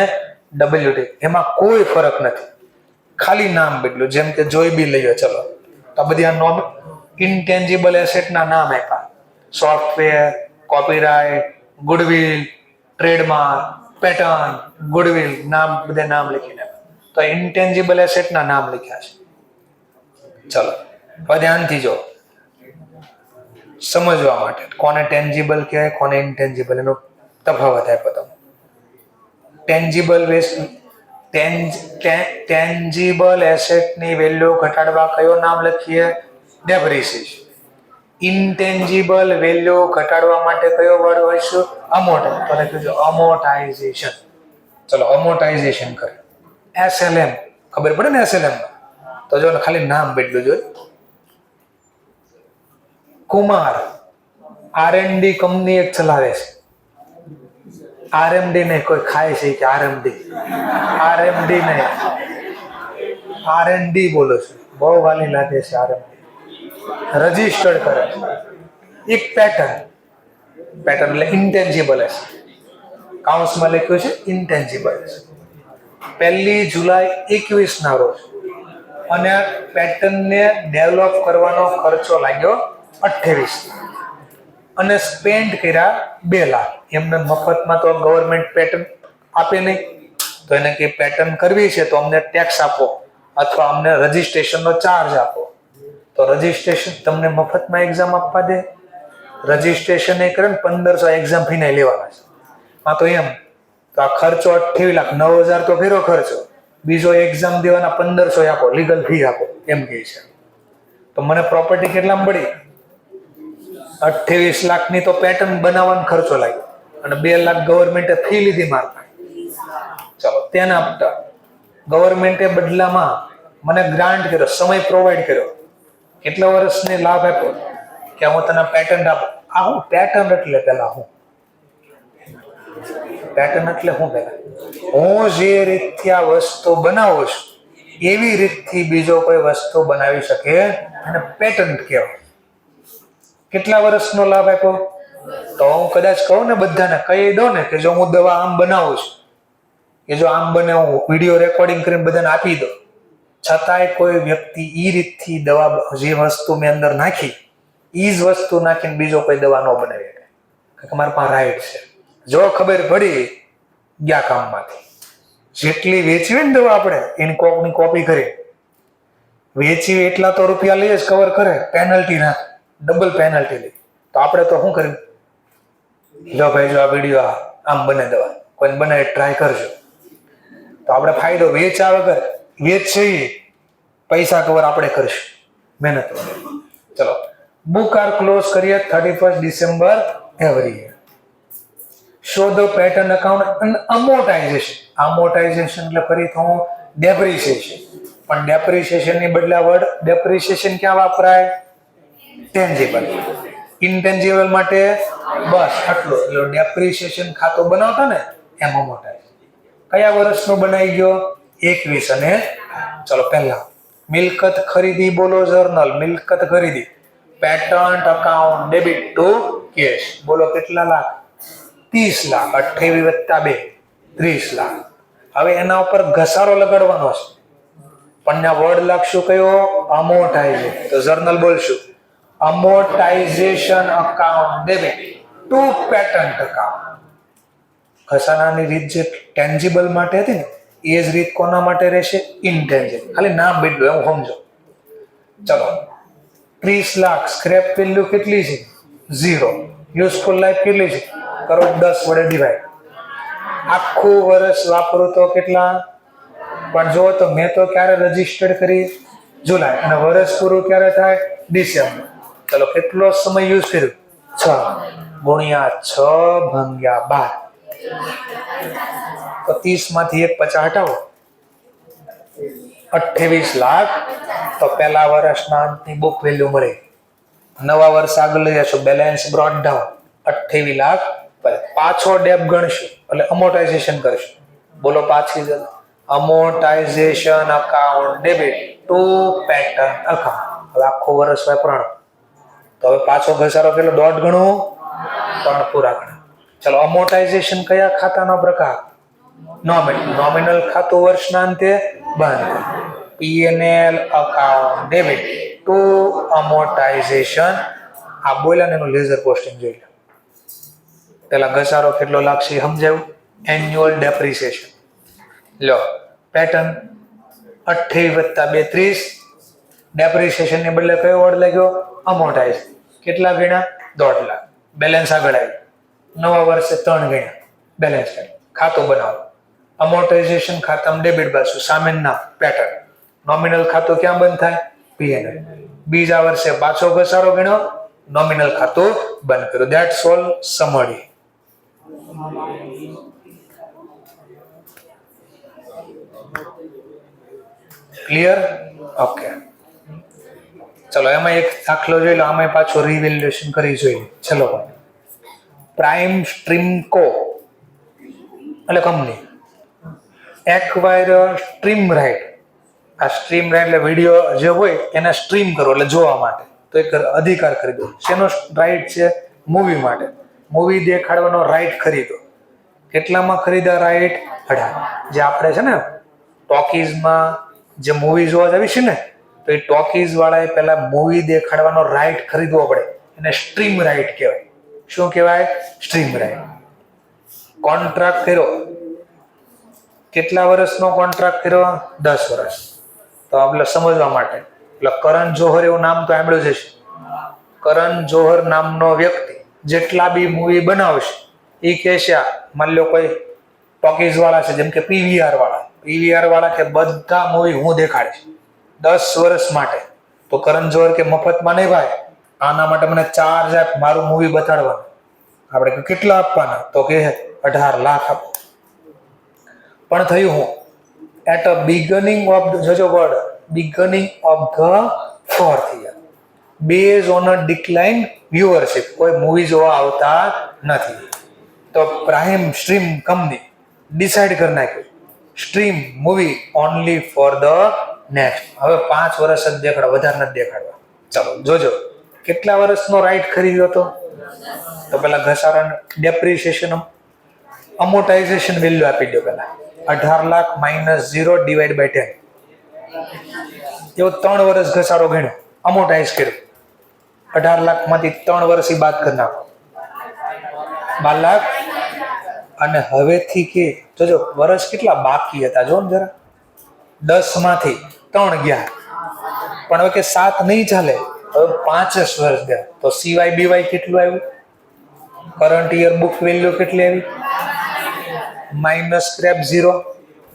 ડબલ્યુટી, એમાં કોઈ ફરક નથી, ખાલી નામ બદલું. જેમ કે જોઈ બી લઈએ. ચલો તો બધી આ નોમ ઇન્ટેન્જિબલ એસેટના નામ આપ્યા: software, copyright, goodwill, trademark, pattern, goodwill, નામ બધે નામ લખીને. તો ઇન્ટેન્જિબલ એસેટના નામ લખ્યા છે. ચલો હવે ધ્યાનથી જો સમજવા માટે કોને ટેન્જિબલ કહેવાય કોને ઇન્ટેન્જિબલ એનો તફાવત આપ્યો તમે. ટેન્જિબલ એસેટની વેલ્યુ ઘટાડવા કયો નામ લખીએ? ડેપ્રિસિએશન. ઇન્ટેન્જિબલ વેલ્યુ ઘટાડવા માટે કયો વર્ડ હોય છે? અમોર્ટાઇઝેશન. ચલો અમોર્ટાઇઝેશન કરે. SLM ખબર પડે ને SLM? તો જો ખાલી નામ બદલું જોઈએ. કુમાર R&D કંપની એક ચલાવે છે. RMD નહીં, કોઈ ખાય છે કે RMD નહીં, R&D બોલો છો. બહુ વાલી લાગે છે RMD. રજીસ્ટર્ડ કરે છે એક પેટર્ન એટલે ઇન્ટેન્જિબલ છે. કાઉન્સમાં લખ્યું છે ઇન્ટેન્જિબલ. 1 જુલાઈ 21 ના રોજ અને પેટર્નને ડેવલપ કરવાનો ખર્ચો લાગ્યો 28 અને સ્પેન્ડ કર્યા 2 લાખ. એમને મફતમાં તો ગવર્મેન્ટ પેટર્ન આપે નહીં. તો એને કે પેટર્ન કરવી છે તો અમને ટેક્સ આપો અથવા અમને રજીસ્ટ્રેશનનો ચાર્જ આપો. તો રજીસ્ટ્રેશન તમને મફતમાં એક્ઝામ આપવા દે? રજીસ્ટ્રેશન એ કરે ને 1500 એક્ઝામ ફીને લેવાના છે. હા તો એમ તો આ ખર્ચો 28 લાખ, 9000 તો ફેરો ખર્ચો, બીજો એક્ઝામ દેવાના 1500 આપો, લીગલ ફી આપો એમ કહે છે. તો મને પ્રોપર્ટી કેટલા મળી? 28 લાખની તો પેટર્ન બનાવવાનો ખર્ચો લાગ્યો અને 2 લાખ ગવર્મેન્ટે ફી લીધી મારતા. ચલો તેના આપતા ગવર્મેન્ટે બદલામાં મને ગ્રાન્ટ કર્યો, સમય પ્રોવાઈડ કર્યો. કેટલા વર્ષની લાભ આપ્યો કે હું તને પેટર્ન આપું. આ હું પેટર્ન એટલે પેલા હું જે રીતથી આ વસ્તુ બનાવું છું એવી રીતથી બીજો કોઈ વસ્તુ બનાવી શકે અને પેટર્ન કહેવાય. કેટલા વર્ષનો લાભ આપ્યો? તો હું કદાચ કહું ને બધાને કહી દઉં ને કે જો હું દવા આમ બનાવું છું કે જો આમ બને, હું વિડીયો રેકોર્ડિંગ કરીને બધાને આપી દઉં, છતાંય કોઈ વ્યક્તિ એ રીતથી દવા જે વસ્તુ મેં અંદર નાખી એ જ વસ્તુ નાખીને બીજો કોઈ દવા ન બનાવી શકે. મારા પાસે રાઈટ છે. જો ખબર પડી ગયા કામમાંથી જેટલી વેચવી ને દવા આપણે એની કોકની કોપી કરી વેચી એટલા તો રૂપિયા લઈએ જ કવર કરે, પેનલ્ટી નાખે, ડબલ પેનલ્ટી લે. તો આપણે તો શું કર્યું? જો ભાઈ જો આ વિડીયો આમ બને દવા કોઈને બનાવી ટ્રાય કરજો. તો આપણે ફાયદો વેચા વગર વેચી પૈસા કવર આપણે કરીશું મહેનત. ચલો બુક આર ક્લોઝ કરીએ 31 December every year. Show the pattern account અને અમોર્ટાઇઝેશન. અમોર્ટાઇઝેશન એટલે ફરી હું ડેપ્રિસિએશન, પણ ડેપ્રિસિએશન ની બદલે વર્ડ ડેપ્રિસિએશન ક્યાં વપરાય? ટેન્જિબલ. ઇન્ટેન્જિબલ માટે બસ આટલું. એટલે ડેપ્રિસિએશન ખાતું બનાવતા ને એમ અમોર્ટાઇઝ. કયા વર્ષનો બનાવી ગયો? 21 અને ચલો પહેલા મિલકત ખરીદી બોલો જર્નલ. મિલકત ખરીદી patent account debit to cash. બોલો કેટલા લાખ? 30 લાખ. 28 + 2 30 લાખ. હવે એના ઉપર ઘસારો લગાડવાનો છે પણ આ વર્ડ લાગશું કયો? અમોર્ટાઇઝેશન. તો જર્નલ બોલશું amortisation account debit to patent account. ઘસારાની રીત જે ટેન્જિબલ માટે હતી ને એ જ રીત કોના માટે રહેશે? ઇન્ટેન્જિબલ. ખાલી નામ બદલું એવું સમજો. ચલો 30 લાખ. સ્ક્રેપ વેલ્યુ કેટલી છે? 0. યુઝફુલ લાઈફ કેટલી છે? કરો 10 વડે ડિવાઈડ. આખું વર્ષ વાપરું તો કેટલા? પણ જો તો મેં તો ક્યારે રજીસ્ટર્ડ કરી? જુલાઈ. અને વર્ષ પૂરું ક્યારે થાય? ડિસેમ્બર. ચલો કેટલો સમય યુઝ કર્યું? 6 ગુણ્યા 6 ભાગ્યા 12. તો 30 માંથી 1 50 હટાવો 28 લાખ. તો પહેલા વર્ષના અંતની બુક વેલ્યુ મળી. નવા વર્ષ આગળ લઈ જશો, બેલેન્સ બ્રોટ ડાઉન 28 લાખ. પાછો ડેપ ગણશું એટલે અમોર્ટાઇઝેશન કરશું. બોલો પાછી amortisation account debit to patent account. હવે આખું વર્ષ વાપરાણું તો હવે પાછો ઘસારો કેટલો? 1.5 ગણું 3 પૂરા ગણા. ચલો અમોર્ટાઇઝેશન કયા ખાતાનો પ્રકાર? નોમિનલ ખાતું વર્ષના અંતે બંધ. P&L account debit two અમોર્ટાઇઝેશન. આ બોલ્યા એનું લેઝર પોસ્ટિંગ જોઈ લો. પેલા ઘસારો કેટલો લાગશે સમજાયું? Annual depreciation. લો પેટર્ન 28 + 2 30. ડેપ્રિસિએશન ને બદલે કયો વર્ડ લાગ્યો? અમોર્ટાઇઝ. કેટલા ગણ્યા? 1.5 લાખ. બેલેન્સ આગળ આવ્યું. નવા વર્ષે 3 ગણ્યા. બેલેન્સ કાઢ્યું. ખાતું બનાવો. અમોર્ટાઇઝેશન ખાતામાં ડેબિટ બાજુ સામેના પેટર્ન. નોમિનલ ખાતું ક્યાં બંધ થાય? P&L. બીજા વર્ષે પાછો ઘસારો ગણ્યો, નોમિનલ ખાતું બંધ કર્યું. That's all summary. Clear? Okay. ચલો એમાં એક દાખલો જોઈ લો. આમાં પાછો રિવેલ્યુએશન કરી જોઈએ. ચલો પ્રાઇમ સ્ટ્રીમકો એટલે કંપની એક્વાયર સ્ટ્રીમ રાઇટ. આ સ્ટ્રીમ રાઇટ એટલે વિડીયો જે હોય એને સ્ટ્રીમ કરો એટલે જોવા માટે. તો એક અધિકાર ખરીદો. શેનો રાઇટ છે? મૂવી માટે. મૂવી દેખાડવાનો રાઇટ ખરીદો. કેટલામાં ખરીદા રાઇટ? 18. જે આપણે છે ને ટોકીઝમાં જે મૂવી જોવા જવી છે ને, તો એ ટોકીઝ વાળાએ પહેલા મૂવી દેખાડવાનો રાઇટ ખરીદવો પડે. એને સ્ટ્રીમ રાઇટ કહેવાય. શું કહેવાય? Stream right. કોન્ટ્રાક્ટ કર્યો. કેટલા વર્ષનો કોન્ટ્રાક્ટ કર્યો? 10 વર્ષ. તો આપણે સમજવા માટે એટલે કરણ જોહર એવું નામ તો સાંભળ્યું જ હશે. કરણ જોહર નામનો વ્યક્તિ જેટલા બી મૂવી બનાવશે એ કહેશે, માની લો કોઈ ટોકીઝ વાળા છે જેમ કે પીવીઆર વાળા કે બધા મૂવી હું દેખાડીશ 10 વર્ષ માટે. તો કરણ જોહર કે મફતમાં નહીં ભાઈ, આના માટે મને ચાર્જ આપ, મારું મૂવી બતાડવાનું. આપણે કેટલા આપવાના? તો કે 18 લાખ આપો. પણ થયું હું એટ અ બિગનિંગ ઓફ જોજો word beginning of the 4th year base on a decline viewership. કોઈ મૂવી જોવા આવતા નથી. તો પ્રાઇમ સ્ટ્રીમ કંપની ડિસાઇડ કરી નાખ્યું stream movie only for the next. હવે 5 વર્ષ જ દેખાડો, વધારે નથી દેખાડવા. ચાલો જોજો કેટલા વર્ષનો રાઇટ ખરીદ્યો હતો. તો પેલા ઘસારા ડેપ્રિસિએશન અમોર્ટાઇઝેશન વેલ્યુ આપી દો. પેલા 18 લાખ -0 / 10. એવો 3 વર્ષ ઘસારો ગણ્યો, અમોર્ટાઇઝ કર્યો. 18 લાખમાંથી 3 વર્ષ બાદ કરી નાખો, 12 લાખ. અને હવેથી કે જોજો વર્ષ કેટલા બાકી હતા જો ને જરા. 10 માંથી 3 ગયા, પણ હવે કે 7 નહીં ચાલે, હવે 5 વર્ષ ગયા. તો CY BY કેટલું આવ્યું? કરંટ યર બુક વેલ્યુ કેટલી આવી? Minus scrap 0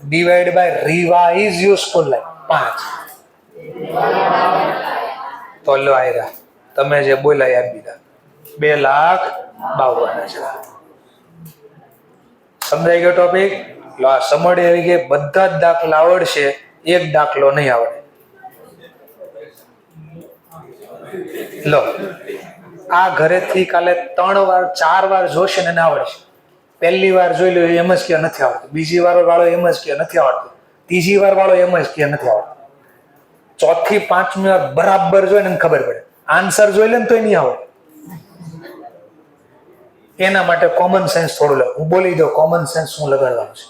divide by revise useful life 5. તો લો આયરા તમે જે બોલાય આપી દીધા 2,52,000. સમજાઈ ગયો ટોપિક? લો આ સમડી આવી ગઈ. બધા જ દાખલા આવડશે, એક દાખલો નહીં આવડે. લો આ ઘરેથી કાલે 3 વાર 4 વાર જોશે ને આવડશે. પહેલી વાર જોઈ લો એમ જ કે નથી આવડતું, બીજી વાર વાળો એમ જ કે નથી આવડતું, ત્રીજી વાર વાળો એમ જ કે નથી આવડતું, ચોથી 5મી વાર બરાબર જોઈ ને ખબર પડે. આન્સર જોઈ લે ને તોય નહીં આવડે. એના માટે કોમન સેન્સ થોડું લે. હું બોલી દઉં કોમન સેન્સ હું લગાડવાનું છે.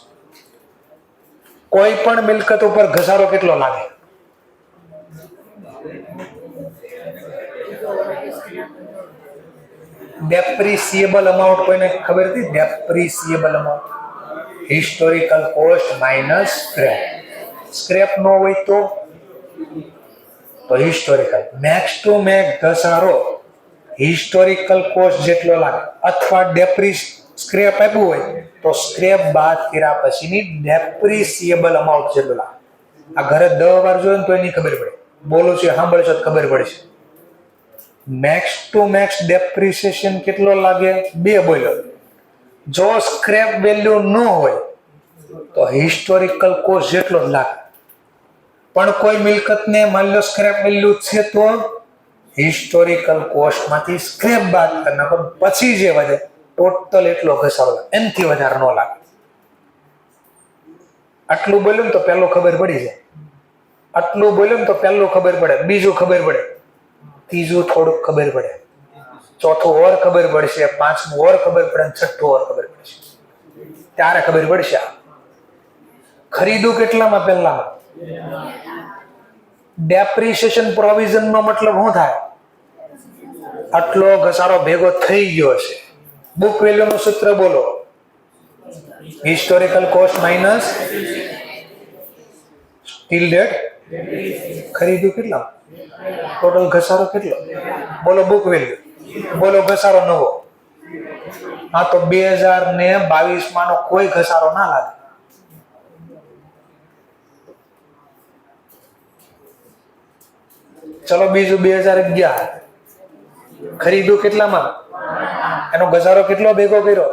કોઈ પણ મિલકત ઉપર ઘસારો કેટલો લાગે? ડેપ્રિસિએબલ અમાઉન્ટ કોઈને ખબર હતી? Depreciable amount historical cost minus scrap. Scrap નો હોય તો હિસ્ટોરિકલ. મેક્સ ટુ મેક્સ ઘસારો હિસ્ટોરિકલ કોસ્ટ જેટલો લાગે, અથવા સ્ક્રેપ આપ્યું હોય તો સ્ક્રેપ બાદ કર્યા પછીની ડેપ્રિસિએબલ અમાઉન્ટ જેટલો લાગે. આ ઘરે 10 વાર જોયું તો એની ખબર પડે. બોલું છું સાંભળશો તો ખબર પડશે. મેક્સ ટુ મેક્સ ડેપ્રિસિએશન કેટલો લાગે? 2 બોલ્યો. જો સ્ક્રેપ વેલ્યુ ન હોય તો હિસ્ટોરિકલ કોસ્ટ જેટલો જ લાગે. પણ કોઈ મિલકતને માની લો સ્ક્રેપ વેલ્યુ છે તો હિસ્ટોરિકલ કોસ્ટમાંથી સ્ક્રેપ બાદ કરી નાખો, પછી જે વધે ટોટલ એટલો ઘસારો લાગે, એનાથી વધારે ન લાગે. આટલું બોલ્યું ને તો પહેલું ખબર પડી જાય, આટલું બોલ્યું ને તો પહેલું ખબર પડે, બીજું ખબર પડે, ત્રીજું થોડુંક ખબર પડે, ચોથું ઓર ખબર પડશે, 5મું ઓર ખબર પડે, 6થું ઓર ખબર પડશે. ત્યારે ખબર પડશે ખરીદું કેટલામાં? પહેલામાં. ડેપ્રિસિએશન પ્રોવિઝન નો મતલબ શું થાય? આટલો ઘસારો ભેગો થઈ ગયો છે. બુક વેલ્યુ નું સૂત્ર બોલો. Historical cost minus till date ખરીદ્યું કેટલા, ટોટલ ઘસારો કેટલો, બોલો બુક વેલ્યુ, બોલો ઘસારો નવો. હા તો 2022 માં નો કોઈ ઘસારો ના લાગે. ચલો બીજું 2011 ખરીદ્યું કેટલામાં, એનો ઘસારો કેટલો ભેગો કર્યો,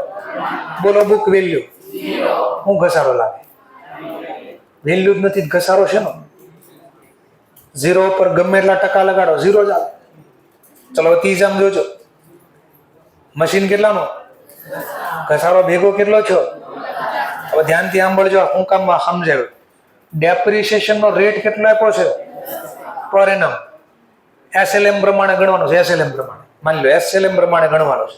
બોલો બુક વેલ્યુ. શું ઘસારો લાગે, વેલ્યુ જ નથી, ઘસારો છે ને. 0 પર ગમે એટલા ટકા લગાડો, 0 જ આવે. ચલો ત્રીજામાં જોજો, મશીન કેટલાનો ઘસારો ભેગો કેટલો છો. હવે ધ્યાનથી સાંભળજો, હું કામમાં સમજાવ્યું. ડેપ્રિસિએશન નો રેટ કેટલો આપ્યો છે પર એનમ, SLM પ્રમાણે ગણવાનો છે. SLM પ્રમાણે માની લો SLM પ્રમાણે ગણવાનો છે.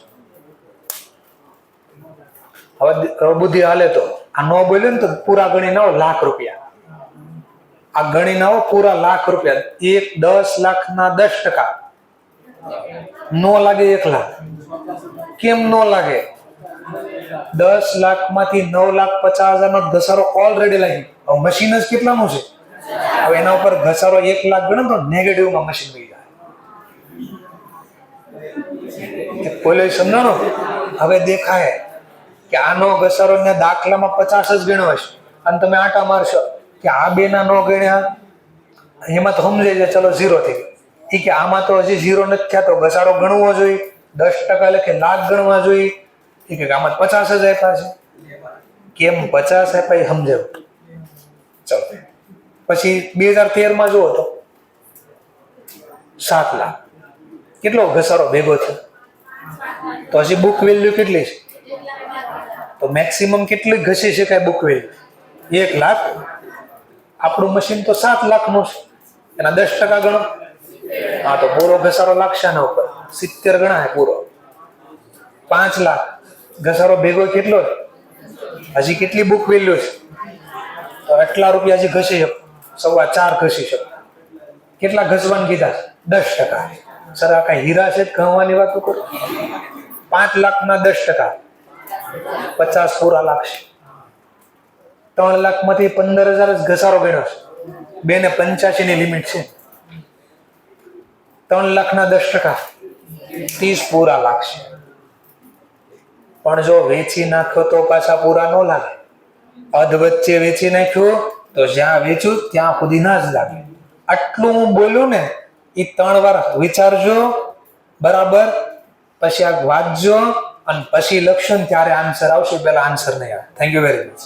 હવે બુદ્ધિ હાલે તો આ નો બોલ્યો ને તો પૂરા ગણી નાઓ લાખ રૂપિયા. આ ગણી નાઓ પૂરા લાખ રૂપિયા. 10 લાખના 10%. નો લાગે 1 લાખ. કેમ નો લાગે? 10 લાખમાંથી 9,50,000 નો ઘસારો ઓલરેડી લાગ્યો. હવે મશીન જ કેટલાનું છે, હવે એના ઉપર ઘસારો 1 લાખ ગણો તો નેગેટિવમાં મશીન ગઈ જાય. બોલે સમજાણો? હવે દેખાય કે આનો ઘસારો ને દાખલામાં 50 જ ગણ્યો હશે અને તમે આટા મારશો કે આ બે ના નો ગણ્યા, એમાં તો સમજાય જાય ચલો 0 થઈ ગયો. એ કે આમાં તો હજી 0 નથી થયા, તો ઘસારો ગણવો જોઈએ, 10% લખે લાખ ગણવા જોઈએ. એ કે આમાં 50 જ આપ્યા છે. કેમ 50 આપ્યા એ સમજાવું. ચલો પછી 2013 જુઓ તો 7 લાખ કેટલો ઘસારો ભેગો થયો. તો હજી બુક વેલ્યુ કેટલી છે, તો મેક્સિમમ કેટલી ઘસી શકાય બુક વેલ્યુ? 1 લાખ. આપણું મશીન તો 7 લાખનું છે, એના 10% ગણો. હા તો પૂરો ઘસારો લાગશે ને ઉપર 70 ગણાય પૂરો. 5 લાખ ઘસારો ભેગો કેટલો, હજી કેટલી બુક વેલ્યુ છે, તો એટલા રૂપિયા હજી ઘસી શકો, 4.25 ઘસી શકો. કેટલા ઘસવાનું કીધા? 10%. સર આ કઈ હીરા છે ઘસવાની વાતો કરો? 5 લાખના 10%, 50 પૂરા લાગશે. 3 લાખમાંથી 15,000 જ ઘસારો ગણ્યો છે. 2.85 ની લિમિટ છે. 3 લાખના 10%, 30 પૂરા લાગશે. પણ જો વેચી નાખ્યો તો પાછા પૂરા ન લાગે. અધ વચ્ચે વેચી નાખ્યો તો જ્યાં વેચ્યું ત્યાં સુધી ના જ લાગે. આટલું હું બોલ્યો ને એ 3 વાર વિચારજો બરાબર, પછી આ વાંચજો અને પછી લખશો ને ત્યારે આન્સર આવશે, પેલા આન્સર નહીં આવે. Thank you very much.